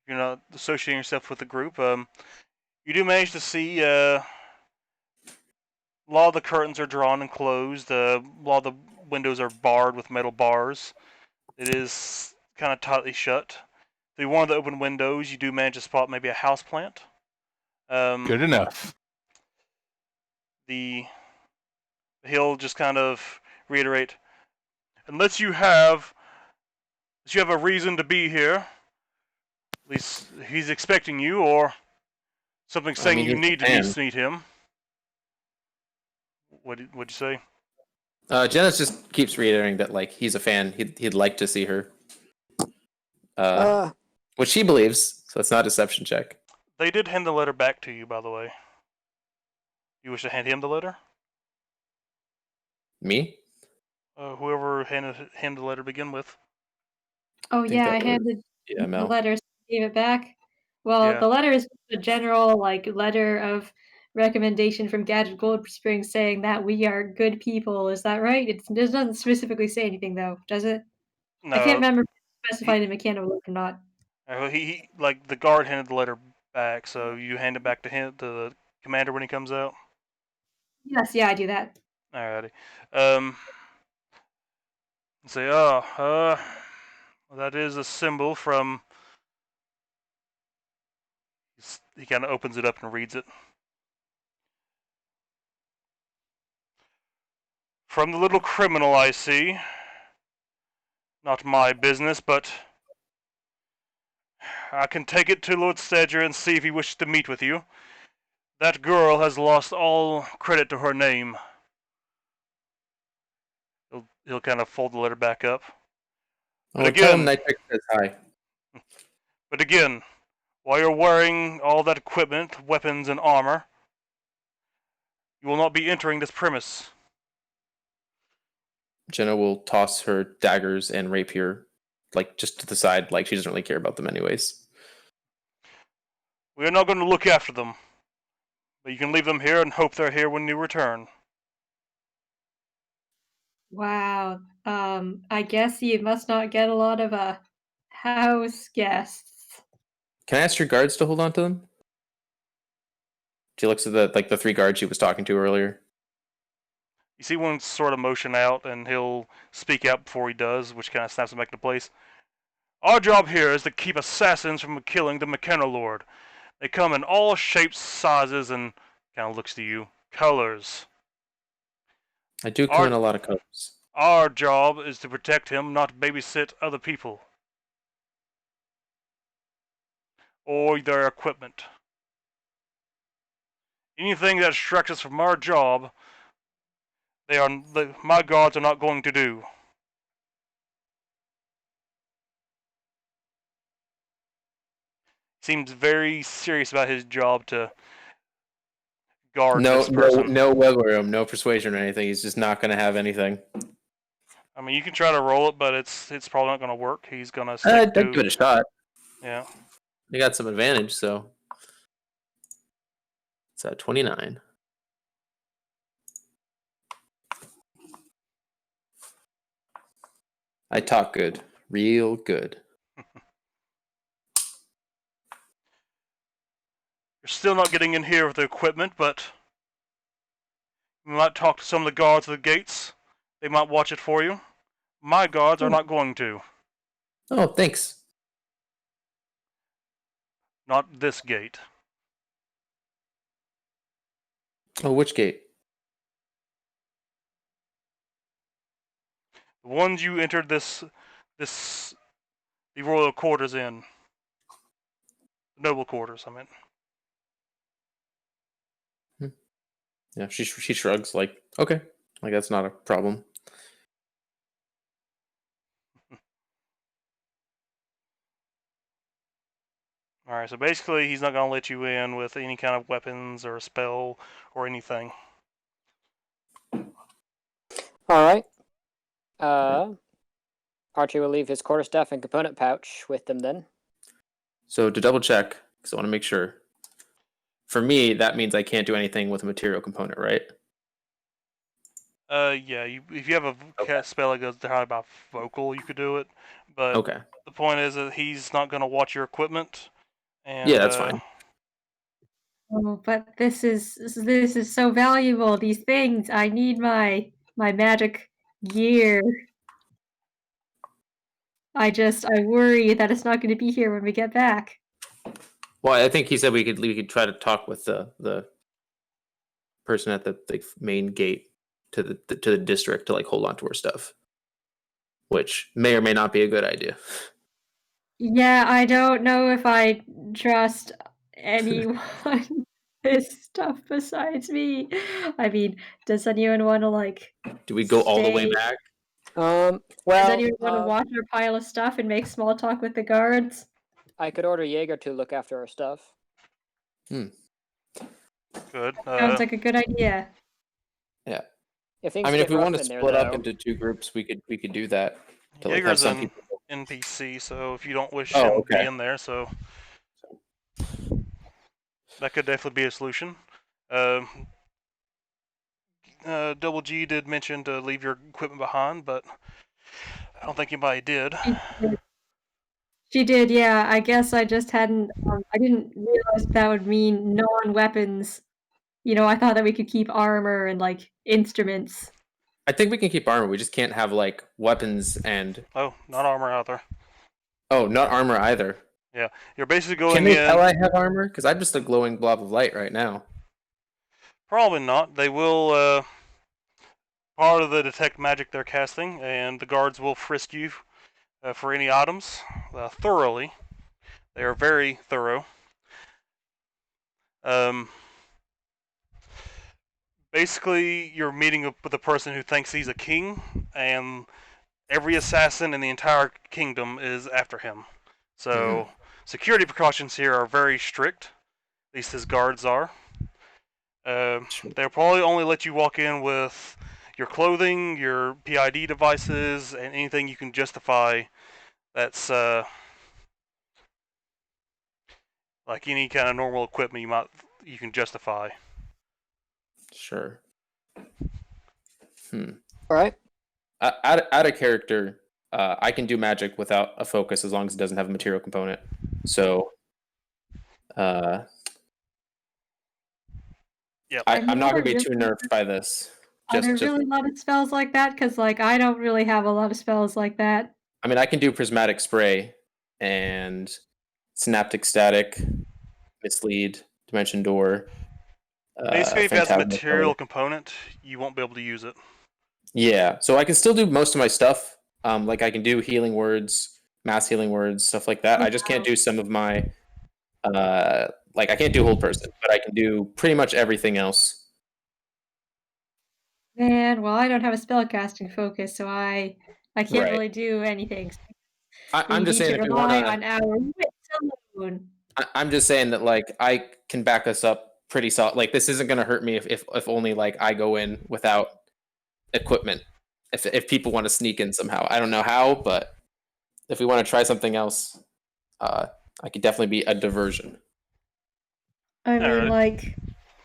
you're not associating yourself with the group. You do manage to see, a lot of the curtains are drawn and closed. A lot of the windows are barred with metal bars. It is kind of tightly shut. Through one of the open windows, you do manage to spot maybe a houseplant. Good enough. He'll just kind of reiterate, unless you have a reason to be here. At least he's expecting you, or something saying you need to meet him. What'd you say? Janice just keeps reiterating that like he's a fan. He'd like to see her. Which she believes, so it's not a deception check. They did hand the letter back to you, by the way. You wish to hand him the letter? Me? Whoever handed him the letter to begin with. Oh yeah, I handed the Mel. letter, gave it back. Well, Yeah. the letter is a general letter of recommendation from Gadget Gold Spring saying that we are good people. Is that right? It doesn't specifically say anything though, does it? No. I can't remember if it's specified in Mechano-Lord or not. He the guard handed the letter back, so you hand it back to him, to the commander when he comes out. Yes, yeah, I do that. Alrighty. Say, that is a symbol from. He kind of opens it up and reads it. From the little criminal I see. Not my business, but I can take it to Lord Stejer and see if he wishes to meet with you. That girl has lost all credit to her name. He'll kind of fold the letter back up. But again, tell him Nitrix says hi. But again, while you're wearing all that equipment, weapons, and armor, you will not be entering this premise. Jenna will toss her daggers and rapier, just to the side, like she doesn't really care about them anyways. We are not going to look after them, but you can leave them here and hope they're here when you return. Wow. I guess you must not get a lot of house guests. Can I ask your guards to hold on to them? She looks at the 3 guards she was talking to earlier. You see one sort of motion out, and he'll speak out before he does, which kind of snaps him back into place. Our job here is to keep assassins from killing the Mechano-Lord. They come in all shapes, sizes, and kind of looks to you, colors. I do come in a lot of colors. Our job is to protect him, not babysit other people or their equipment. Anything that distracts us from our job, my guards are not going to do. Seems very serious about his job to guard this person. No wiggle room, no persuasion or anything. He's just not going to have anything. I mean, you can try to roll it, but it's probably not going to work. He's going to stick I'd to... give it a shot. Yeah. You got some advantage, so... It's at 29. I talk good. Real good. You're still not getting in here with the equipment, but you might talk to some of the guards at the gates. They might watch it for you. My guards are not going to. Oh, thanks. Not this gate. Oh, which gate? The ones you entered the royal quarters in. The noble quarters, I meant. Yeah, she shrugs like, okay, like that's not a problem. Alright, so basically he's not going to let you in with any kind of weapons or a spell or anything. Alright. Archie will leave his quarterstaff and component pouch with them then. So to double check, because I want to make sure. For me, that means I can't do anything with a material component, right? Yeah, if you have a spell that goes to high by vocal, you could do it. But Okay. the point is that he's not going to watch your equipment. And, yeah, that's fine. Oh, but this is so valuable. These things. I need my magic gear. I worry that it's not going to be here when we get back. Well, I think he said we could try to talk with the person at the main gate to the district to like hold on to her stuff, which may or may not be a good idea. Yeah, I don't know if I trust anyone this stuff besides me. I mean, does anyone want to like? Do we go all the way stay- back? Does Well, anyone want to watch our pile of stuff and make small talk with the guards? I could order Jaeger to look after our stuff. Good. Sounds like a good idea. Yeah. If things I mean, get if we rough want to in there, split up though, into 2 groups, we could do that. To like have Jaeger's some an people. NPC, so if you don't wish Oh, him to okay. be in there, so that could definitely be a solution. Double G did mention to leave your equipment behind, but I don't think anybody did. She did, yeah. I guess I just hadn't. I didn't realize that would mean non-weapons. You know, I thought that we could keep armor and like instruments. I think we can keep armor. We just can't have like weapons and. Oh, not armor either. Oh, not armor either. Yeah, you're basically going Can they in. tell I have armor? Because I'm just a glowing blob of light right now. Probably not. They will. Part of the detect magic they're casting, and the guards will frisk you for any items thoroughly. They are very thorough. Basically, you're meeting with a person who thinks he's a king, and every assassin in the entire kingdom is after him. So, security precautions here are very strict. At least his guards are. They'll probably only let you walk in with your clothing, your PID devices, and anything you can justify that's like any kind of normal equipment you can justify. Sure. all right. Out of character, I can do magic without a focus as long as it doesn't have a material component. So, Yep. I'm not gonna be Really- too nerfed by this. Are there really a lot of spells like that? Because, like, I don't really have a lot of spells like that. I mean, I can do prismatic spray and synaptic static, mislead, dimension door. Basically, if it has a Phantasmal material Color. component, you won't be able to use it. Yeah, so I can still do most of my stuff. Like I can do healing words, mass healing words, stuff like that. I just can't do some of my, like I can't do hold person, but I can do pretty much everything else. Man, well, I don't have a spellcasting focus, so I can't Right. really do anything. I'm just We saying need if to you rely want on our wits alone. I'm just saying that like I can back us up pretty solid. Like this isn't gonna hurt me if only like I go in without equipment. If people want to sneak in somehow, I don't know how, but if we want to try something else, I could definitely be a diversion. I mean, Alright. like,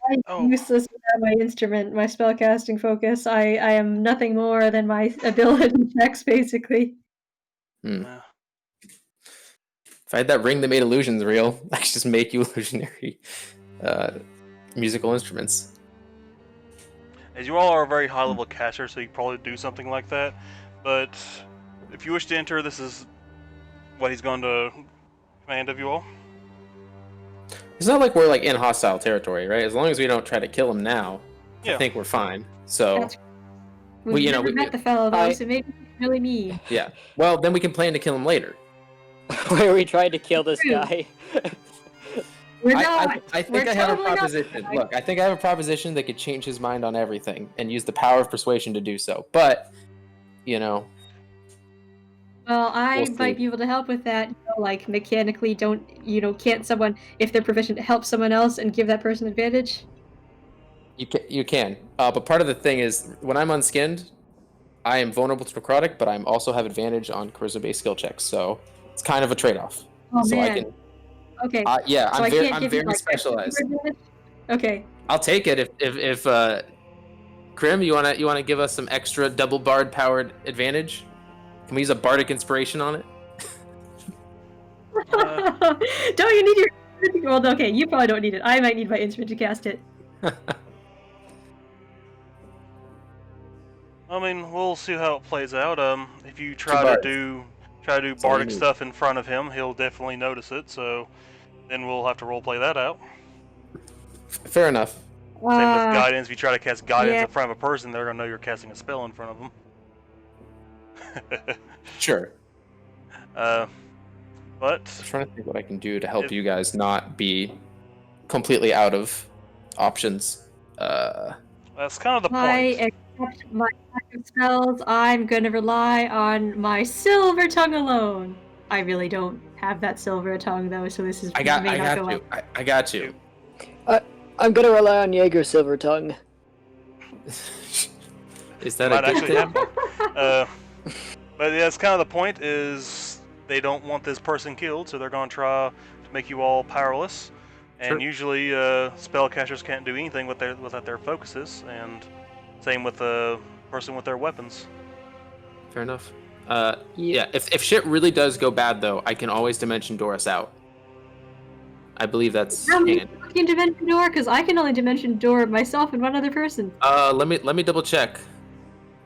I'm Oh. useless without my instrument, my spellcasting focus. I am nothing more than my ability checks, basically. Yeah. If I had that ring that made illusions real, I could just make you illusionary musical instruments. As you all are a very high level caster, so you probably do something like that. But if you wish to enter, this is what he's going to command of you all. It's not like we're like in hostile territory, right? As long as we don't try to kill him now, I Yeah. think we're fine. So That's- We've you know, never met the fellow, though, so maybe he's really mean. yeah. Well, then we can plan to kill him later. Where we tried to kill this True. guy. We're not. I think We're I have a totally not proposition. that guy. Look, I think I have a proposition that could change his mind on everything and use the power of persuasion to do so. But, you know, Well, I We'll see. might be able to help with that. Like, mechanically, can't someone, if they're proficient, help someone else and give that person advantage? you can. But part of the thing is, when I'm unskinned, I am vulnerable to necrotic, but I also have advantage on charisma-based skill checks. So it's kind of a trade-off. Oh, So man. I can. Okay. Yeah, So I I'm can't give you, very like, specialized. advantage? Okay. I'll take it if Krim, you wanna give us some extra double bard powered advantage? Can we use a bardic inspiration on it? Don't you need your... Well, okay, you probably don't need it. I might need my instrument to cast it. I mean, we'll see how it plays out. If you try to bards. do all you bardic need. stuff in front of him, he'll definitely notice it. So then we'll have to roleplay that out. Fair enough. Same with guidance. If you try to cast guidance yeah. in front of a person, they're gonna know you're casting a spell in front of them. Sure. But I'm trying to think what I can do to help you guys not be completely out of options. that's kind of the I point. accept my pack of spells. I'm gonna rely on my silver tongue alone. I really don't have that silver tongue though, so this is I got may not go you. well. I got you. I'm gonna rely on Jaeger Silver Tongue. Is that Might a good actually thing? happen. But yeah, that's kind of the point. Is they don't want this person killed, so they're gonna try to make you all powerless. And Sure. usually, spellcasters can't do anything without their focuses, and same with the person with their weapons. Fair enough. Yeah. If shit really does go bad though, I can always dimension Doris out. I believe that's How many canon. people can dimension door? Because I can only dimension door myself and one other person. Let me double check.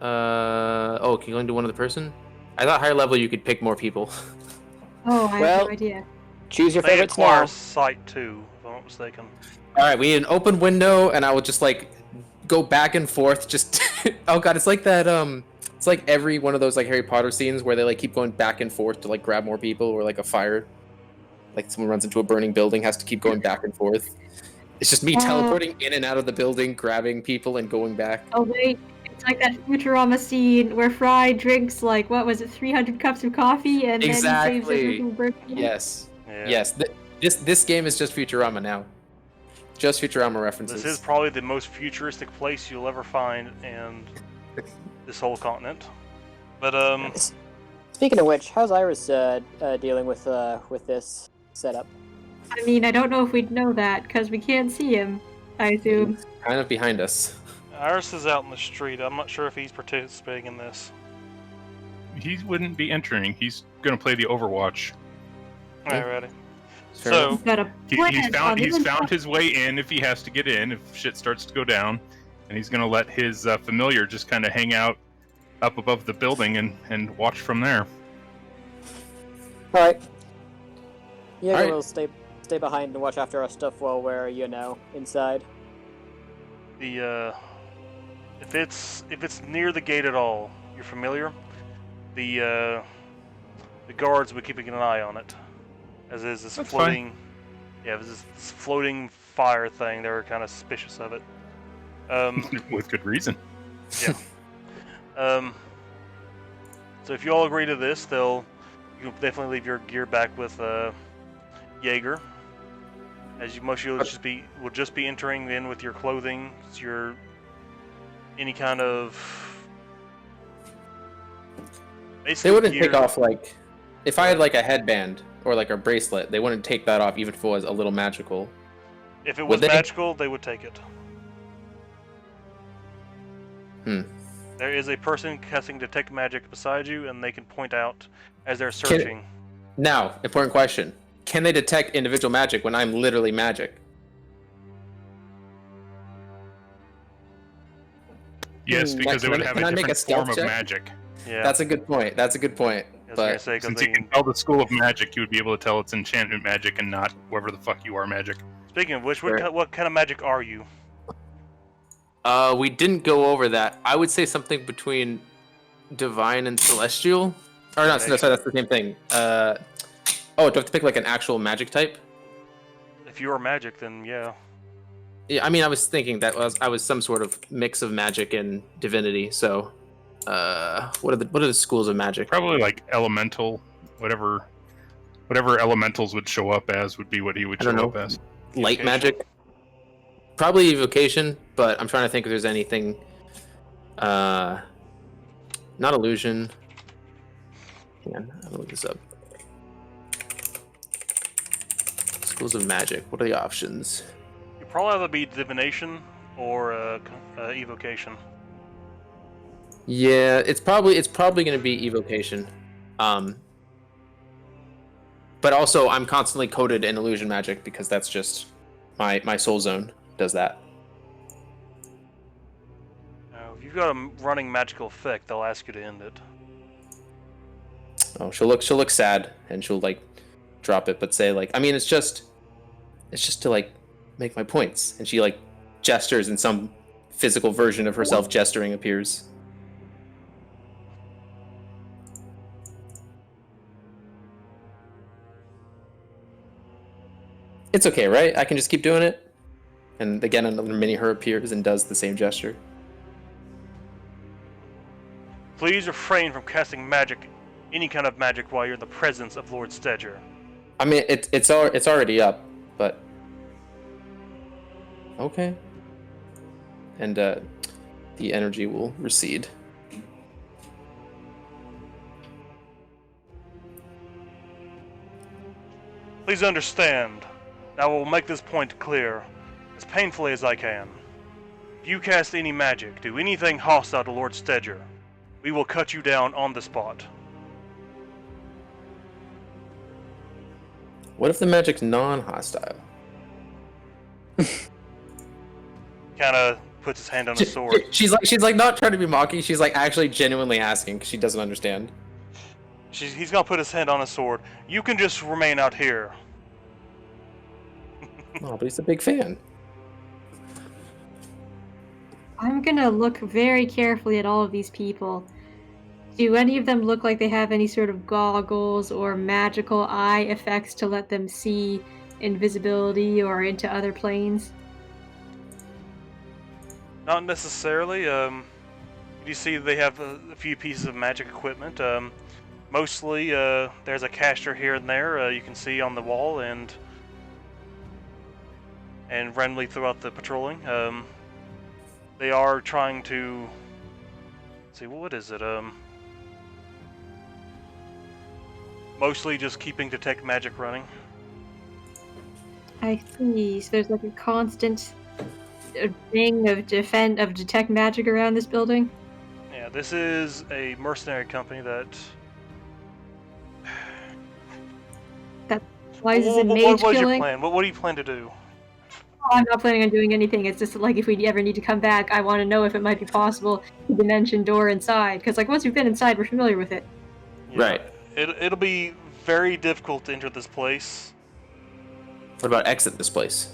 Can you only do one other person? I thought higher level you could pick more people. Oh, I have no idea. Choose your They favorites acquire now. sight too, if I'm not mistaken. All right, we need an open window, and I will just like go back and forth. Just oh god, it's like that. It's like every one of those like Harry Potter scenes where they like keep going back and forth to like grab more people, or like a fire, like someone runs into a burning building, has to keep going back and forth. It's just me teleporting in and out of the building, grabbing people, and going back. Oh wait, it's like that Futurama scene where Fry drinks like, what was it, 300 cups of coffee, and then he saves Exactly. everything burning. Yes. Yeah. Yes. This game is just Futurama now. Just Futurama references. This is probably the most futuristic place you'll ever find in this whole continent. But Speaking of which, how's Iris dealing with this setup? I mean, I don't know if we'd know that because we can't see him, I assume. kind of behind us. Iris is out in the street. I'm not sure if he's participating in this. He wouldn't be entering. He's going to play the Overwatch. Alrighty. Fair So- enough. He's got a He's plan on he's the found his way in if he has to get in, if shit starts to go down, and he's gonna let his familiar just kind of hang out up above the building and watch from there. All right. Yeah, Alright. we'll stay behind and watch after our stuff while we're inside. The if it's near the gate at all, you're familiar. The guards will be keeping an eye on it, as is this That's floating. Yeah, this floating fire thing. They were kind of suspicious of it. With good reason. So if you all agree to this, you can definitely leave your gear back with Jaeger. As you most will just be entering in with your clothing, any kind of. They wouldn't gear. take off like if I had like a headband or like a bracelet. They wouldn't take that off even if it was a little magical. If it Would was they? magical, they would take it. Hmm. There is a person casting detect magic beside you, and they can point out as they're searching. Now, important question: can they detect individual magic when I'm literally magic? Yes, because it would have can a I make a different form stealth of check? magic. Yeah, That's a good point. That's a good point. I was gonna But say, 'cause Since they you can tell the school of magic, you would be able to tell it's enchantment magic and not whoever the fuck you are magic. speaking of which, Sure. what kind of magic are you? we didn't go over that. I would say something between divine and celestial. Or not? No, sorry, that's the same thing. Do I have to pick like an actual magic type? If you are magic, then yeah. Yeah, I mean, I was thinking that I was some sort of mix of magic and divinity. So, what are the schools of magic? Probably like elemental, whatever elementals would show up as would be what he would I show don't up know. as. Light Evocation? magic. Probably evocation, but I'm trying to think if there's anything. Not illusion. Hang on, I'll look this up. Schools of magic. What are the options? You probably either be divination or evocation. Yeah, it's probably going to be evocation. But also I'm constantly coded in illusion magic because that's just my soul zone does that. Now, if you've got a running magical effect, they'll ask you to end it. Oh, she'll look sad and she'll like drop it, but say like, I mean, it's just to like make my points. And she like gestures and some physical version of herself gesturing appears. It's okay, right? I can just keep doing it. And again, another mini her appears and does the same gesture. Please refrain from casting magic, any kind of magic, while you're in the presence of Lord Stejer. I mean, it's already up, but okay. And the energy will recede. Please understand. I will make this point clear, as painfully as I can. If you cast any magic, do anything hostile to Lord Stejer, we will cut you down on the spot. What if the magic's non-hostile? Kind of puts his hand on his sword. She's like not trying to be mocking. She's like actually genuinely asking because she doesn't understand. He's gonna put his hand on his sword. You can just remain out here. Oh, but he's a big fan. I'm gonna look very carefully at all of these people. Do any of them look like they have any sort of goggles or magical eye effects to let them see invisibility or into other planes? Not necessarily. You see they have a few pieces of magic equipment. Mostly, there's a caster here and there you can see on the wall and randomly throughout the patrolling. They are trying to... Let's see, what is it? Mostly just keeping detect magic running. I see. So there's like a constant ring of detect magic around this building. Yeah, this is a mercenary company that Why is this a mage What was your killing? plan? What do you plan to do? I'm not planning on doing anything. It's just like if we ever need to come back, I want to know if it might be possible to dimension door inside. Because like once we've been inside, we're familiar with it. Yeah, Right. It'll be very difficult to enter this place. What about exit this place?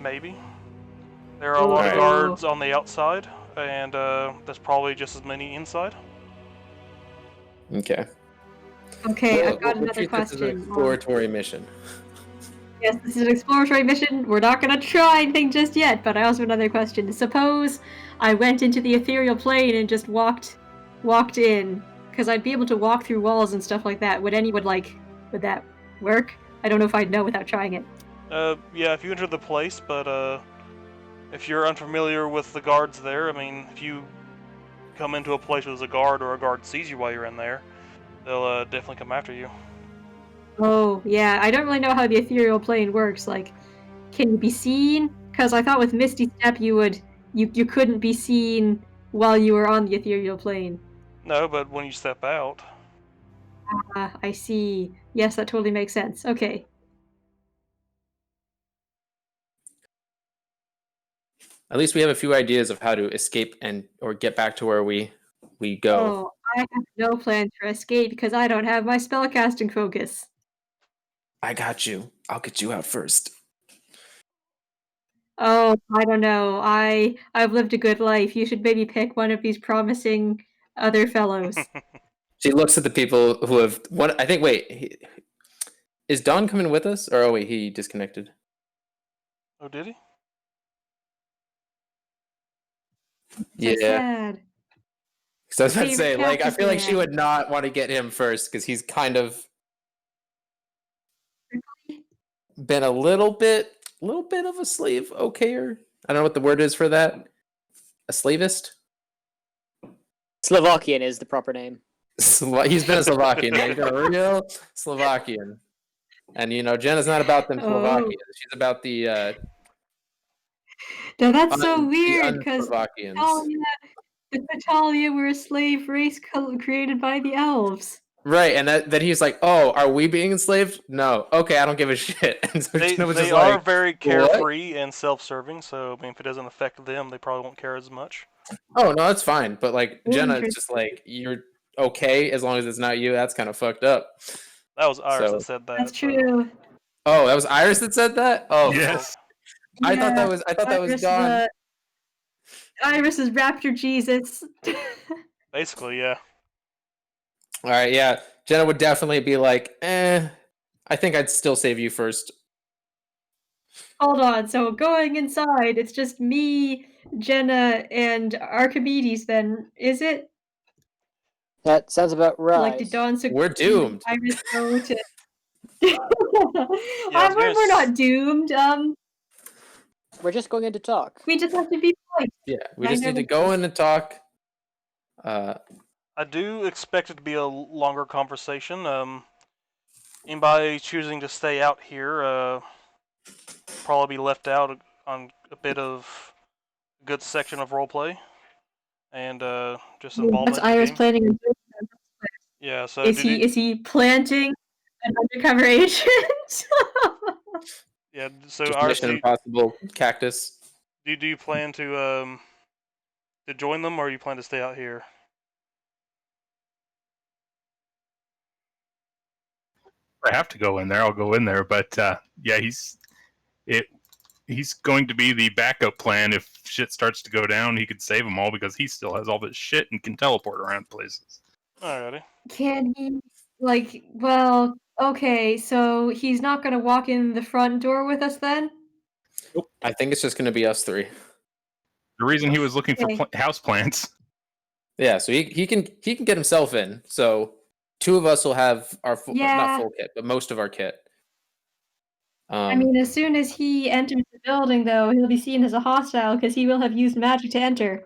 Maybe. There are a lot of Alright. guards on the outside, and there's probably just as many inside. Okay. Okay, We'll- I've got we'll another treat this as an question. exploratory mission. Yes, this is an exploratory mission. We're not gonna try anything just yet, but I also have another question. Suppose I went into the ethereal plane and just walked in, because I'd be able to walk through walls and stuff like that. Would that work? I don't know if I'd know without trying it. Yeah, if you enter the place, but if you're unfamiliar with the guards there, I mean, if you come into a place where there's a guard or a guard sees you while you're in there, they'll definitely come after you. Oh, yeah, I don't really know how the ethereal plane works. Like, can you be seen? Because I thought with Misty Step you couldn't be seen while you were on the ethereal plane. No, but when you step out, Ah, I see. Yes, that totally makes sense. Okay. At least we have a few ideas of how to escape or get back to where we go. Oh, I have no plan for escape because I don't have my spellcasting focus. I got you. I'll get you out first. Oh, I don't know. I've lived a good life. You should maybe pick one of these promising other fellows. She looks at the people who have one. I think. Wait, is Don coming with us? Or oh wait, he disconnected. oh, did he? So Yeah. sad. Because I was about to say, Favorite like, I feel like she cactus would not want to get him first because he's kind of been a little bit of a slave. Okayer. I don't know what the word is for that. A slavist. Slovakian is the proper name. He's been a Slovakian. Yeah, he's been a real Slovakian. And you know, Jenna's not about them Slovakians. She's about the Now that's so the weird because un-Slovakians. the Italia were a slave race created by the elves. Right, and then he's like, "Oh, are we being enslaved? No. Okay, I don't give a shit." And so They Jenna was they just are like, very carefree and self-serving, so I mean, if it doesn't affect them, they probably won't care as much. "Oh no, it's fine." But like Jenna is Interesting. just like, "You're okay as long as it's not you." That's kind of fucked up. That was Iris So- that said that. That's so- true. Oh, that was Iris that said that. Oh, Yes. I thought that Yeah, was Iris is Dawn. Iris is Raptor Jesus. Basically, yeah. All right, yeah. Jenna would definitely be like, I think I'd still save you first. Hold on, so going inside, it's just me, Jenna, and Archimedes then, is it? That sounds about right. Like, did Dawn succeed? We're doomed. Iris go to... was gonna we're not doomed, We're just going in to talk. we just have to be polite. Yeah, we I just need never- to go in and talk. I do expect it to be a longer conversation. Anybody choosing to stay out here, probably be left out on a bit of a good section of roleplay, and just involvement. What's in the Iris game. planning on doing? Yeah. So Is he planting an undercover agent? Yeah. So Just Iris, Mission Impossible cactus. do you plan to join them, or you plan to stay out here? If I have to go in there, I'll go in there. But yeah, he's going to be the backup plan if shit starts to go down. He could save them all because he still has all this shit and can teleport around places. Alrighty. Can he, like, well, okay, so he's not gonna walk in the front door with us then? I think it's just going to be us three. The reason he was looking for Okay. house plants. Yeah, so he can get himself in. So two of us will have our Yeah. not full kit, but most of our kit. I mean, as soon as he enters the building, though, he'll be seen as a hostile because he will have used magic to enter.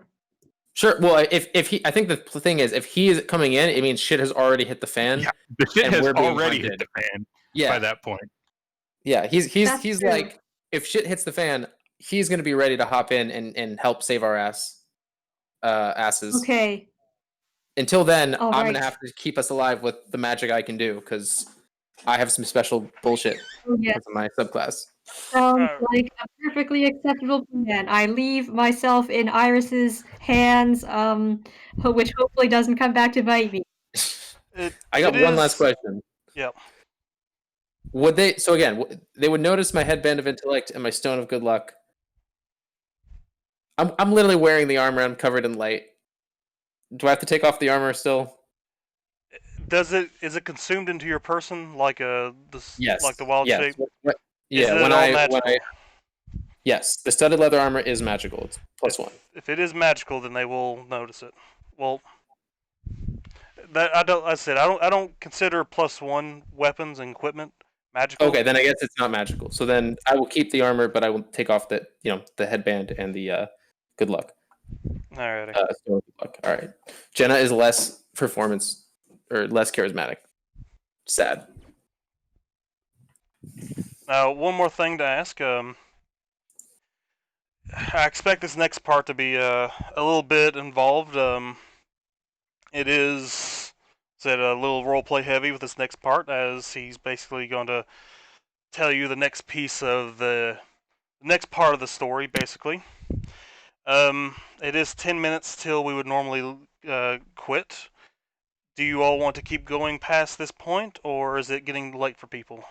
sure. Well, if he, I think the thing is, if he is coming in, it means shit has already hit the fan. Yeah, the shit And has we're being already hunted. hit the fan Yeah, by that point. yeah. He's That's true. like, if shit hits the fan, he's gonna be ready to hop in and help save our asses. Okay. Until then, All I'm right. gonna have to keep us alive with the magic I can do because I have some special bullshit Oh, yes. with my subclass. Sounds like a perfectly acceptable plan. I leave myself in Iris's hands, which hopefully doesn't come back to bite me. I got one last question. Yep. Would they? So again, they would notice my headband of intellect and my stone of good luck. I'm literally wearing the armor. I'm covered in light. Do I have to take off the armor still? Is it consumed into your person like Yes. like the wild yes. shape? Yeah. Is it all magical? Yes, the studded leather armor is magical. It's +1. If it is magical, then they will notice it. Well, I don't consider +1 weapons and equipment magical. Okay, then I guess it's not magical. So then I will keep the armor, but I will take off the headband and the good luck. Alrighty. Good luck. All right. Jenna is less performance or less charismatic. Sad. Now, one more thing to ask. I expect this next part to be a little bit involved. It is said a little roleplay heavy with this next part, as he's basically going to tell you the next piece of the next part of the story, basically. It is 10 minutes till we would normally quit. Do you all want to keep going past this point, or is it getting late for people?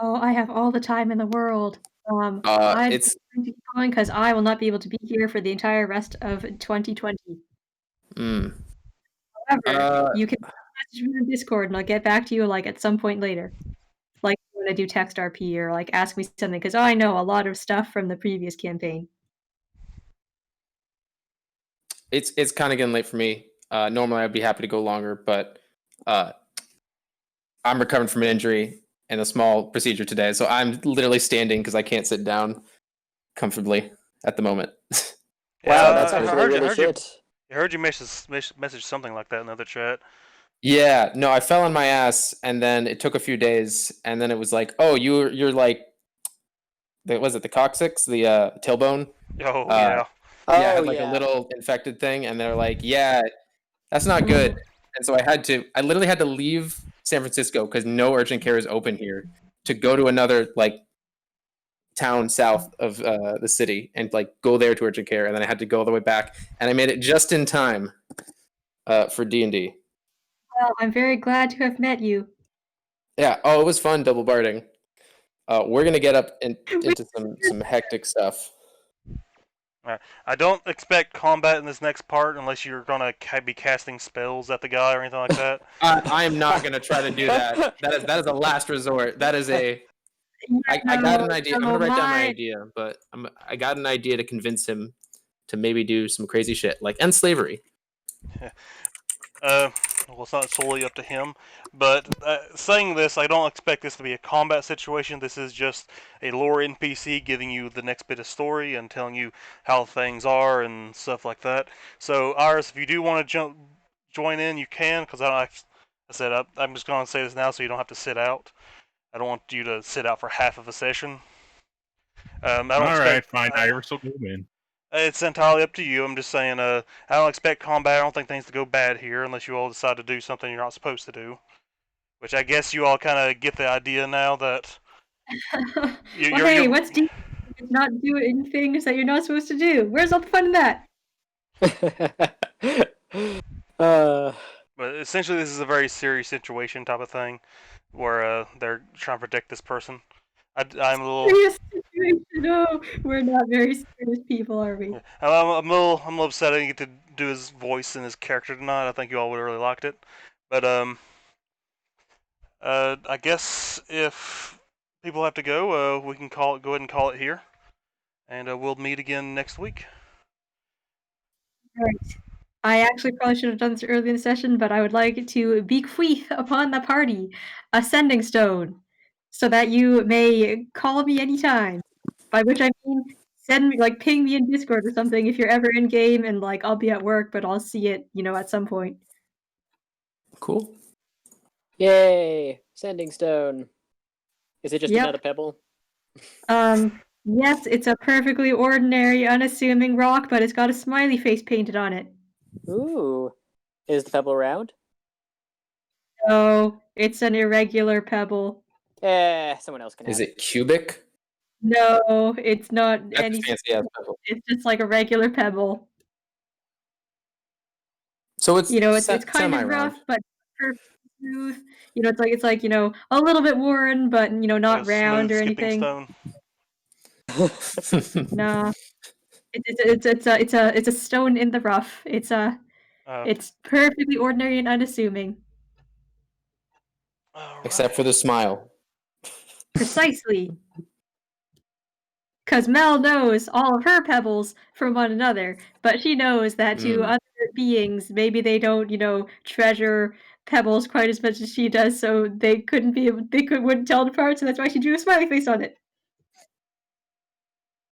Oh, I have all the time in the world. It's keep going because I will not be able to be here for the entire rest of 2020. However, you can message me on Discord and I'll get back to you like at some point later. Like when I do text RP or like ask me something because I know a lot of stuff from the previous campaign. it's kind of getting late for me. Normally I'd be happy to go longer, but I'm recovering from an injury and a small procedure today, so I'm literally standing because I can't sit down comfortably at the moment. Wow, that's that's cool. really shit. I heard you message something like that in another chat. Yeah, no, I fell on my ass, and then it took a few days, and then it was like, oh, you're like, was it the coccyx, the tailbone? Oh yeah. Yeah, I had like a little infected thing, and they're like, yeah, that's not good. And so I literally had to leave San Francisco because no urgent care is open here to go to another like town south of the city and like go there to urgent care, and then I had to go all the way back, and I made it just in time for D&D. Well, I'm very glad to have met you. Yeah. Oh, it was fun double barding. We're gonna get up into some hectic stuff. Alright. I don't expect combat in this next part unless you're gonna be casting spells at the guy or anything like that. I am not gonna try to do that. That is a last resort. That is a. I got an idea. I'm gonna write down my idea, but I got an idea to convince him to maybe do some crazy shit, like end slavery. Well, it's not solely up to him, but saying this, I don't expect this to be a combat situation. This is just a lore NPC giving you the next bit of story and telling you how things are and stuff like that. So, Iris, if you do want to join in, you can, because I'm just going to say this now so you don't have to sit out. I don't want you to sit out for half of a session. Alright, fine. Iris will go in. It's entirely up to you. I'm just saying, I don't expect combat. I don't think things to go bad here unless you all decide to do something you're not supposed to do. Which I guess you all kind of get the idea now that. Hey, what's deep? Not doing things that you're not supposed to do. Where's all the fun in that? But essentially, this is a very serious situation type of thing, where they're trying to protect this person. I'm a little. Serious situation. No, we're not very serious people, are we? I'm a little upset I didn't get to do his voice and his character tonight. I think you all would have really liked it, but I guess if people have to go, we can go ahead and call it here, and we'll meet again next week. All right. I actually probably should have done this early in the session, but I would like to bequeath upon the party a sending stone, so that you may call me anytime. By which I mean send me, like, ping me in Discord or something if you're ever in game, and like I'll be at work, but I'll see it, at some point. Cool. Yay! Sending stone. Is it just another pebble? Yes, it's a perfectly ordinary, unassuming rock, but it's got a smiley face painted on it. Ooh. Is the pebble round? No, It's an irregular pebble. Someone else can Is have it cubic? No, it's not That's any. a fancy ass pebble. It's just like a regular pebble. So it's It's kind of semi-round. rough, but perfectly smooth. It's like a little bit worn, but not a round smooth or skipping anything. stone. No, it's a stone in the rough. It's perfectly ordinary and unassuming. Except for the smile. Precisely. Because Mel knows all of her pebbles from one another, but she knows that to Mm. other beings, maybe they don't, treasure pebbles quite as much as she does, so they wouldn't tell it apart, so that's why she drew a smiley face on it.